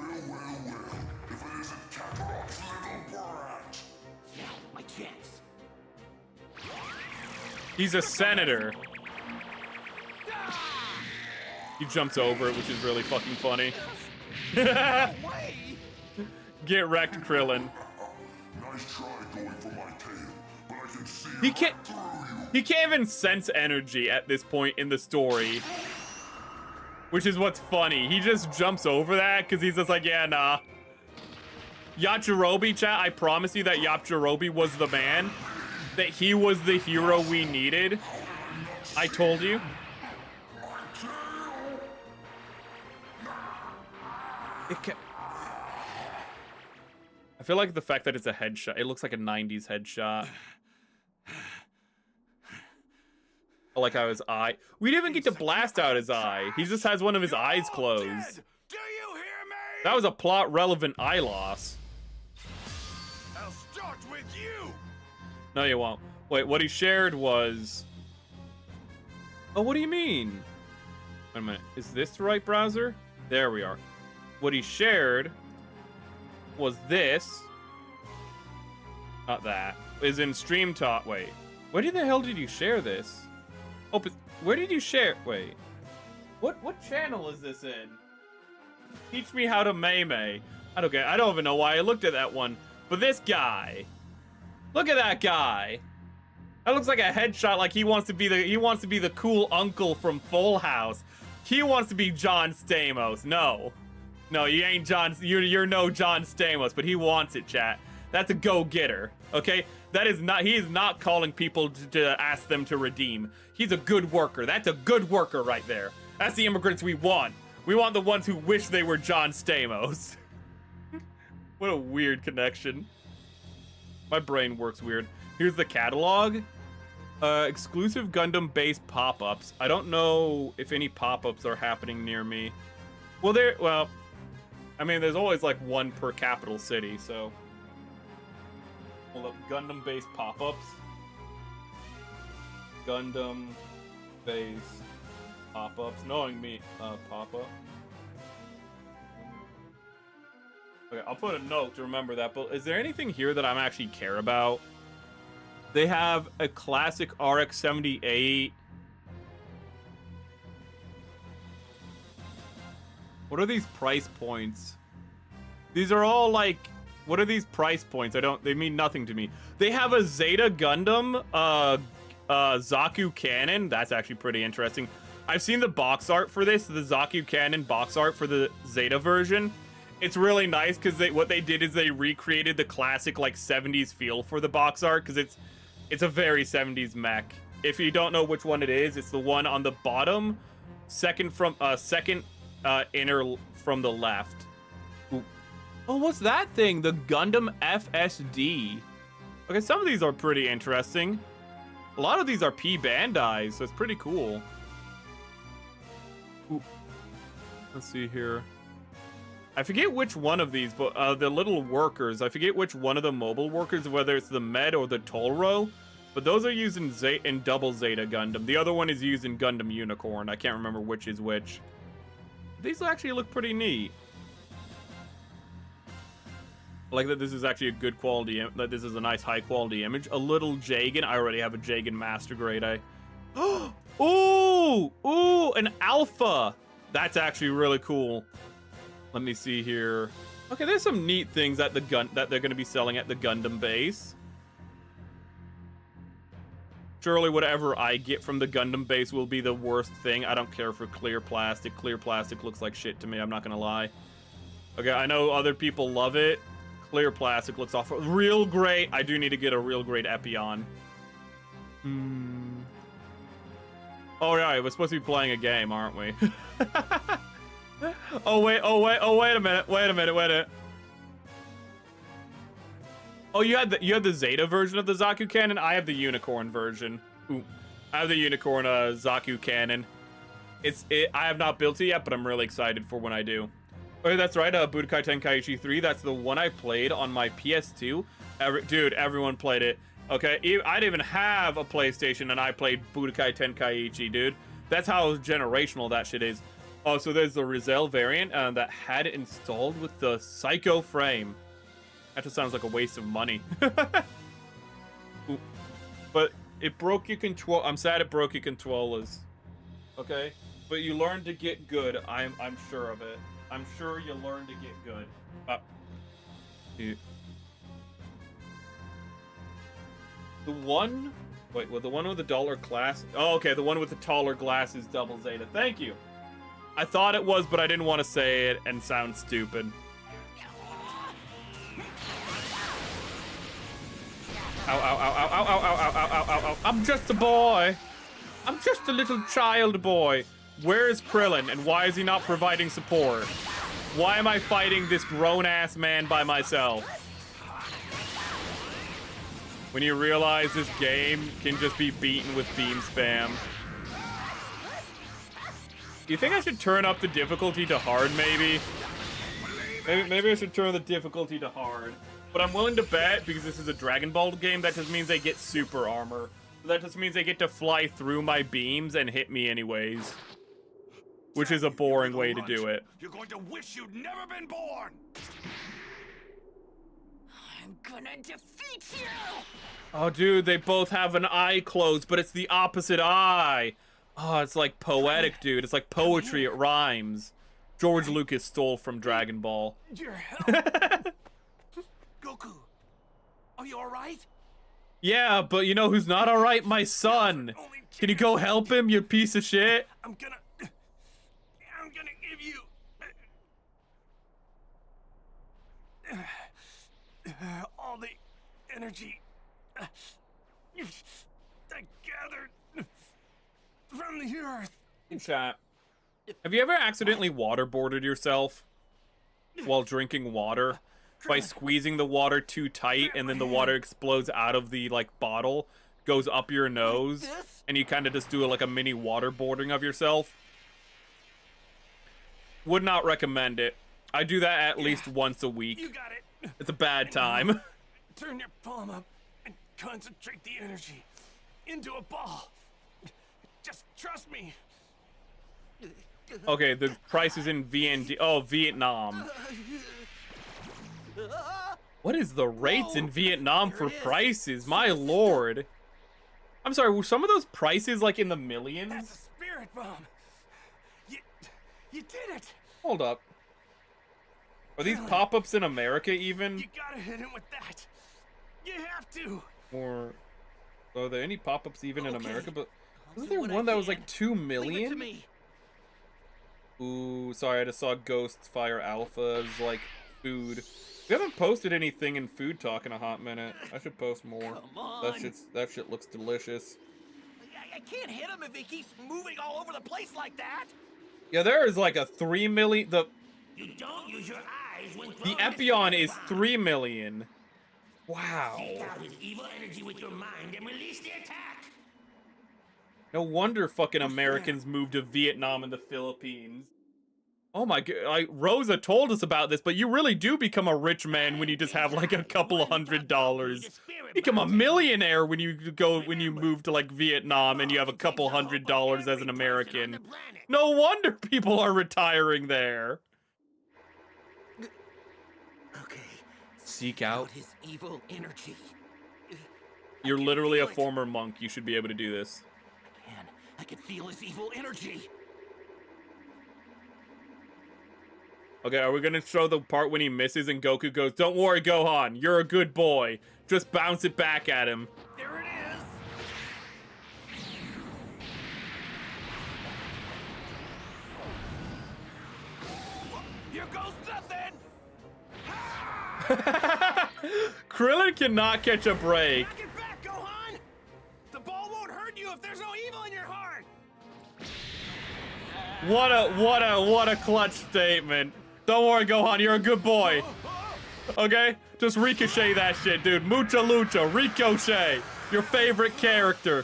isn't Kakarot's little brat. Now, my chance. He's a senator. He jumps over it, which is really fucking funny. Get wrecked, Krillin. Nice try going for my tail, but I can see He right can't- through you. He can't even sense energy at this point in the story. Which is what's funny. He just jumps over that because he's just like, yeah, nah. Yajirobe, chat, I promise you that Yajirobe was the man. That he was the hero we needed. I told you. I feel like the fact that it's a headshot, it looks like a 90s headshot. I like how his eye, we didn't even get to blast out his eye. He just has one of his eyes closed. Do you hear me? That was a plot relevant eye loss. I'll start with you. No, you won't. Wait, what he shared was... Oh, what do you mean? Wait a minute, is this the right browser? There we are. What he shared was this. Not that. Is in Stream Talk. Wait, where the hell did you share this? Oh, but where did you share? Wait, what channel is this in? Teach me how to meme. I don't even know why I looked at that one. But this guy, look at that guy. That looks like a headshot. Like he wants to be the cool uncle from Full House. He wants to be John Stamos. No, you ain't John. You're no John Stamos, but he wants it, chat. That's a go-getter. Okay, that is not. He is not calling people to ask them to redeem. He's a good worker. That's a good worker right there. That's the immigrants we want. We want the ones who wish they were John Stamos. What a weird connection. My brain works weird. Here's the catalog. Exclusive Gundam-based pop-ups. I don't know if any pop-ups are happening near me. Well, I mean, there's always like one per capital city, so. Hold up, Gundam base pop-ups. Gundam base pop-ups. Knowing me, pop-up. Okay, I'll put a note to remember that, but is there anything here that I'm actually care about? They have a classic RX-78. What are these price points? These are all like, what are these price points? They mean nothing to me. They have a Zeta Gundam, Zaku Cannon. That's actually pretty interesting. I've seen the box art for this, the Zaku Cannon box art for the Zeta version. It's really nice because what they did is they recreated the classic like 70s feel for the box art because it's a very 70s mech. If you don't know which one it is, it's the one on the bottom, second inner from the left. Ooh. Oh, what's that thing? The Gundam FSD. Okay, some of these are pretty interesting. A lot of these are P Bandai, so it's pretty cool. Ooh. Let's see here. I forget which one of these, but the little workers, I forget which one of the mobile workers, whether it's the Med or the Tolro, but those are used in Double Zeta Gundam. The other one is used in Gundam Unicorn. I can't remember which is which. These actually look pretty neat. I like that this is actually a good quality, that this is a nice high quality image. A little Jagan. I already have a Jagan Master Grade. Ooh, an Alpha. That's actually really cool. Let me see here. Okay, there's some neat things at that they're going to be selling at the Gundam base. Surely whatever I get from the Gundam base will be the worst thing. I don't care for clear plastic. Clear plastic looks like shit to me, I'm not going to lie. Okay, I know other people love it. Clear plastic looks awful. Real great. I do need to get a real great Epion. Oh, yeah, we're supposed to be playing a game, aren't we? wait a minute. Oh, you had the Zeta version of the Zaku Cannon? I have the Unicorn version. Ooh. I have the Unicorn Zaku Cannon. I have not built it yet, but I'm really excited for when I do. Oh, that's right, Budokai Tenkaichi 3. That's the one I played on my PS2. Dude, everyone played it. Okay, I didn't even have a PlayStation and I played Budokai Tenkaichi, dude. That's how generational that shit is. Oh, so there's the Rizal variant that had it installed with the Psycho frame. That just sounds like a waste of money. But it broke your control. I'm sad it broke your controllers. Okay, but you learned to get good. I'm sure of it. I'm sure you learned to get good. The one with the dollar glass. Oh, okay, the one with the taller glass is Double Zeta. Thank you. I thought it was, but I didn't want to say it and sound stupid. Ow. I'm just a boy. I'm just a little child boy. Where is Krillin, and why is he not providing support? Why am I fighting this grown-ass man by myself? When you realize this game can just be beaten with beam spam. Do you think I should turn up the difficulty to hard, maybe? Maybe I should turn the difficulty to hard. But I'm willing to bet, because this is a Dragon Ball game, that just means they get super armor. That just means they get to fly through my beams and hit me anyways. Which is a boring way to do it. You're going to wish you'd never been born! I'm gonna defeat you! Oh, dude, they both have an eye closed, but it's the opposite eye. Oh, it's like poetic, dude. It's like poetry. It rhymes. George Lucas stole from Dragon Ball. Your help. Goku, are you alright? Yeah, but you know who's not alright? My son. Can you go help him, you piece of shit? I'm gonna give you all the energy I gathered from the earth. Chat. Have you ever accidentally waterboarded yourself while drinking water by squeezing the water too tight and then the water explodes out of the like bottle, goes up your nose, and you kind of just do like a mini waterboarding of yourself? Would not recommend it. I do that at least once a week. You got it. It's a bad time. turn your palm up and concentrate the energy into a ball. Just trust me. Okay, the price is in VND. Oh, Vietnam. What is the rates in Vietnam for prices? My lord. I'm sorry, were some of those prices like in the millions? That's a spirit bomb. You did it. Hold up. Are these pop-ups in America even? You gotta hit him with that. You have to. Or are there any pop-ups even in America? But wasn't do there what I one that was can. like 2 Leave it to million? me. Ooh, sorry, I just saw Ghost Fire Alpha's like food. We haven't posted anything in Food Talk in a hot minute. I should post more. Come on. That shit looks delicious. I can't hit him if he keeps moving all over the place like that. Yeah, there is like a 3 million. You don't use your eyes when The Epion is 3 million. Wow. out his evil energy with your mind and release the attack. No wonder fucking Americans moved to Vietnam and the Philippines. Oh my god, Rosa told us about this, but you really do become a rich man when you just have like a couple of $100. Become a millionaire when you move to like Vietnam and you have a couple $100 as an American. No wonder people are retiring there. Okay. Seek out. His evil energy. You're literally a feel it. former monk. You should be able to do this. I can feel his evil energy. Okay, are we gonna show the part when he misses and Goku goes, "Don't worry, Gohan, you're a good boy. Just bounce it back at him." There it is. Here goes nothing. Krillin cannot catch a break. Knock it back, Gohan. The ball won't hurt you if there's no evil in your heart. What a clutch statement. Don't worry, Gohan, you're a good boy. Okay? Just ricochet that shit, dude. Mucha lucha, ricochet. Your favorite character.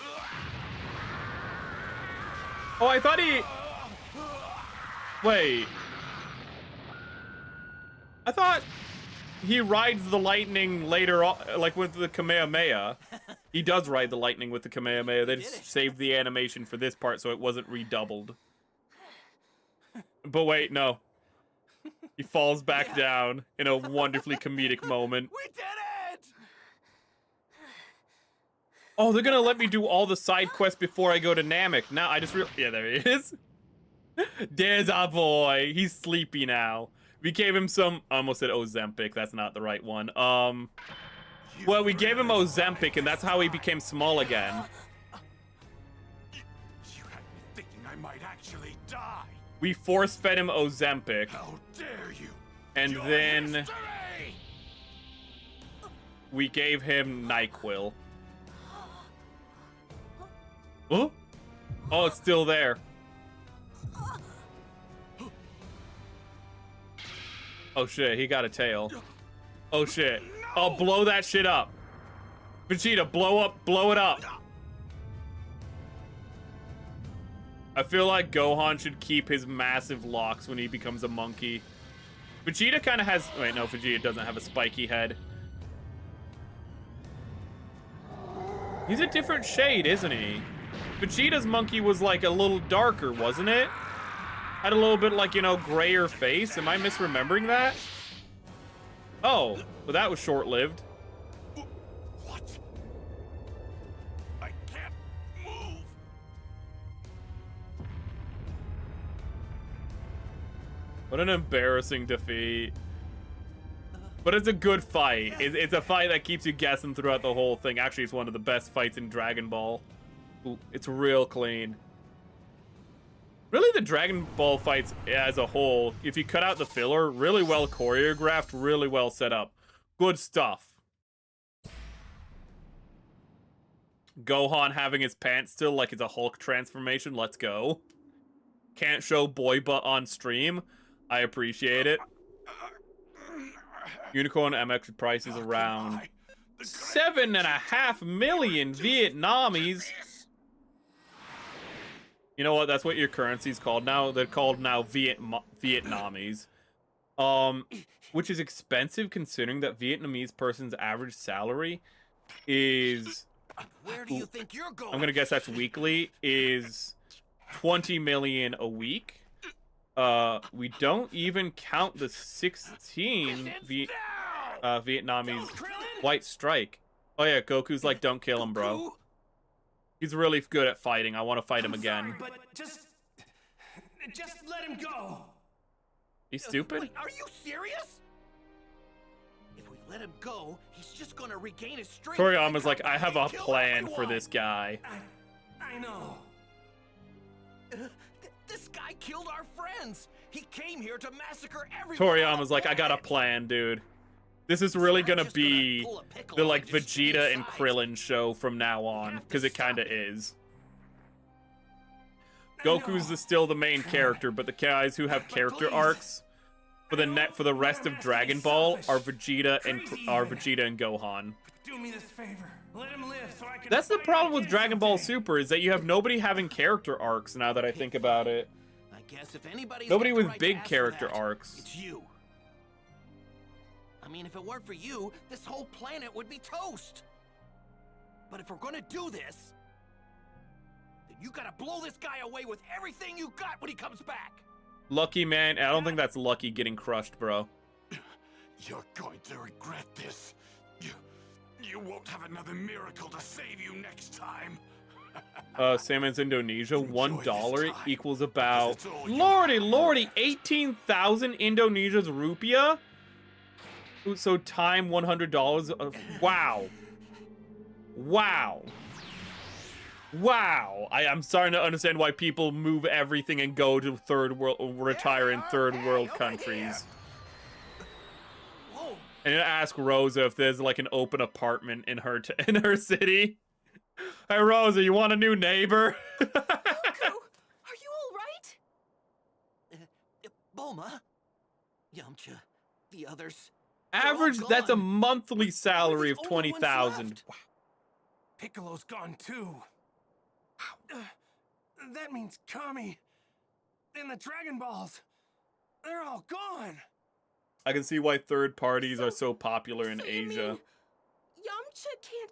Oh, I thought he... Wait. I thought he rides the lightning later on, like with the Kamehameha. He does ride the lightning with the Kamehameha. They just saved the animation for this part so it wasn't redoubled. But wait, no. He falls back down in a wonderfully comedic moment. We did it! Oh, they're gonna let me do all the side quests before I go to Namek. Now I just yeah, there he is. There's our boy. He's sleepy now. We gave him some, I almost said Ozempic. That's not the right one. Well, we gave him Ozempic, and that's how he became small again. You had me thinking I might actually die. We force-fed him Ozempic, How dare you? and Your then history! we gave him NyQuil. Oh? Oh, it's still there. Oh shit, he got a tail. Oh shit. Oh, blow that shit up. Vegeta, blow it up. I feel like Gohan should keep his massive locks when he becomes a monkey. Vegeta kind of has, wait, no, Vegeta doesn't have a spiky head. He's a different shade, isn't he? Vegeta's monkey was like a little darker, wasn't it? Had a little bit like, you know, grayer face. Am I misremembering that? Oh, well that was short-lived. What? I can't move. What an embarrassing defeat. But it's a good fight. It's a fight that keeps you guessing throughout the whole thing. Actually, it's one of the best fights in Dragon Ball. Ooh, it's real clean. Really, the Dragon Ball fights as a whole, if you cut out the filler, really well choreographed, really well set up. Good stuff. Gohan having his pants still like it's a Hulk transformation. Let's go. Can't show boy butt on stream. I appreciate it. Unicorn MX price is around 7.5 million Vietnamese. You know what? That's what your currency's called now. They're called now Vietnamese. which is expensive considering that Vietnamese person's average salary is, Where do you think you're going? I'm gonna guess that's weekly, is 20 million a week. We don't even count the 16 Vietnamese white strike. Oh yeah, Goku's like, don't kill him, bro. He's really good at fighting. I want to fight him again. Sorry, but just let him go. He's stupid? Wait, are you serious? If we let him go, he's just gonna regain his strength. Toriyama's like, I have a plan for this guy. I know. This guy killed our friends. He came here to massacre everyone. Toriyama's like, I got a plan, dude. This is really gonna be the like Vegeta and Krillin show from now on, because it kind of is. Goku's still the main character, but the guys who have character arcs for the rest of Dragon Ball are Vegeta and Gohan. Do me this favor. Let him live so I can. That's the problem with Dragon Ball Super, is that you have nobody having character arcs now that I think about it. I guess if anybody's Nobody got the with right big to ask character for that, arcs. It's you. I mean, if it weren't for you, this whole planet would be toast. But if we're gonna do this, then you gotta blow this guy away with everything you got when he comes back. Lucky, man. I don't think that's Lucky getting crushed, bro. You're going to regret this. You won't have another miracle to save you next time. Salmon's Indonesia, $1 time, equals about, because it's all you lordy, have lordy, left. 18,000 Indonesia's rupiah? So time $100, wow. Wow. Wow. I'm starting to understand why people move everything and go to retire in third world countries. Whoa. And ask Rosa if there's like an open apartment in her city. Hey Rosa, you want a new neighbor? Goku, are you all right? Bulma, Yamcha, the others. Average, all that's a gone. monthly salary of We're the only ones 20,000. left. Piccolo's gone too. That means Kami and the Dragon Balls. They're all gone. I can see why third parties are so popular in So you Asia. mean Yamcha can't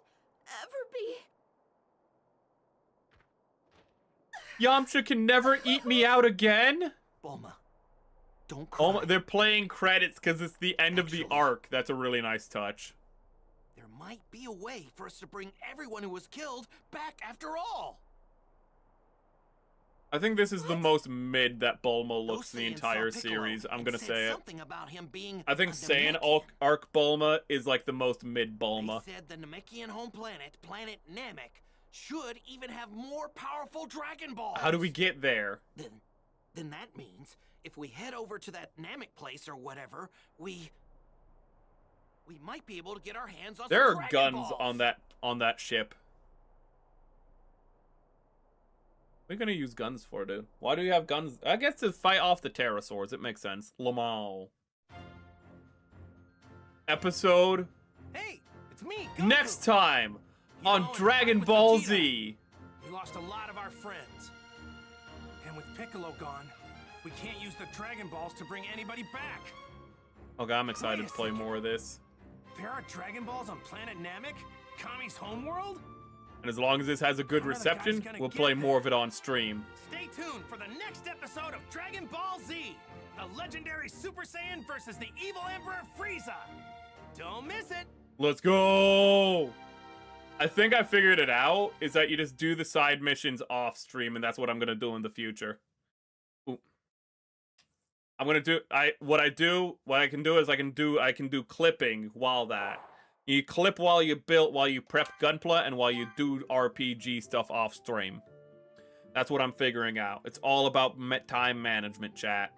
ever be. Yamcha can never eat me out again? Bulma, don't cry. Oh, they're playing credits because it's the end of the Actually- arc. That's a really nice touch. There might be a way for us to bring everyone who was killed back after all. I think this is the most mid that Bulma looks in the Those Saiyans entire saw Piccolo series. I'm and gonna said say it. something about him being I think a Saiyan Namekian. arc Bulma is like the most mid Bulma. They said the Namekian home planet, Planet Namek, should even have more powerful Dragon Balls. How do we get there? Then that means if we head over to that Namek place or whatever, we might be able to get our hands on There some are Dragon guns Balls. on that ship. What are we gonna use guns for, dude? Why do we have guns? I guess to fight off the pterosaurs. It makes sense. Lamau. Episode Hey, it's me, Goku. next time You on know, in Dragon fight with Ball Vegeta, Z. We lost a lot of our friends. And with Piccolo gone, we can't use the Dragon Balls to bring anybody back. Okay, I'm excited Wait to a play second. more of this. There are Dragon Balls on Planet Namek? Kami's homeworld? And as long as this has a good How are the reception, guys gonna we'll get play there? more of it on stream. Stay tuned for the next episode of Dragon Ball Z, the legendary Super Saiyan versus the evil Emperor Frieza. Don't miss it. Let's go! I think I figured it out, is that you just do the side missions off stream, and that's what I'm gonna do in the future. Ooh. I'm gonna do, what I can do clipping while that. You clip while you prep Gunpla, and while you do RPG stuff off stream. That's what I'm figuring out. It's all about time management, chat.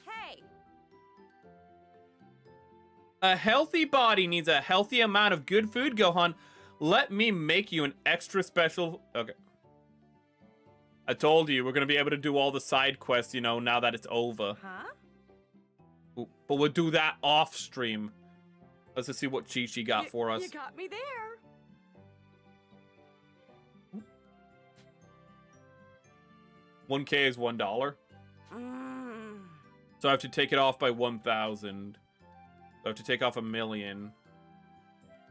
Hey, A healthy body needs a healthy amount of good food, Gohan. Let me make you an extra special... Okay. I told you, we're gonna be able to do all the side quests, you know, now that it's over. huh? Ooh, but we'll do that off stream. Let's just see what Chi-Chi got for us. You got me there. 1K is $1. So I have to take it off by 1,000. So I have to take off 1,000,000.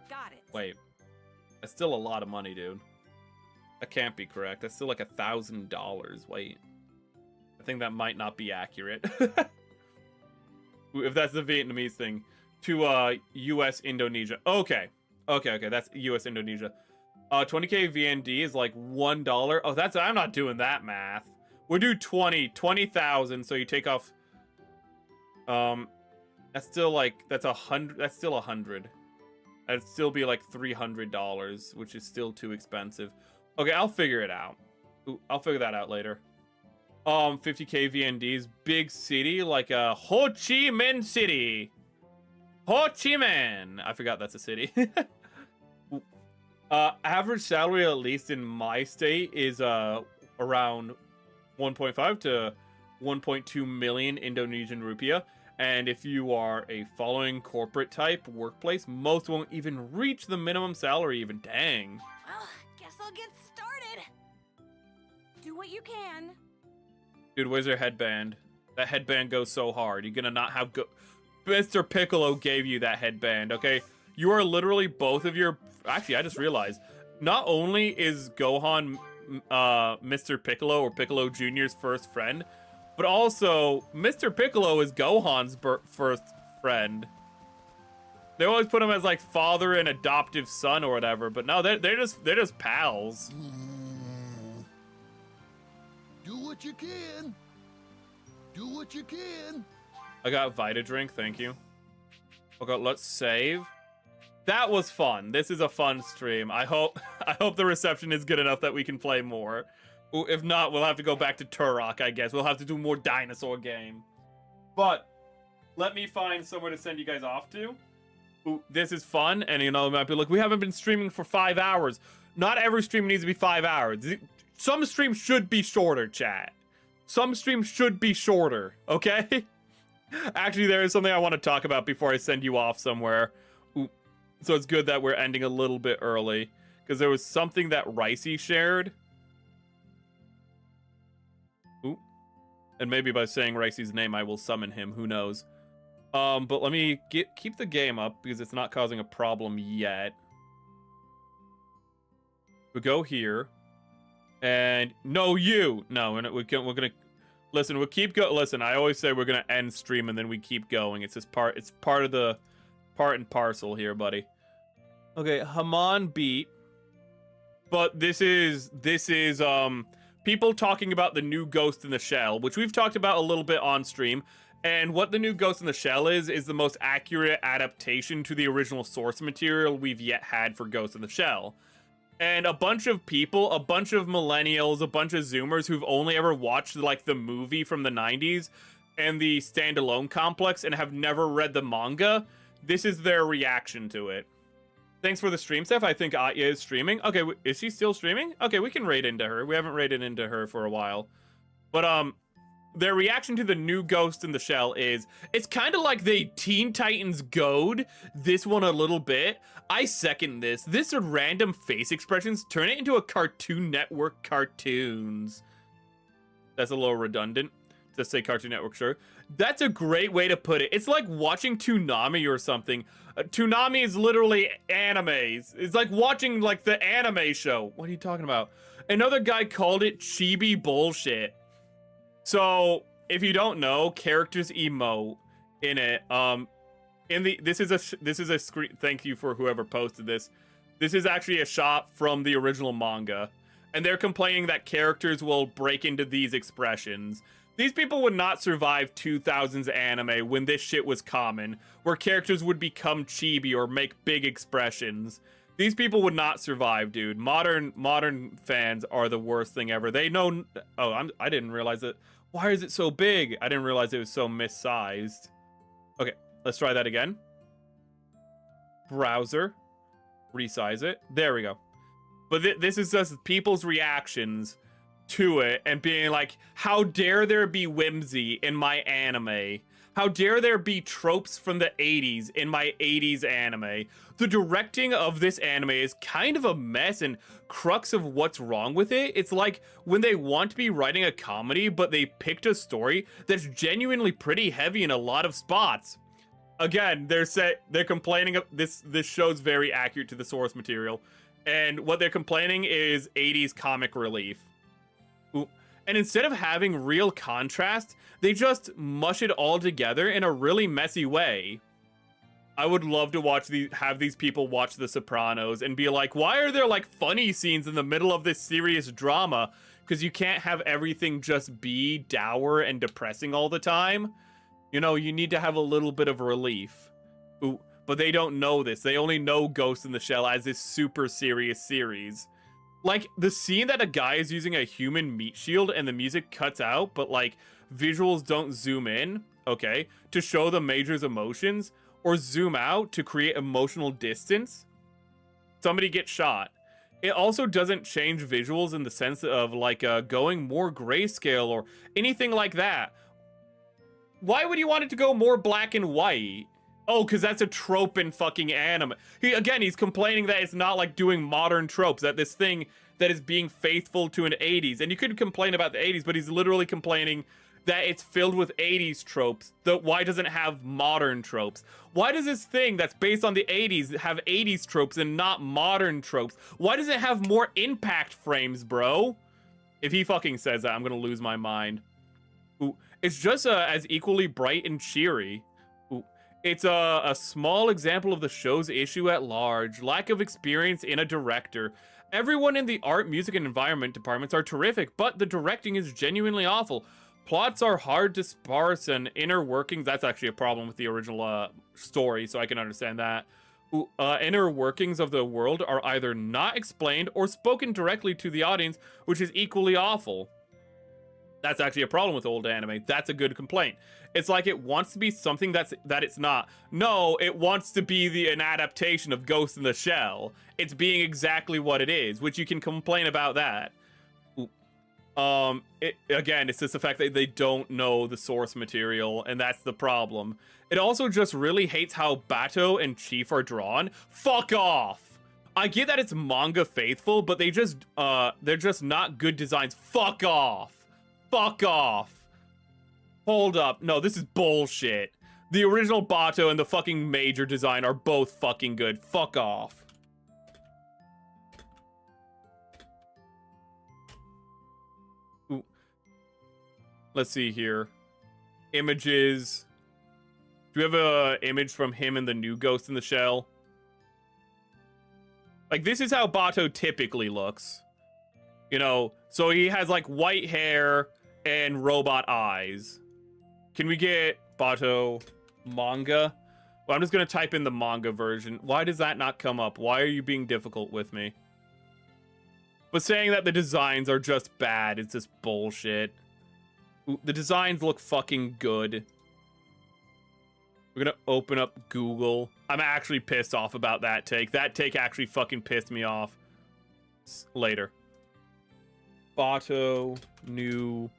Got it. Wait. That's still a lot of money, dude. That can't be correct. That's still like $1,000. Wait. I think that might not be accurate. If that's the Vietnamese thing. To US Indonesia. Okay. Okay. That's US Indonesia. 20k VND is like $1. Oh, that's, I'm not doing that math. We'll do 20,000. So you take off, that's still like, that's 100. That's still 100. That'd still be like $300, which is still too expensive. Okay, I'll figure it out. Ooh, I'll figure that out later. 50k VNDs, big city, like Ho Chi Minh City. Ho Chi Minh. I forgot that's a city. Average salary, at least in my state, is around 1.5 to 1.2 million Indonesian rupiah. And if you are a following corporate type workplace, most won't even reach the minimum salary even. Dang. Well, guess I'll get started. Do what you can. Dude, where's your headband? That headband goes so hard. You're gonna not have Mr. Piccolo gave you that headband, okay? You are literally both of your... Actually, I just realized. Not only is Gohan Mr. Piccolo or Piccolo Jr.'s first friend, but also Mr. Piccolo is Gohan's first friend. They always put him as like father and adoptive son or whatever, but no, they're just pals. Do what you can. Do what you can. I got Vita drink, thank you. Okay, let's save. That was fun. This is a fun stream. I hope the reception is good enough that we can play more. If not, we'll have to go back to Turok, I guess. We'll have to do more dinosaur game. But let me find somewhere to send you guys off to. Ooh, this is fun, and you know, it might be like, we haven't been streaming for 5 hours. Not every stream needs to be 5 hours. Some streams should be shorter, chat. Some streams should be shorter, okay? Actually, there is something I want to talk about before I send you off somewhere. Ooh. So it's good that we're ending a little bit early, because there was something that Ricey shared. Ooh. And maybe by saying Ricey's name, I will summon him. Who knows? But let me keep the game up, because it's not causing a problem yet. We go here. And no, we're gonna listen. We'll keep going. Listen, I always say we're gonna end stream and then we keep going. It's just part. It's part of the part and parcel here, buddy. Okay, Haman beat. But this is people talking about the new Ghost in the Shell, which we've talked about a little bit on stream. And what the new Ghost in the Shell is the most accurate adaptation to the original source material we've yet had for Ghost in the Shell. And a bunch of people, a bunch of millennials, a bunch of Zoomers who've only ever watched like the movie from the 90s and the standalone complex and have never read the manga, this is their reaction to it. Thanks for the stream, Steph. I think Atya is streaming. Okay, is she still streaming? Okay, we can raid into her. We haven't raided into her for a while. But, their reaction to the new Ghost in the Shell is, it's kind of like the Teen Titans Goad, this one a little bit. I second this. This are random face expressions. Turn it into a Cartoon Network cartoons. That's a little redundant to say Cartoon Network, sure. That's a great way to put it. It's like watching Toonami or something. Toonami is literally animes. It's like watching like the anime show. What are you talking about? Another guy called it chibi bullshit. So, if you don't know, characters emote in it. This is a screen. Thank you for whoever posted this. This is actually a shot from the original manga, and they're complaining that characters will break into these expressions. These people would not survive 2000s anime when this shit was common, where characters would become chibi or make big expressions. These people would not survive, dude. Modern fans are the worst thing ever. They know. Oh, I didn't realize it. Why is it so big? I didn't realize it was so missized. Okay, let's try that again. Browser. Resize it. There we go. But this is just people's reactions to it and being like, how dare there be whimsy in my anime? How dare there be tropes from the 80s in my 80s anime? The directing of this anime is kind of a mess, and crux of what's wrong with it. It's like when they want to be writing a comedy, but they picked a story that's genuinely pretty heavy in a lot of spots. Again, they're complaining of this show's very accurate to the source material, and what they're complaining is 80s comic relief. Ooh. And instead of having real contrast, they just mush it all together in a really messy way. I would love to have these people watch The Sopranos and be like, why are there like funny scenes in the middle of this serious drama? Because you can't have everything just be dour and depressing all the time. You know, you need to have a little bit of relief. Ooh, but they don't know this. They only know Ghost in the Shell as this super serious series. Like, the scene that a guy is using a human meat shield and the music cuts out, but, like, visuals don't zoom in, okay, to show the Major's emotions, or zoom out to create emotional distance, somebody gets shot. It also doesn't change visuals in the sense of, like, going more grayscale or anything like that. Why would you want it to go more black and white? Oh, because that's a trope in fucking anime. He's complaining that it's not like doing modern tropes, that this thing that is being faithful to an 80s. And you could complain about the 80s, but he's literally complaining that it's filled with 80s tropes. Why doesn't it have modern tropes? Why does this thing that's based on the 80s have 80s tropes and not modern tropes? Why does it have more impact frames, bro? If he fucking says that, I'm gonna lose my mind. Ooh, it's just as equally bright and cheery. It's a small example of the show's issue at large. Lack of experience in a director. Everyone in the art, music, and environment departments are terrific, but the directing is genuinely awful. Plots are hard to sparse, and inner workings, that's actually a problem with the original story, so I can understand that. Inner workings of the world are either not explained or spoken directly to the audience, which is equally awful. That's actually a problem with old anime. That's a good complaint. It's like it wants to be something that it's not. No, it wants to be an adaptation of Ghost in the Shell. It's being exactly what it is, which you can complain about that. Again, it's just the fact that they don't know the source material, and that's the problem. It also just really hates how Bato and Chief are drawn. Fuck off! I get that it's manga faithful, but they're just not good designs. Fuck off! Fuck off! Hold up. No, this is bullshit. The original Bato and the fucking Major design are both fucking good. Fuck off. Ooh. Let's see here. Images. Do we have a image from him and the new Ghost in the Shell? Like, this is how Bato typically looks. You know, so he has like white hair and robot eyes. Can we get Bato manga? Well, I'm just gonna type in the manga version. Why does that not come up? Why are you being difficult with me? But saying that the designs are just bad is just bullshit. Ooh, the designs look fucking good. We're gonna open up Google. I'm actually pissed off about that take. That take actually fucking pissed me off. Later. Bato, new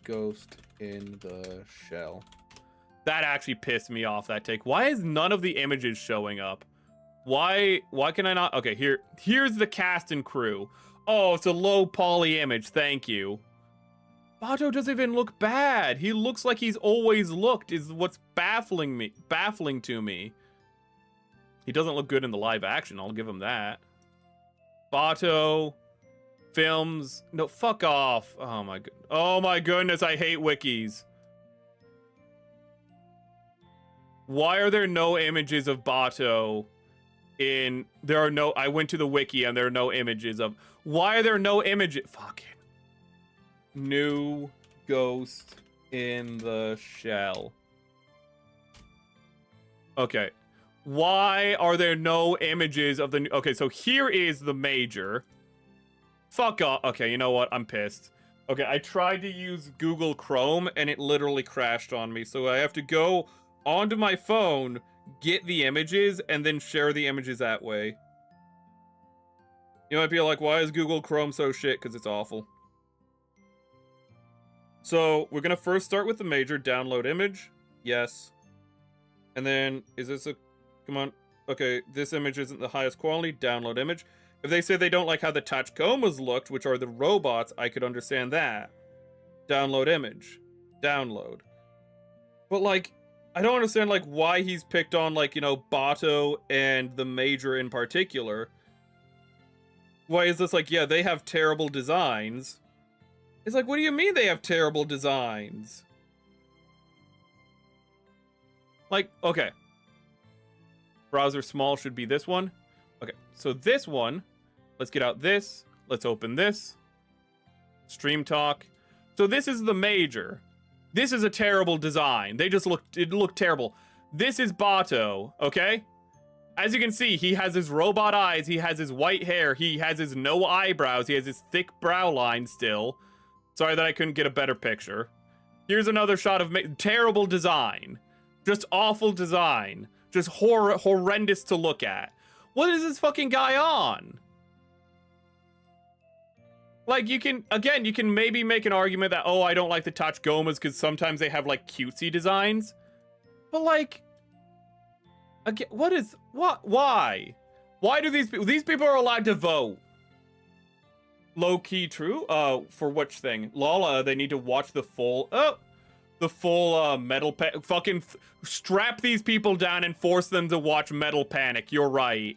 Ghost in the Shell. That actually pissed me off, that take. Why is none of the images showing up? Why can I not? Okay, here's the cast and crew. Oh, it's a low poly image. Thank you. Bato doesn't even look bad. He looks like he's always looked, is what's baffling to me. He doesn't look good in the live action, I'll give him that. Bato films. No, fuck off. Oh my goodness, I hate wikis. Why are there no images of Bato in... I went to the wiki and there are no images of... Why are there no images? Fuck it. New Ghost in the Shell. Okay. Why are there no images of the... Okay, so here is the Major. Fuck off. Okay, you know what? I'm pissed. Okay, I tried to use Google Chrome and it literally crashed on me. So I have to go onto my phone, get the images, and then share the images that way. You might be like, why is Google Chrome so shit? Because it's awful. So we're gonna first start with the major download image. Yes. And then is this a, come on. Okay, this image isn't the highest quality. Download image. If they say they don't like how the Tachikomas looked, which are the robots, I could understand that. Download image. Download. But like, I don't understand like why he's picked on like, you know, Bato and the major in particular. Why is this like, yeah, they have terrible designs. It's like, what do you mean they have terrible designs? Like, okay. Browser small should be this one. Okay, so this one, let's get out this. Let's open this. Stream talk. So this is the major. This is a terrible design. They just it looked terrible. This is Bato, okay? As you can see, he has his robot eyes. He has his white hair. He has his no eyebrows. He has his thick brow line still. Sorry that I couldn't get a better picture. Here's another shot of terrible design. Just awful design. Just horrendous to look at. What is this fucking guy on? Like, you can maybe make an argument that, oh, I don't like the Tachikomas because sometimes they have, like, cutesy designs. But, like, again, why? Why do these people are allowed to vote? Low-key true? For which thing? Lala, they need to watch the full, Metal Panic. Fucking strap these people down and force them to watch Metal Panic. You're right.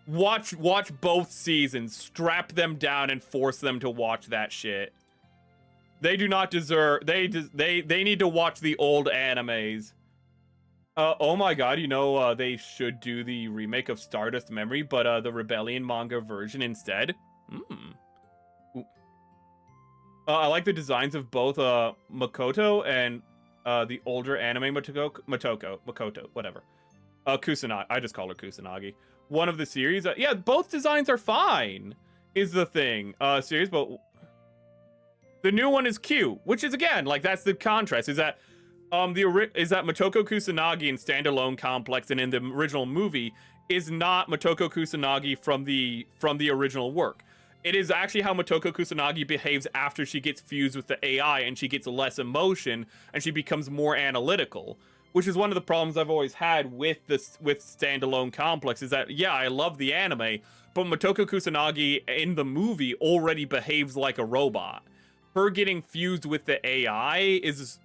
Watch both seasons. Strap them down and force them to watch that shit. They do not deserve. They need to watch the old animes. Oh my god, you know, they should do the remake of Stardust Memory, but the Rebellion manga version instead. I like the designs of both Makoto and the older anime Makoto, whatever. Kusanagi. I just call her Kusanagi. One of the series. Yeah, both designs are fine, is the thing. Series, but the new one is cute, which is, again, like, that's the contrast. Is that Motoko Kusanagi in Standalone Complex and in the original movie is not Motoko Kusanagi from the original work. It is actually how Motoko Kusanagi behaves after she gets fused with the AI and she gets less emotion and she becomes more analytical, which is one of the problems I've always had with Standalone Complex, is that, yeah, I love the anime, but Motoko Kusanagi in the movie already behaves like a robot. Her getting fused with the AI is...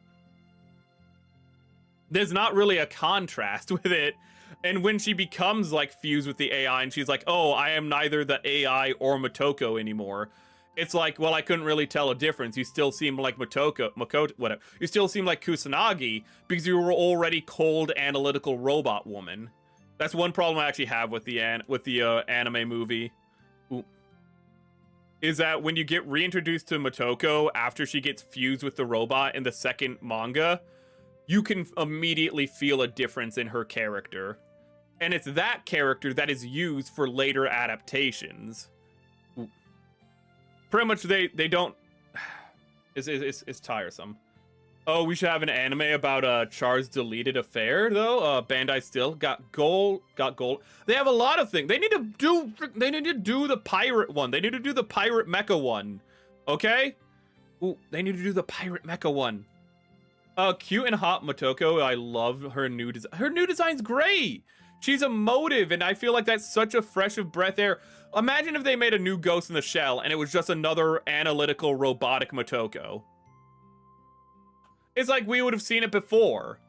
There's not really a contrast with it. And when she becomes, like, fused with the AI and she's like, oh, I am neither the AI or Motoko anymore, it's like, well, I couldn't really tell a difference. You still seem like Makoto, whatever. You still seem like Kusanagi because you were already cold, analytical robot woman. That's one problem I actually have with the anime movie. Ooh. Is that when you get reintroduced to Motoko after she gets fused with the robot in the second manga, you can immediately feel a difference in her character. And it's that character that is used for later adaptations. Ooh. Pretty much they don't... It's tiresome. Oh, we should have an anime about Char's deleted affair, though. Bandai still got gold. They have a lot of things. They need to do the pirate one. They need to do the pirate mecha one. Okay? Ooh, they need to do the pirate mecha one. Cute and hot Motoko. I love her new design. Her new design's great. She's emotive, and I feel like that's such a fresh of breath air. Imagine if they made a new Ghost in the Shell, and it was just another analytical, robotic Motoko. It's like we would have seen it before.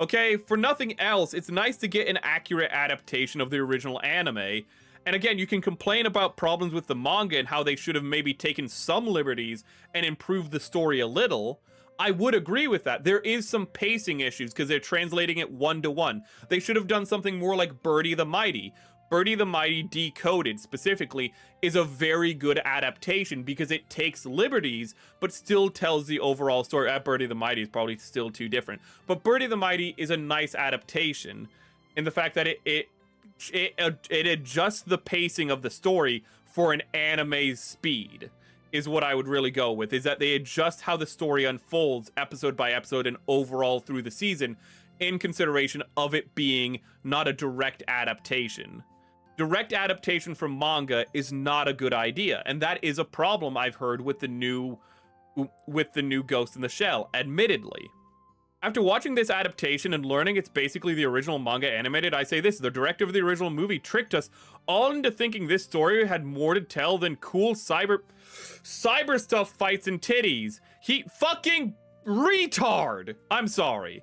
Okay, for nothing else, it's nice to get an accurate adaptation of the original anime. And again, you can complain about problems with the manga and how they should have maybe taken some liberties and improved the story a little. I would agree with that. There is some pacing issues because they're translating it 1-to-1. They should have done something more like Birdie the Mighty. Birdie the Mighty Decoded, specifically, is a very good adaptation because it takes liberties, but still tells the overall story. Birdie the Mighty is probably still too different. But Birdie the Mighty is a nice adaptation in the fact that it adjusts the pacing of the story for an anime's speed. Is what I would really go with, is that they adjust how the story unfolds episode by episode and overall through the season in consideration of it being not a direct adaptation. Direct adaptation from manga is not a good idea, and that is a problem I've heard with the new with the new Ghost in the Shell, admittedly. After watching this adaptation and learning it's basically the original manga animated, I say this: the director of the original movie tricked us all into thinking this story had more to tell than cool cyber stuff, fights, and titties. He fucking retard! I'm sorry.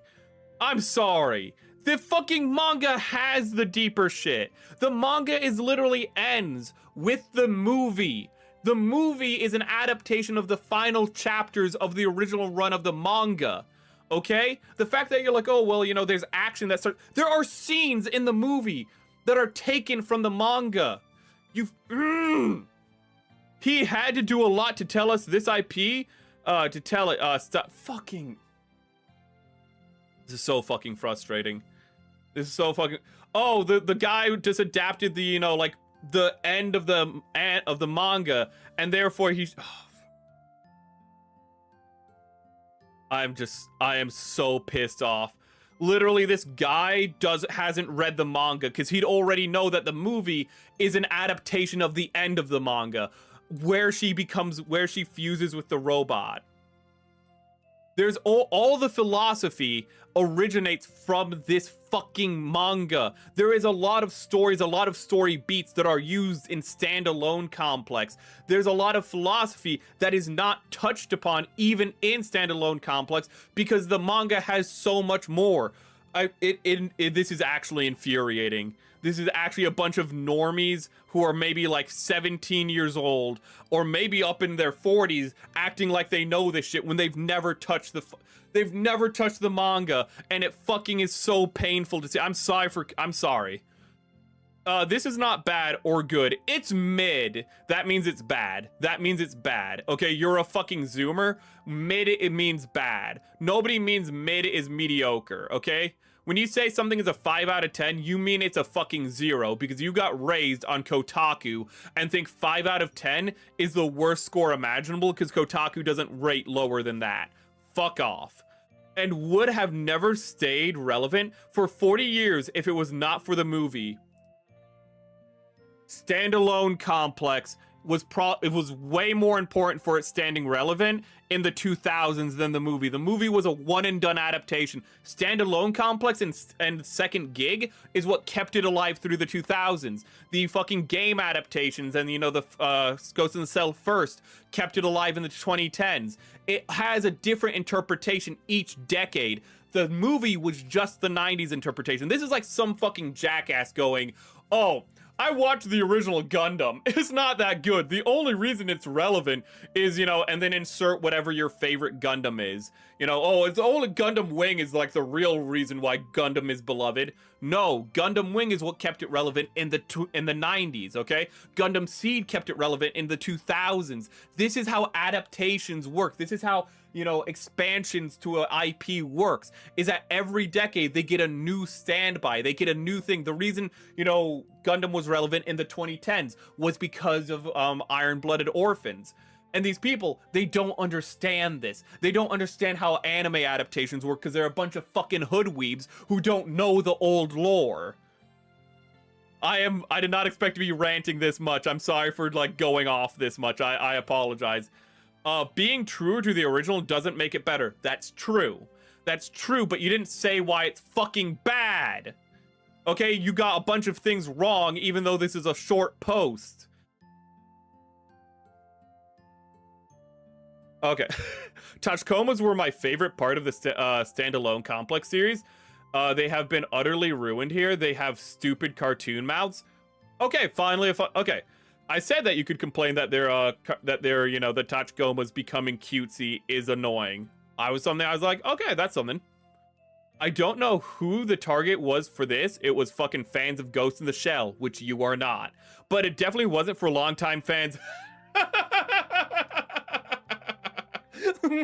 The fucking manga has the deeper shit. The manga literally ends with the movie. The movie is an adaptation of the final chapters of the original run of the manga. Okay? The fact that you're like, oh, well, you know, there's action that starts. There are scenes in the movie that are taken from the manga. He had to do a lot to tell us this IP, to tell it, fucking. This is so fucking frustrating. This is so fucking. Oh, the guy who just adapted the, you know, like, the end of the manga, and therefore he's. I am so pissed off. Literally, this guy hasn't read the manga because he'd already know that the movie is an adaptation of the end of the manga, where she fuses with the robot. There's all the philosophy originates from this fucking manga. There is a lot of stories, a lot of story beats that are used in standalone complex. There's a lot of philosophy that is not touched upon even in standalone complex because the manga has so much more. This is actually infuriating. This is actually a bunch of normies who are maybe like 17 years old or maybe up in their 40s acting like they know this shit when they've never touched the manga, and it fucking is so painful to see. I'm sorry. This is not bad or good. It's mid. That means it's bad. Okay, you're a fucking zoomer. Mid, it means bad. Nobody means mid is mediocre, okay? When you say something is a 5 out of 10, you mean it's a fucking 0 because you got raised on Kotaku and think 5 out of 10 is the worst score imaginable because Kotaku doesn't rate lower than that. Fuck off. And would have never stayed relevant for 40 years if it was not for the movie. Standalone complex it was way more important for it standing relevant in the 2000s than the movie. The movie was a one and done adaptation. Standalone complex and second gig is what kept it alive through the 2000s. The fucking game adaptations and, you know, the Ghost in the Shell first kept it alive in the 2010s. It has a different interpretation each decade. The movie was just the 90s interpretation. This is like some fucking jackass going, oh, I watched the original Gundam. It's not that good. The only reason it's relevant is, you know, and then insert whatever your favorite Gundam is. You know, oh, it's only Gundam Wing is like the real reason why Gundam is beloved. No, Gundam Wing is what kept it relevant in the 90s, okay? Gundam Seed kept it relevant in the 2000s. This is how adaptations work. This is how, you know, expansions to an IP works, is that every decade they get a new standby, they get a new thing. The reason, you know, Gundam was relevant in the 2010s was because of Iron-Blooded Orphans. And these people, they don't understand this. They don't understand how anime adaptations work because they're a bunch of fucking hoodweebs who don't know the old lore. I did not expect to be ranting this much. I'm sorry for, like, going off this much. I apologize. Being truer to the original doesn't make it better. That's true. That's true, but you didn't say why it's fucking bad. Okay, you got a bunch of things wrong, even though this is a short post. Okay. Tachikomas were my favorite part of the standalone complex series. They have been utterly ruined here. They have stupid cartoon mouths. Okay, finally, okay. I said that you could complain that they're, you know, the Tachikomas becoming cutesy is annoying. I was like, okay, that's something. I don't know who the target was for this. It was fucking fans of Ghost in the Shell, which you are not. But it definitely wasn't for longtime fans. The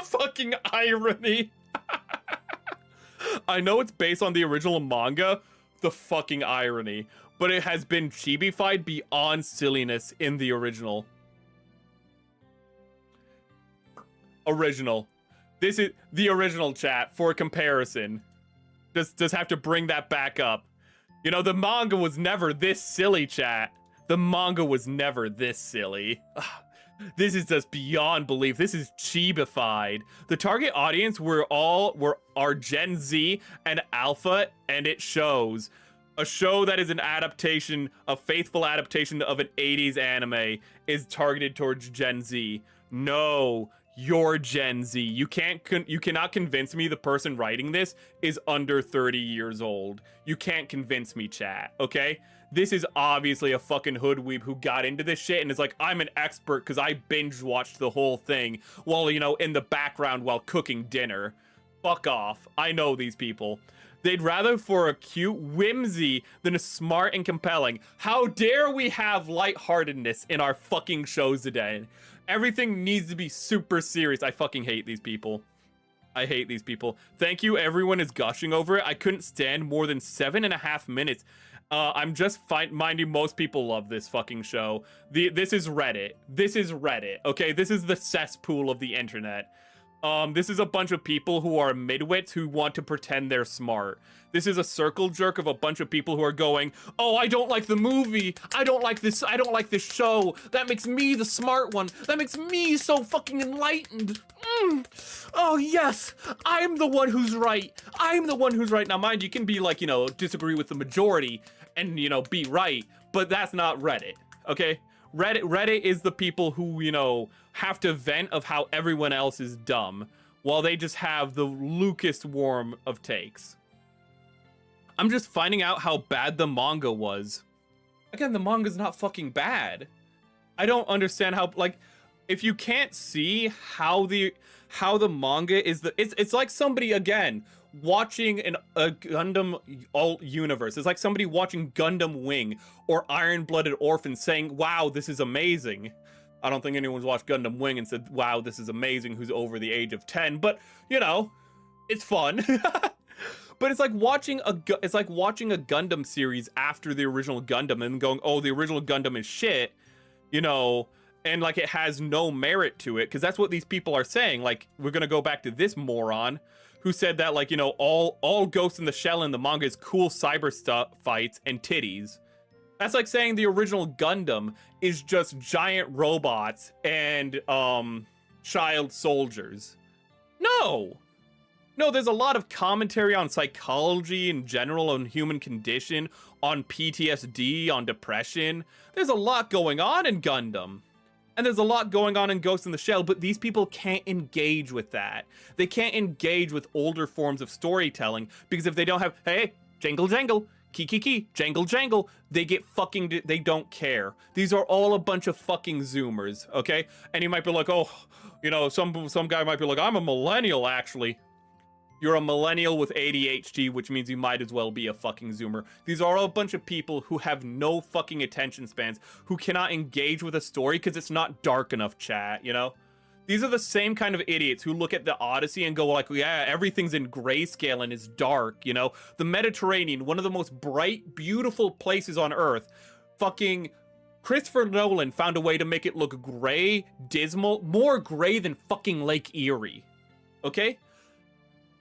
fucking irony. I know it's based on the original manga, the fucking irony, but it has been chibi-fied beyond silliness in the original. This is the original, chat, for comparison. Just have to bring that back up. You know, the manga was never this silly, chat. The manga was never this silly. This is just beyond belief. This is Chibified. The target audience are Gen Z and Alpha, and it shows. A show that is an adaptation, a faithful adaptation of an 80s anime, is targeted towards Gen Z. No, you're Gen Z. You cannot convince me the person writing this is under 30 years old. You can't convince me, chat, okay? This is obviously a fucking hoodweeb who got into this shit and is like, I'm an expert because I binge watched the whole thing while, you know, in the background while cooking dinner. Fuck off. I know these people. They'd rather for a cute whimsy than a smart and compelling. How dare we have lightheartedness in our fucking shows today? Everything needs to be super serious. I fucking hate these people. I hate these people. Thank you, everyone is gushing over it. I couldn't stand more than 7.5 minutes. I'm just minding most people love this fucking show. This is Reddit. This is Reddit, okay? This is the cesspool of the internet. This is a bunch of people who are midwits who want to pretend they're smart. This is a circle jerk of a bunch of people who are going, oh, I don't like the movie. I don't like this show. That makes me the smart one. That makes me so fucking enlightened. Oh, yes, I'm the one who's right. I'm the one who's right. Now, mind you can be like, you know, disagree with the majority and, you know, be right, but that's not Reddit, okay? Reddit is the people who, you know, have to vent of how everyone else is dumb, while they just have the luckiest warm of takes. I'm just finding out how bad the manga was. Again, the manga's not fucking bad. I don't understand how, like, if you can't see how the manga is it's like somebody, again, watching a Gundam alt universe. It's like somebody watching Gundam Wing or Iron-Blooded Orphan saying, wow, this is amazing. I don't think anyone's watched Gundam Wing and said, wow, this is amazing, who's over the age of 10, but, you know, it's fun. But it's like watching a Gundam series after the original Gundam and going, oh, the original Gundam is shit, you know, and like it has no merit to it, because that's what these people are saying. Like, we're gonna go back to this moron who said that, like, you know, all Ghost in the Shell in the manga is cool cyber stuff, fights, and titties. That's like saying the original Gundam is just giant robots and child soldiers. No, there's a lot of commentary on psychology in general, on human condition, on PTSD, on depression. There's a lot going on in Gundam. And there's a lot going on in Ghost in the Shell, but these people can't engage with that. They can't engage with older forms of storytelling, because if they don't have, hey, jangle jangle, key, jangle jangle, they get fucking, they don't care. These are all a bunch of fucking Zoomers, okay? And you might be like, oh, you know, some guy might be like, I'm a millennial, actually. You're a millennial with ADHD, which means you might as well be a fucking Zoomer. These are all a bunch of people who have no fucking attention spans, who cannot engage with a story because it's not dark enough, chat, you know? These are the same kind of idiots who look at the Odyssey and go like, yeah, everything's in grayscale and is dark, you know? The Mediterranean, one of the most bright, beautiful places on Earth, fucking Christopher Nolan found a way to make it look gray, dismal, more gray than fucking Lake Erie, okay?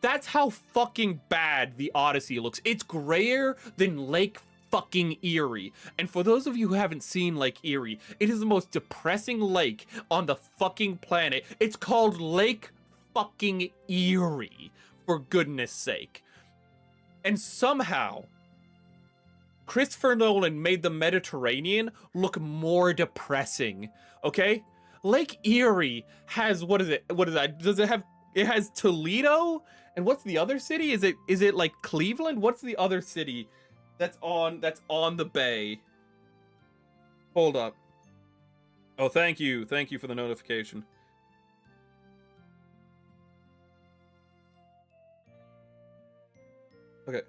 That's how fucking bad the Odyssey looks. It's grayer than Lake fucking Erie. And for those of you who haven't seen Lake Erie, it is the most depressing lake on the fucking planet. It's called Lake fucking Erie, for goodness sake. And somehow, Christopher Nolan made the Mediterranean look more depressing, okay? Lake Erie has, what is that? Does it have, it has Toledo? And what's the other city? Is it like Cleveland? What's the other city that's on the bay? Hold up. Oh, thank you for the notification. Okay.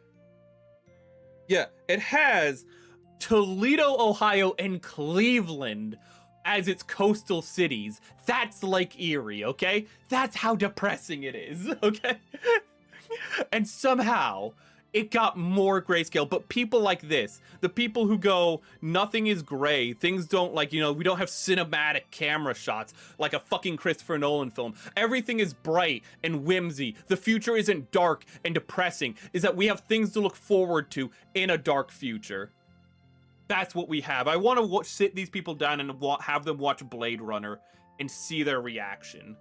Yeah, it has Toledo, Ohio, and Cleveland as its coastal cities. That's Lake Erie, okay? That's how depressing it is, okay? And somehow, it got more grayscale, but people like this, the people who go, nothing is gray, things don't, like, you know, we don't have cinematic camera shots like a fucking Christopher Nolan film. Everything is bright and whimsy. The future isn't dark and depressing, is that we have things to look forward to in a dark future. That's what we have. I want to sit these people down and have them watch Blade Runner and see their reaction.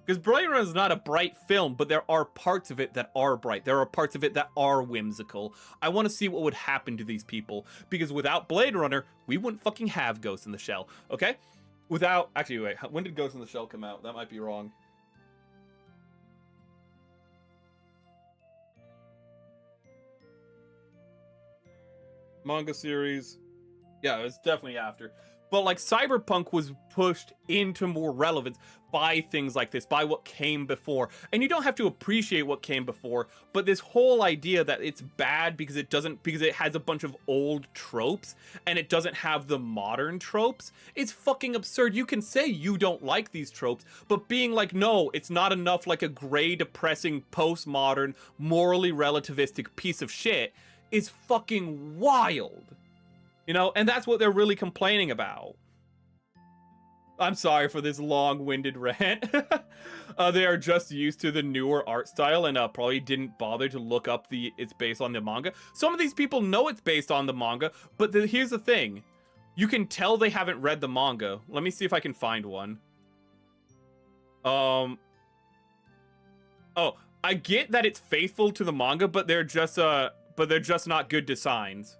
Because Blade Runner is not a bright film, but there are parts of it that are bright. There are parts of it that are whimsical. I want to see what would happen to these people. Because without Blade Runner, we wouldn't fucking have Ghost in the Shell, okay? Without... Actually, wait. When did Ghost in the Shell come out? That might be wrong. Manga series. Yeah, it was definitely after. But like Cyberpunk was pushed into more relevance by things like this, by what came before. And you don't have to appreciate what came before, but this whole idea that it's bad because it has a bunch of old tropes and it doesn't have the modern tropes, it's fucking absurd. You can say you don't like these tropes, but being like, no, it's not enough like a gray, depressing, postmodern, morally relativistic piece of shit is fucking wild. You know, and that's what they're really complaining about. I'm sorry for this long-winded rant. They are just used to the newer art style and probably didn't bother to look up it's based on the manga. Some of these people know it's based on the manga, but here's the thing. You can tell they haven't read the manga. Let me see if I can find one. Oh, I get that it's faithful to the manga, but they're just not good designs.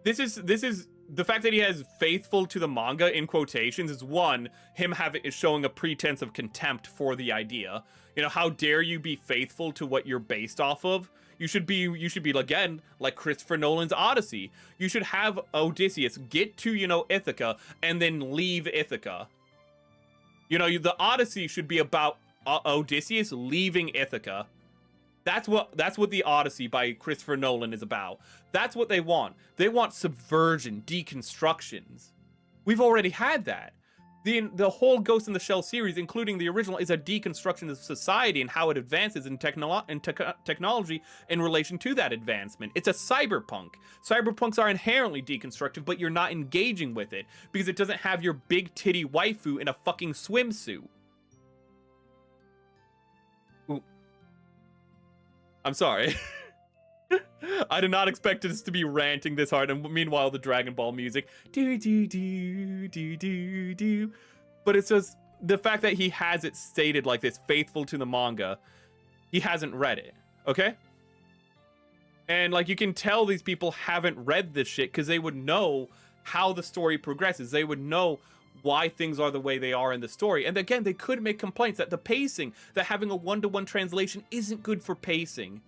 This is the fact that he has faithful to the manga in quotations is one, him showing a pretense of contempt for the idea. You know, how dare you be faithful to what you're based off of? You should be again, like Christopher Nolan's Odyssey. You should have Odysseus get to, you know, Ithaca and then leave Ithaca. You know, the Odyssey should be about Odysseus leaving Ithaca. That's what the Odyssey by Christopher Nolan is about. That's what they want. They want subversion, deconstructions. We've already had that. The whole Ghost in the Shell series, including the original, is a deconstruction of society and how it advances in technology in relation to that advancement. It's a cyberpunk. Cyberpunks are inherently deconstructive, but you're not engaging with it because it doesn't have your big titty waifu in a fucking swimsuit. Ooh. I'm sorry. I did not expect this to be ranting this hard, and meanwhile the Dragon Ball music, do do do do do do. But it's just the fact that he has it stated like this, faithful to the manga. He hasn't read it, okay? And like you can tell these people haven't read this shit because they would know how the story progresses. They would know why things are the way they are in the story. And again, they could make complaints that the pacing, that having a one-to-one translation isn't good for pacing.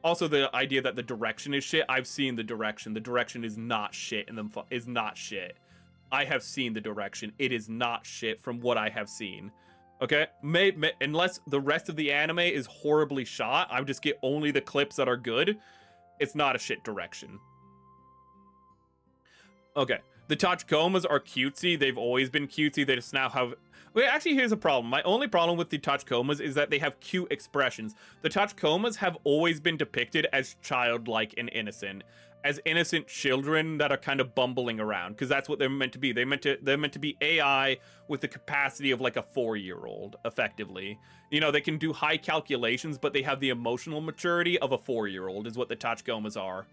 Also, the idea that the direction is shit. I've seen the direction. The direction is not shit, and is not shit. I have seen the direction. It is not shit from what I have seen. Okay, unless the rest of the anime is horribly shot, I just get only the clips that are good. It's not a shit direction. Okay, the Tachikomas are cutesy. They've always been cutesy. They just now have... Wait, actually, here's a problem. My only problem with the Tachikomas is that they have cute expressions. The Tachikomas have always been depicted as childlike and innocent. As innocent children that are kind of bumbling around, because that's what they're meant to be. They're meant to be AI with the capacity of like a 4-year-old, effectively. You know, they can do high calculations, but they have the emotional maturity of a 4-year-old, is what the Tachikomas are.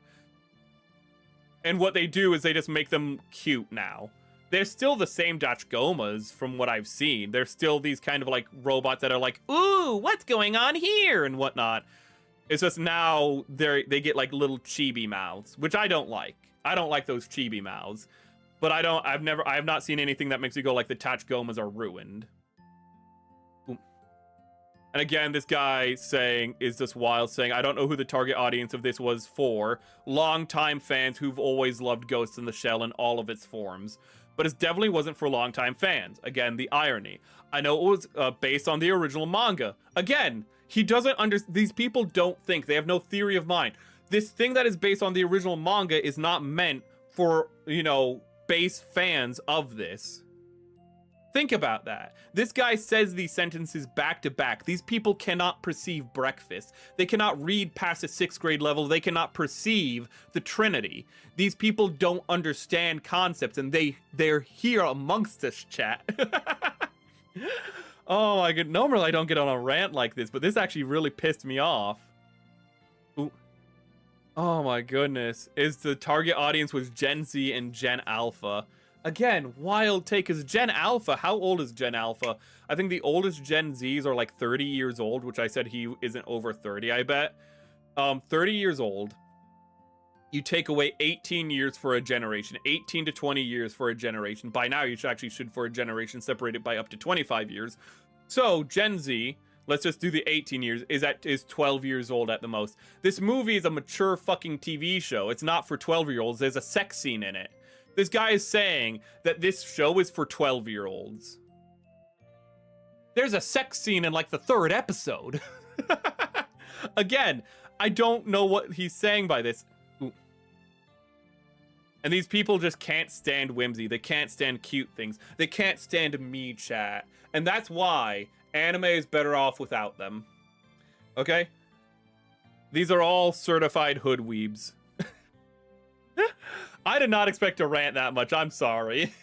And what they do is they just make them cute now. They're still the same Tachikomas from what I've seen. They're still these kind of like robots that are like, ooh, what's going on here and whatnot. It's just now they get like little chibi mouths, which I don't like. I don't like those chibi mouths. But I have not seen anything that makes me go like the Tachikomas are ruined. Ooh. And again, this guy is just wild, saying, I don't know who the target audience of this was for. Longtime fans who've always loved Ghost in the Shell in all of its forms. But it definitely wasn't for longtime fans. Again, the irony. I know it was based on the original manga. Again, he doesn't these people don't think. They have no theory of mind. This thing that is based on the original manga is not meant for, you know, base fans of this. Think about that. This guy says these sentences back to back. These people cannot perceive breakfast. They cannot read past a 6th grade level. They cannot perceive the Trinity. These people don't understand concepts, and they're here amongst us, chat. Oh my god. Normally I don't get on a rant like this, but this actually really pissed me off. Ooh. Oh my goodness. Is the target audience was Gen Z and Gen Alpha. Again, wild take. Is Gen Alpha, how old is Gen Alpha? I think the oldest Gen Zs are like 30 years old, which I said he isn't over 30, I bet. 30 years old. You take away 18 years for a generation, 18 to 20 years for a generation. By now, you should for a generation separated by up to 25 years. So Gen Z, let's just do the 18 years, is 12 years old at the most. This movie is a mature fucking TV show. It's not for 12-year-olds. There's a sex scene in it. This guy is saying that this show is for 12-year-olds. There's a sex scene in like the 3rd episode. Again, I don't know what he's saying by this. Ooh. And these people just can't stand whimsy. They can't stand cute things. They can't stand me chat. And that's why anime is better off without them. Okay? These are all certified hoodweebs. I did not expect to rant that much. I'm sorry.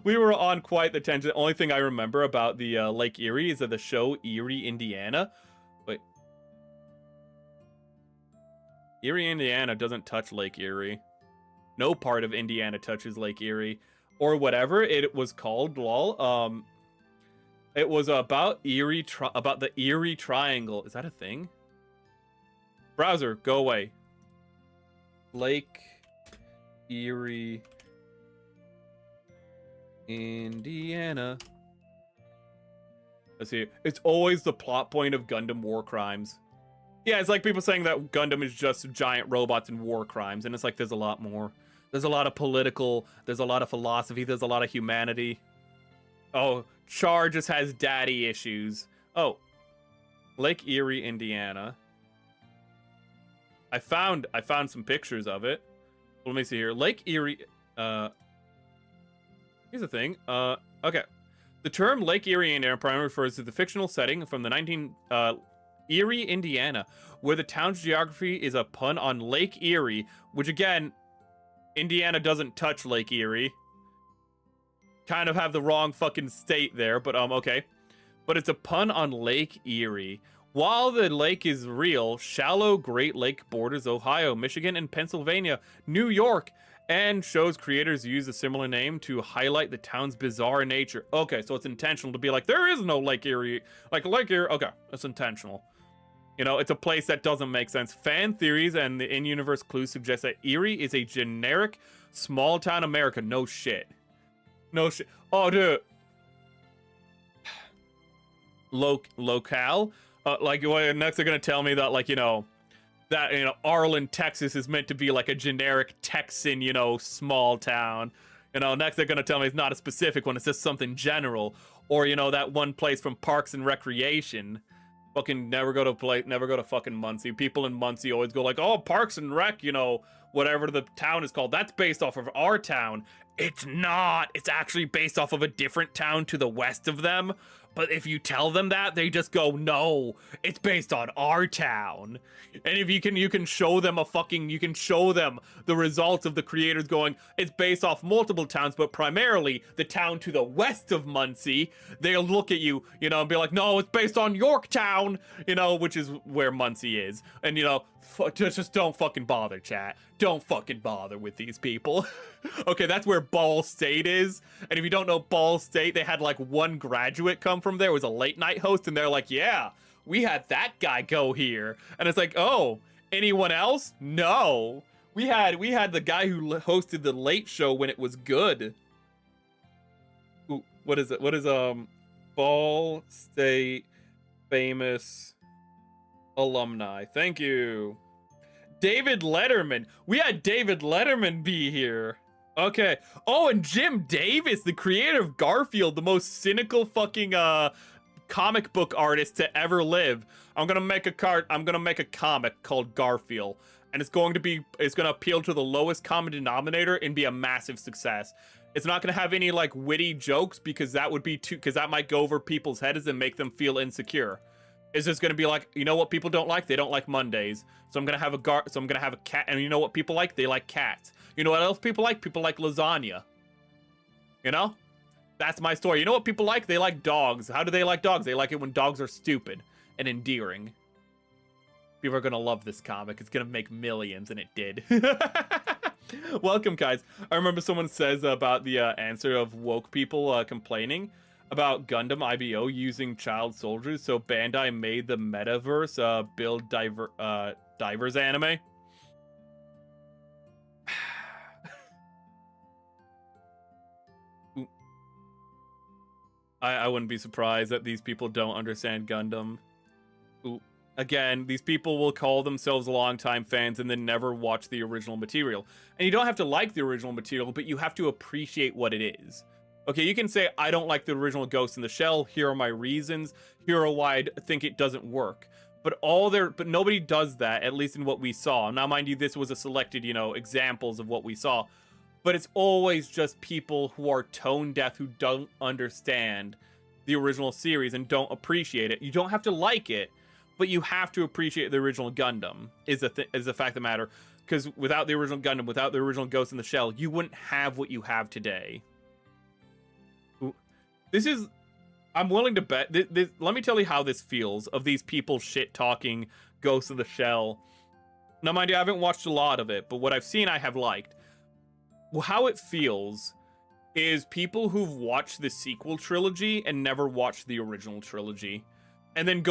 We were on quite the tangent. The only thing I remember about the Lake Erie is that the show Erie, Indiana. Wait. Erie, Indiana doesn't touch Lake Erie. No part of Indiana touches Lake Erie. Or whatever it was called, lol. It was about about the Erie Triangle. Is that a thing? Browser, go away. Lake Erie, Indiana. Let's see. It's always the plot point of Gundam war crimes. Yeah, it's like people saying that Gundam is just giant robots and war crimes, and it's like there's a lot more. There's a lot of political, there's a lot of philosophy, there's a lot of humanity. Oh, Char just has daddy issues. Oh, Lake Erie, Indiana. I found some pictures of it. Let me see here. Lake Erie. Here's the thing. Okay. The term Lake Erie, Indiana primarily refers to the fictional setting from the Erie, Indiana, where the town's geography is a pun on Lake Erie, which again, Indiana doesn't touch Lake Erie. Kind of have the wrong fucking state there, but okay. But it's a pun on Lake Erie. While the lake is real, shallow Great Lake borders Ohio, Michigan, and Pennsylvania, New York, and shows creators use a similar name to highlight the town's bizarre nature. Okay, so it's intentional to be like, there is no Lake Erie. Like, Lake Erie, okay, that's intentional. You know, it's a place that doesn't make sense. Fan theories and the in-universe clues suggest that Erie is a generic small-town America. No shit. No shit. Oh, dude. Locale? Like, next they're gonna tell me that, like, that, Arlen, Texas is meant to be like a generic Texan, small town. Next they're gonna tell me it's not a specific one, it's just something general. Or, that one place from Parks and Recreation. Fucking never go to fucking Muncie. People in Muncie always go like, oh, Parks and Rec, whatever the town is called, that's based off of our town. It's not. It's actually based off of a different town to the west of them. But if you tell them that, they just go, no, it's based on our town. And if you can show them the results of the creators going, it's based off multiple towns, but primarily the town to the west of Muncie, they'll look at you, and be like, no, it's based on Yorktown, which is where Muncie is. And, just don't fucking bother, chat. Don't fucking bother with these people. Okay, that's where Ball State is. And if you don't know Ball State, they had like one graduate come from there. It was a late night host, and they're like, yeah, we had that guy go here. And it's like, oh, anyone else? No. We had the guy who hosted the Late Show when it was good. Ooh, what is it? What is Ball State famous alumni? Thank you. David Letterman. We had David Letterman be here. Okay. Oh, and Jim Davis, the creator of Garfield, the most cynical fucking comic book artist to ever live. I'm gonna make a comic called Garfield, and it's gonna appeal to the lowest common denominator and be a massive success. It's not gonna have any like witty jokes because that might go over people's heads and make them feel insecure. It's just gonna be like, what people don't like? They don't like Mondays. So I'm gonna have a cat, and you know what people like? They like cats. You know what else people like? People like lasagna. That's my story. You know what people like? They like dogs. How do they like dogs? They like it when dogs are stupid and endearing. People are gonna love this comic. It's gonna make millions, and it did. Welcome, guys. I remember someone says about the answer of woke people complaining about Gundam IBO using child soldiers, so Bandai made the metaverse build divers anime. I wouldn't be surprised that these people don't understand Gundam. Ooh. Again, these people will call themselves longtime fans and then never watch the original material. And you don't have to like the original material, but you have to appreciate what it is. Okay, you can say, I don't like the original Ghost in the Shell. Here are my reasons. Here are why I think it doesn't work. But nobody does that, at least in what we saw. Now, mind you, this was a selected, examples of what we saw. But it's always just people who are tone deaf, who don't understand the original series and don't appreciate it. You don't have to like it, but you have to appreciate the original Gundam, is the fact of the matter. Because without the original Gundam, without the original Ghost in the Shell, you wouldn't have what you have today. I'm willing to bet, let me tell you how this feels, of these people shit-talking Ghost in the Shell. Now, mind you, I haven't watched a lot of it, but what I've seen, I have liked. Well, how it feels is people who've watched the sequel trilogy and never watched the original trilogy. And then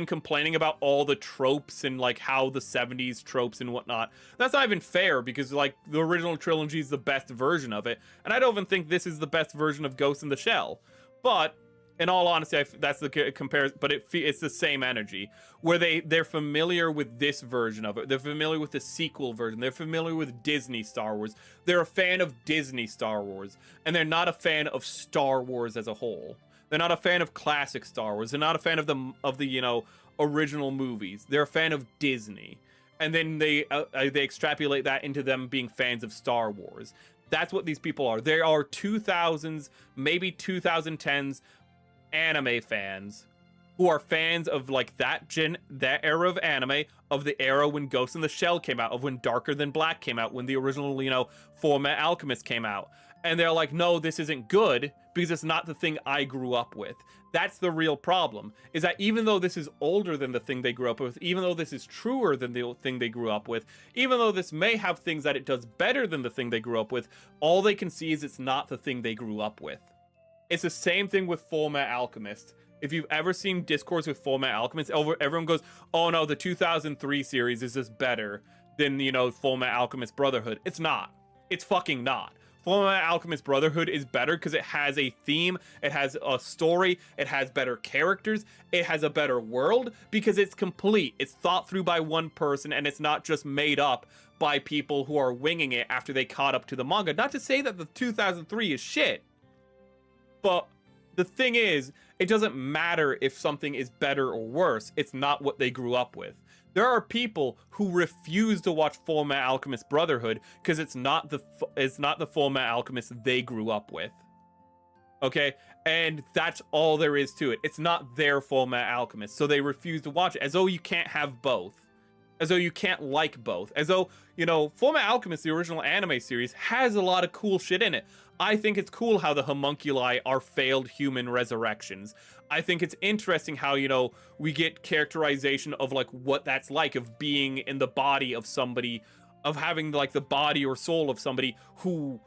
complaining about all the tropes and like how the 70s tropes and whatnot. That's not even fair, because like the original trilogy is the best version of it, and I don't even think this is the best version of Ghost in the Shell. But in all honesty, that's the comparison. But it's the same energy, where they're familiar with this version of it. They're familiar with the sequel version. They're familiar with Disney Star Wars. They're a fan of Disney Star Wars, and they're not a fan of Star Wars as a whole. They're not a fan of classic Star Wars. They're not a fan of the original movies. They're a fan of Disney, and then they extrapolate that into them being fans of Star Wars. That's what these people are. They are 2000s, maybe 2010s anime fans who are fans of like that era of anime, of the era when Ghost in the Shell came out, of when Darker Than Black came out, when the original Fullmetal Alchemist came out. And they're like, no, this isn't good because it's not the thing I grew up with. That's the real problem, is that even though this is older than the thing they grew up with, even though this is truer than the thing they grew up with, even though this may have things that it does better than the thing they grew up with, all they can see is it's not the thing they grew up with. It's the same thing with Fullmetal Alchemist. If you've ever seen discourse with Fullmetal Alchemist, everyone goes, oh no, the 2003 series is just better than, Fullmetal Alchemist Brotherhood. It's not. It's fucking not. Fullmetal Alchemist Brotherhood is better because it has a theme, it has a story, it has better characters, it has a better world, because it's complete. It's thought through by one person, and it's not just made up by people who are winging it after they caught up to the manga. Not to say that the 2003 is shit, but the thing is, it doesn't matter if something is better or worse. It's not what they grew up with. There are people who refuse to watch Fullmetal Alchemist Brotherhood because it's not the Fullmetal Alchemist they grew up with. Okay? And that's all there is to it. It's not their Fullmetal Alchemist, so they refuse to watch it, as though you can't have both. As though you can't like both. As though, Fullmetal Alchemist, the original anime series, has a lot of cool shit in it. I think it's cool how the homunculi are failed human resurrections. I think it's interesting how, we get characterization of, like, what that's like, of being in the body of somebody, of having, like, the body or soul of somebody who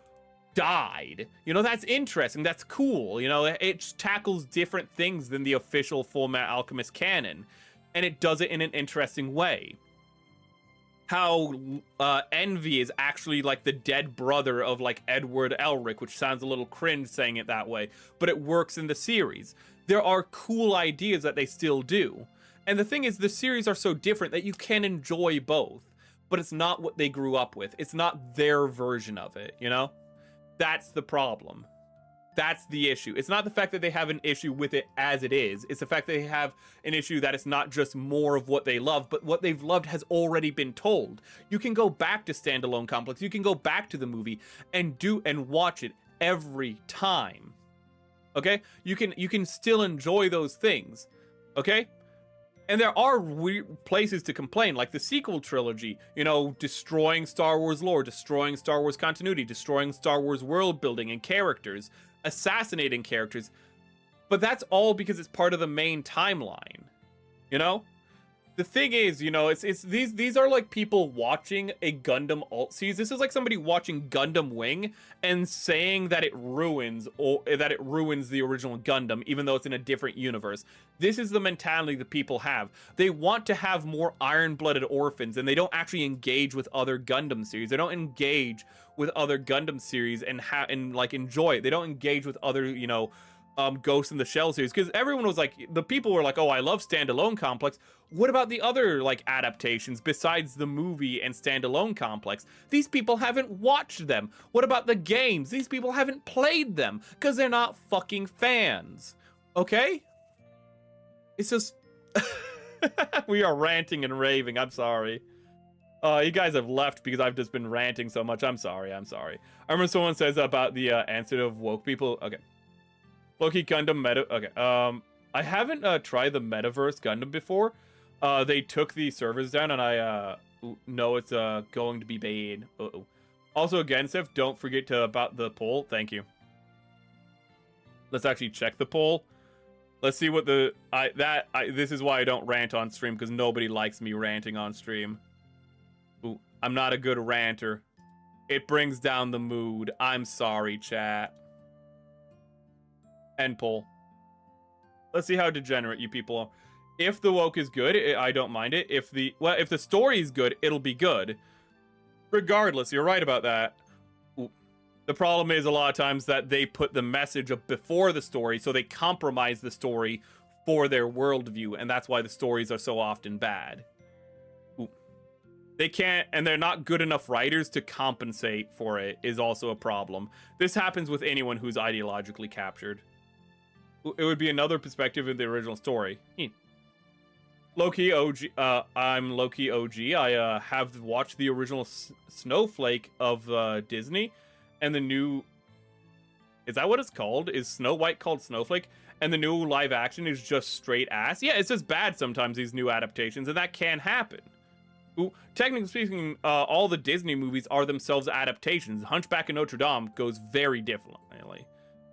died. That's interesting. That's cool. It tackles different things than the official Fullmetal Alchemist canon, and it does it in an interesting way. How Envy is actually like the dead brother of like Edward Elric, which sounds a little cringe saying it that way, but it works in the series. There are cool ideas that they still do. And the thing is, the series are so different that you can enjoy both, but it's not what they grew up with. It's not their version of it, That's the problem. That's the issue. It's not the fact that they have an issue with it as it is. It's the fact that they have an issue that it's not just more of what they love, but what they've loved has already been told. You can go back to Standalone Complex. You can go back to the movie and watch it every time. Okay? You can still enjoy those things. Okay? And there are places to complain, like the sequel trilogy, destroying Star Wars lore, destroying Star Wars continuity, destroying Star Wars world building and characters, assassinating characters. But that's all because it's part of the main timeline, the thing is, you know, it's these are like people watching a Gundam alt series. This is like somebody watching Gundam Wing and saying that it ruins the original Gundam, even though it's in a different universe. This is the mentality that people have. They want to have more iron-blooded orphans, and they don't actually engage with other Gundam series. They don't engage with other Gundam series and like enjoy it. They don't engage with other, you know, Ghost in the Shell series, because everyone was like, the people were like, oh, I love Standalone Complex. What about the other like adaptations besides the movie and Standalone Complex? These people haven't watched them. What about the games? These people haven't played them because they're not fucking fans. Okay? It's just we are ranting and raving. I'm sorry. You guys have left because I've just been ranting so much. I'm sorry. I remember someone says about the answer of woke people. Okay. Loki Gundam meta. Okay. I haven't tried the Metaverse Gundam before. They took the servers down, and I know it's going to be bad. Also, again, Sif, don't forget about the poll. Thank you. Let's actually check the poll. Let's see what this is why I don't rant on stream, because nobody likes me ranting on stream. Ooh, I'm not a good ranter. It brings down the mood. I'm sorry, chat. End poll. Let's see how degenerate you people are. If the woke is good, I don't mind it. If the story is good, it'll be good. Regardless, you're right about that. Ooh. The problem is a lot of times that they put the message up before the story, so they compromise the story for their worldview, and that's why the stories are so often bad. Ooh. They can't, and they're not good enough writers to compensate for it, is also a problem. This happens with anyone who's ideologically captured. It would be another perspective of the original story. Loki OG. I'm Loki OG. I have watched the original Snowflake of Disney, and the new. Is that what it's called? Is Snow White called Snowflake? And the new live action is just straight ass. Yeah, it's just bad sometimes, these new adaptations, and that can happen. Ooh, technically speaking, all the Disney movies are themselves adaptations. Hunchback of Notre Dame goes very differently.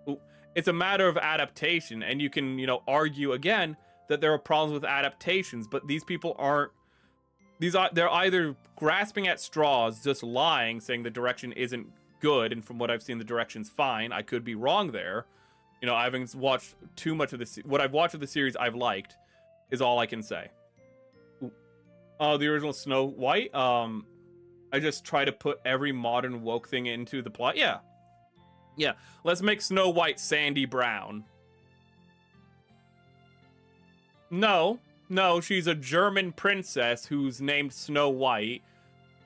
Ooh, it's a matter of adaptation, and you can, you know, argue again that there are problems with adaptations, but these people aren't. They're either grasping at straws, just lying, saying the direction isn't good, and from what I've seen, the direction's fine. I could be wrong there. You know, I haven't watched too much of this. What I've watched of the series I've liked is all I can say. The original Snow White, I just try to put every modern woke thing into the plot. Yeah. Let's make Snow White Sandy Brown. No, she's a German princess who's named Snow White.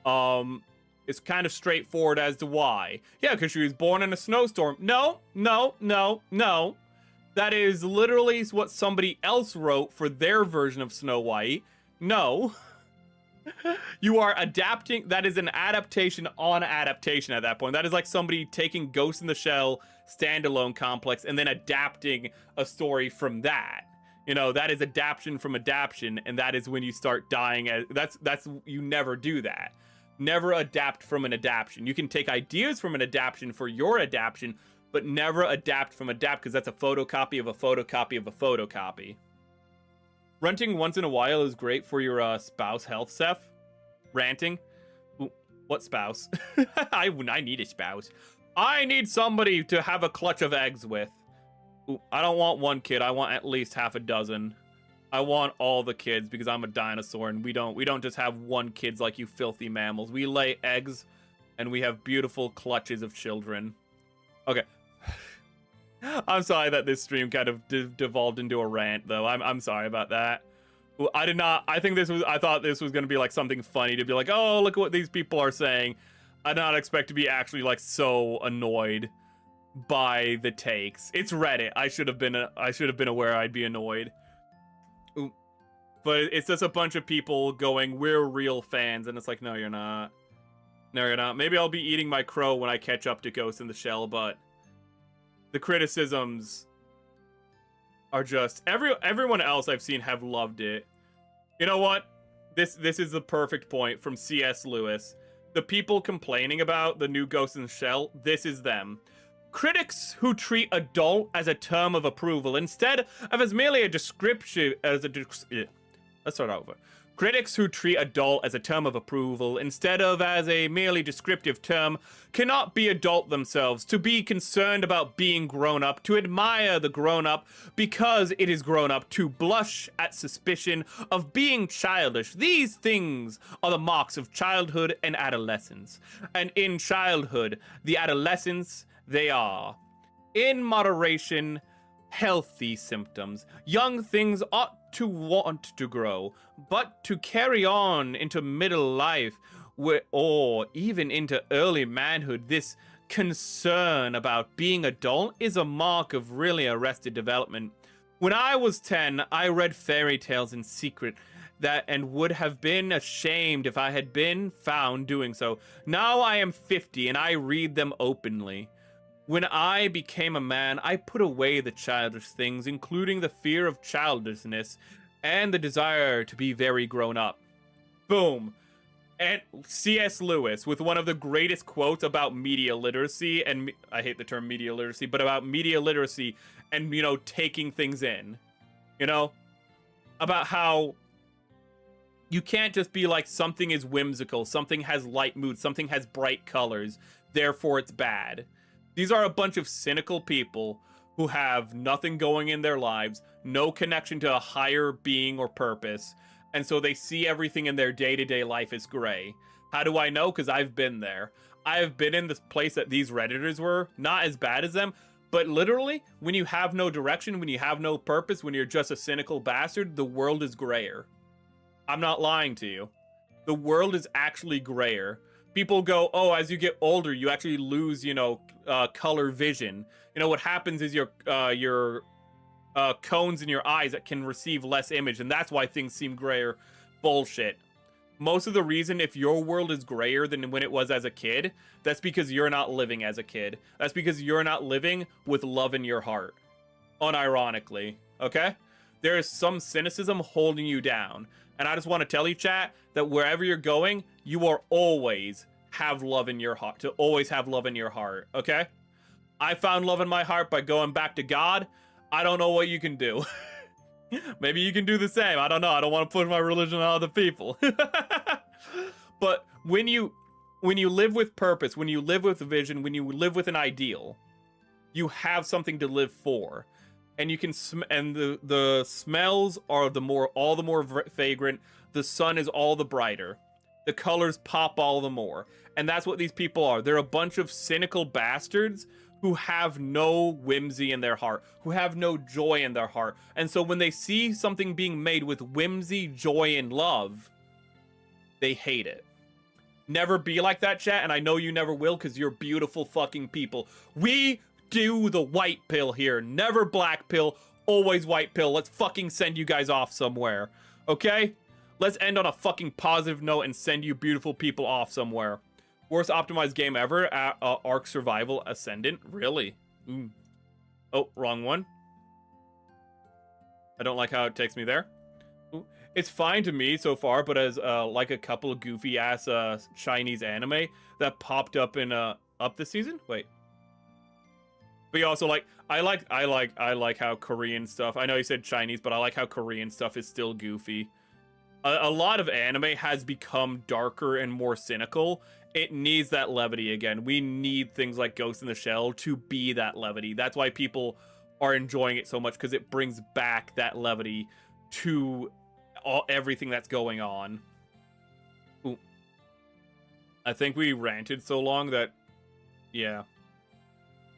It's kind of straightforward as to why. Yeah, because she was born in a snowstorm. No. That is literally what somebody else wrote for their version of Snow White. No. You are adapting. That is an adaptation on adaptation at that point. That is like somebody taking Ghost in the Shell standalone complex and then adapting a story from that. You know, that is adaptation from adaptation, and that is when you start dying. That's you never do that. Never adapt from an adaptation. You can take ideas from an adaptation for your adaptation, but never adapt from adapt, because that's a photocopy of a photocopy of a photocopy. Renting once in a while is great for your spouse health, Seth. Ranting? Ooh, what spouse? I need a spouse. I need somebody to have a clutch of eggs with. Ooh, I don't want one kid. I want at least half a dozen. I want all the kids because I'm a dinosaur, and we don't just have one kids like you filthy mammals. We lay eggs, and we have beautiful clutches of children. Okay. I'm sorry that this stream kind of devolved into a rant, though. I'm sorry about that. I did not. I thought this was going to be like something funny to be like, oh, look at what these people are saying. I did not expect to be actually like so annoyed by the takes. It's Reddit. I should have been aware I'd be annoyed. Ooh. But it's just a bunch of people going, we're real fans, and it's like, no, you're not. No, you're not. Maybe I'll be eating my crow when I catch up to Ghost in the Shell, but the criticisms are just everyone else I've seen have loved it. You know what? This is the perfect point from C.S. Lewis. The people complaining about the new Ghost in the Shell, this is them. Critics who treat adult as a term of approval instead of as merely a description Let's start over. Critics who treat adult as a term of approval instead of as a merely descriptive term cannot be adult themselves, to be concerned about being grown up, to admire the grown up because it is grown up, to blush at suspicion of being childish. These things are the marks of childhood and adolescence. And in childhood, the adolescence, they are, in moderation, healthy symptoms. Young things ought to want to grow, but to carry on into middle life or even into early manhood, this concern about being adult is a mark of really arrested development. When I was 10, I read fairy tales in secret and would have been ashamed if I had been found doing so. Now I am 50 and I read them openly. When I became a man, I put away the childish things, including the fear of childishness and the desire to be very grown up. Boom. And C.S. Lewis, with one of the greatest quotes about media literacy, and I hate the term media literacy, but about media literacy and, you know, taking things in. You know? About how you can't just be like, something is whimsical, something has light mood, something has bright colors, therefore it's bad. These are a bunch of cynical people who have nothing going in their lives, no connection to a higher being or purpose, and so they see everything in their day-to-day life as gray. How do I know? Because I've been there. I have been in this place that these Redditors were, not as bad as them, but literally, when you have no direction, when you have no purpose, when you're just a cynical bastard, the world is grayer. I'm not lying to you. The world is actually grayer. People go, oh, as you get older, you actually lose, you know, color vision. You know, what happens is your cones in your eyes that can receive less image, and that's why things seem grayer. Bullshit. Most of the reason if your world is grayer than when it was as a kid, that's because you're not living as a kid. That's because you're not living with love in your heart. Unironically, okay? There is some cynicism holding you down. And I just want to tell you, chat, that wherever you're going, you are always have love in your heart, to always have love in your heart, okay? I found love in my heart by going back to God. I don't know what you can do. Maybe you can do the same. I don't know. I don't want to push my religion on other people. But when you live with purpose, when you live with a vision, when you live with an ideal, you have something to live for. And you can the smells are all the more fragrant. The sun is all the brighter. The colors pop all the more. And that's what these people are. They're a bunch of cynical bastards who have no whimsy in their heart, who have no joy in their heart. And so when they see something being made with whimsy, joy, and love, they hate it. Never be like that, chat, and I know you never will, because you're beautiful fucking people. We do the white pill here. Never black pill, always white pill. Let's fucking send you guys off somewhere, okay? Let's end on a fucking positive note and send you beautiful people off somewhere. Worst optimized game ever at Ark Survival Ascendant? Really? Oh, wrong one. I don't like how it takes me there. Ooh. It's fine to me so far, but as like a couple of goofy ass Chinese anime that popped up in up this season. Wait. But you also like I like how Korean stuff. I know you said Chinese, but I like how Korean stuff is still goofy. A lot of anime has become darker and more cynical. It needs that levity again. We need things like Ghost in the Shell to be that levity. That's why people are enjoying it so much, because it brings back that levity to everything that's going on. Ooh. I think we ranted so long that, yeah,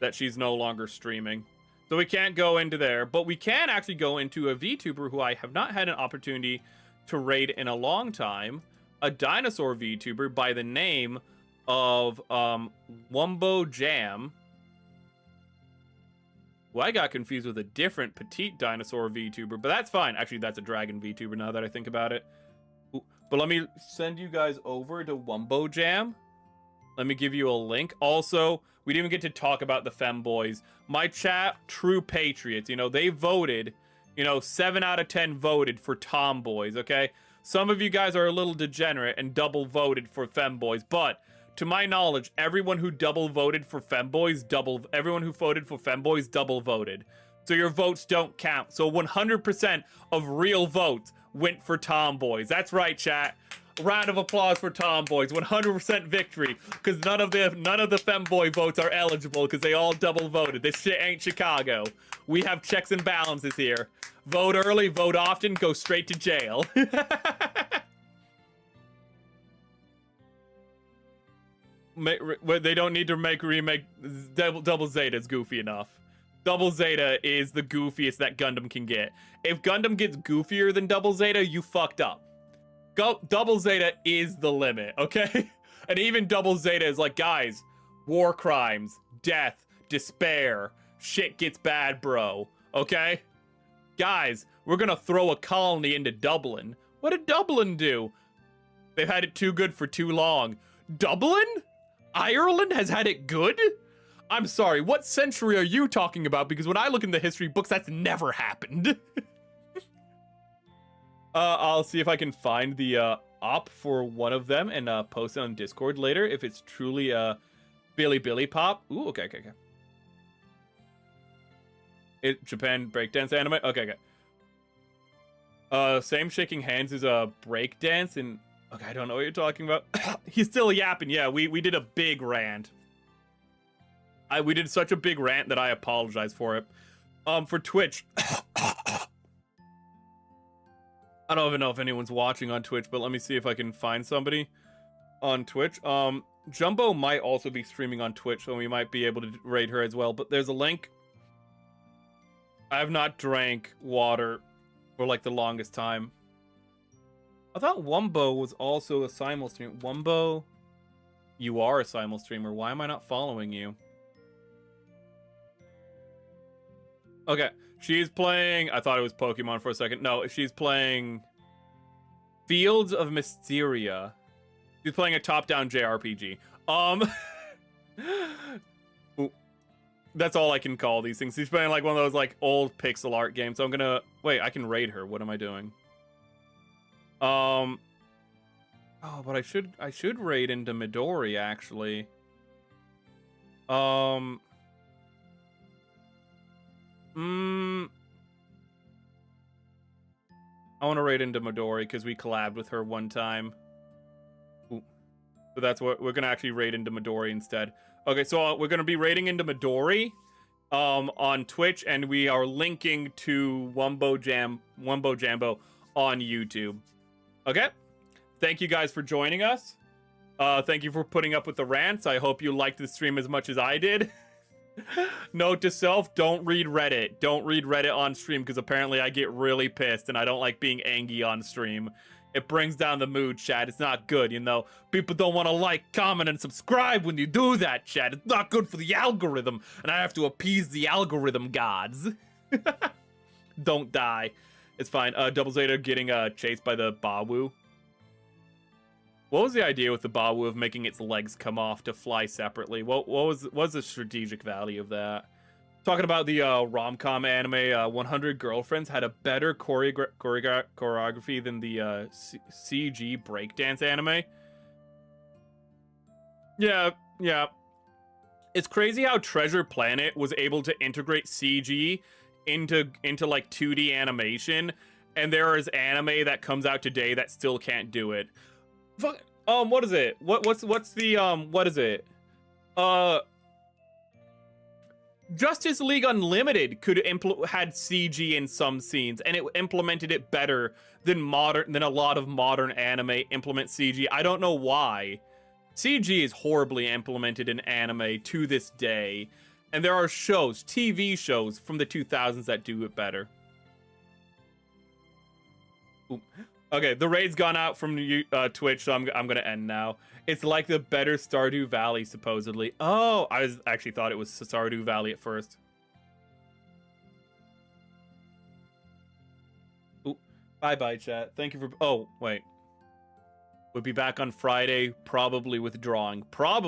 that she's no longer streaming. So we can't go into there, but we can actually go into a VTuber who I have not had an opportunity to raid in a long time. A dinosaur VTuber by the name of Wumbo Jam. Well, I got confused with a different petite dinosaur VTuber, but that's fine. Actually, that's a dragon VTuber now that I think about it. Ooh, but let me send you guys over to Wumbo Jam. Let me give you a link. Also, we didn't even get to talk about the femboys. My chat, true patriots. You know, they voted, you know, 7 out of 10 voted for tomboys, okay? Some of you guys are a little degenerate and double voted for femboys, but to my knowledge, everyone who double voted for femboys, everyone who voted for femboys double voted. So your votes don't count. So 100% of real votes went for tomboys. That's right, chat. Round of applause for tomboys. 100% victory, because none of the femboy votes are eligible because they all double voted. This shit ain't Chicago. We have checks and balances here. Vote early, vote often, go straight to jail. They don't need to remake Double Zeta's goofy enough. Double Zeta is the goofiest that Gundam can get. If Gundam gets goofier than Double Zeta, you fucked up. Double Zeta is the limit, okay? And even Double Zeta is like, guys, war crimes, death, despair, shit gets bad, bro, okay? Guys, we're gonna throw a colony into Dublin. What did Dublin do? They've had it too good for too long. Dublin? Ireland has had it good? I'm sorry, what century are you talking about? Because when I look in the history books, that's never happened. I'll see if I can find the op for one of them and post it on Discord later if it's truly a Billy Pop. Ooh, okay. Japan breakdance anime? Okay. Same shaking hands as a breakdance and... Okay, I don't know what you're talking about. He's still yapping. Yeah, we did a big rant. We did such a big rant that I apologize for it. For Twitch... I don't even know if anyone's watching on Twitch, but let me see if I can find somebody on Twitch. Jumbo might also be streaming on Twitch, so we might be able to raid her as well, but there's a link. I have not drank water for like the longest time. I thought Wumbo was also a simul streamer. Wumbo, you are a simul streamer. Why am I not following you? Okay. She's playing... I thought it was Pokemon for a second. No, she's playing... Fields of Mysteria. She's playing a top-down JRPG. Ooh. That's all I can call these things. She's playing like one of those like old pixel art games. So I'm gonna... Wait, I can raid her. What am I doing? Oh, but I should raid into Midori, actually. I want to raid into Midori because we collabed with her one time. Ooh. So that's what we're gonna actually raid into Midori instead. Okay, so we're gonna be raiding into Midori on Twitch, and we are linking to Wumbo Jambo on YouTube. Okay? Thank you guys for joining us. Thank you for putting up with the rants. I hope you liked the stream as much as I did. Note to self, don't read Reddit. Don't read Reddit on stream, because apparently I get really pissed, and I don't like being angry on stream. It brings down the mood, chat. It's not good, you know? People don't want to like, comment, and subscribe when you do that, chat. It's not good for the algorithm, and I have to appease the algorithm gods. Don't die. It's fine. Double Zeta getting chased by the Bawu. What was the idea with the Bawu of making its legs come off to fly separately? What was the strategic value of that? Talking about the rom-com anime, 100 Girlfriends had a better choreography than the CG breakdance anime. Yeah. It's crazy how Treasure Planet was able to integrate CG into like 2D animation, and there is anime that comes out today that still can't do it. What is it? What's the what is it? Justice League Unlimited had CG in some scenes, and it implemented it better than a lot of modern anime implement CG. I don't know why. CG is horribly implemented in anime to this day, and there are shows, TV shows from the 2000s that do it better. Ooh. Okay, the raid's gone out from Twitch, so I'm gonna end now. It's like the better Stardew Valley, supposedly. Oh, I actually thought it was Stardew Valley at first. Ooh, bye, chat. Thank you for... Oh, wait. We'll be back on Friday, probably withdrawing. Probably.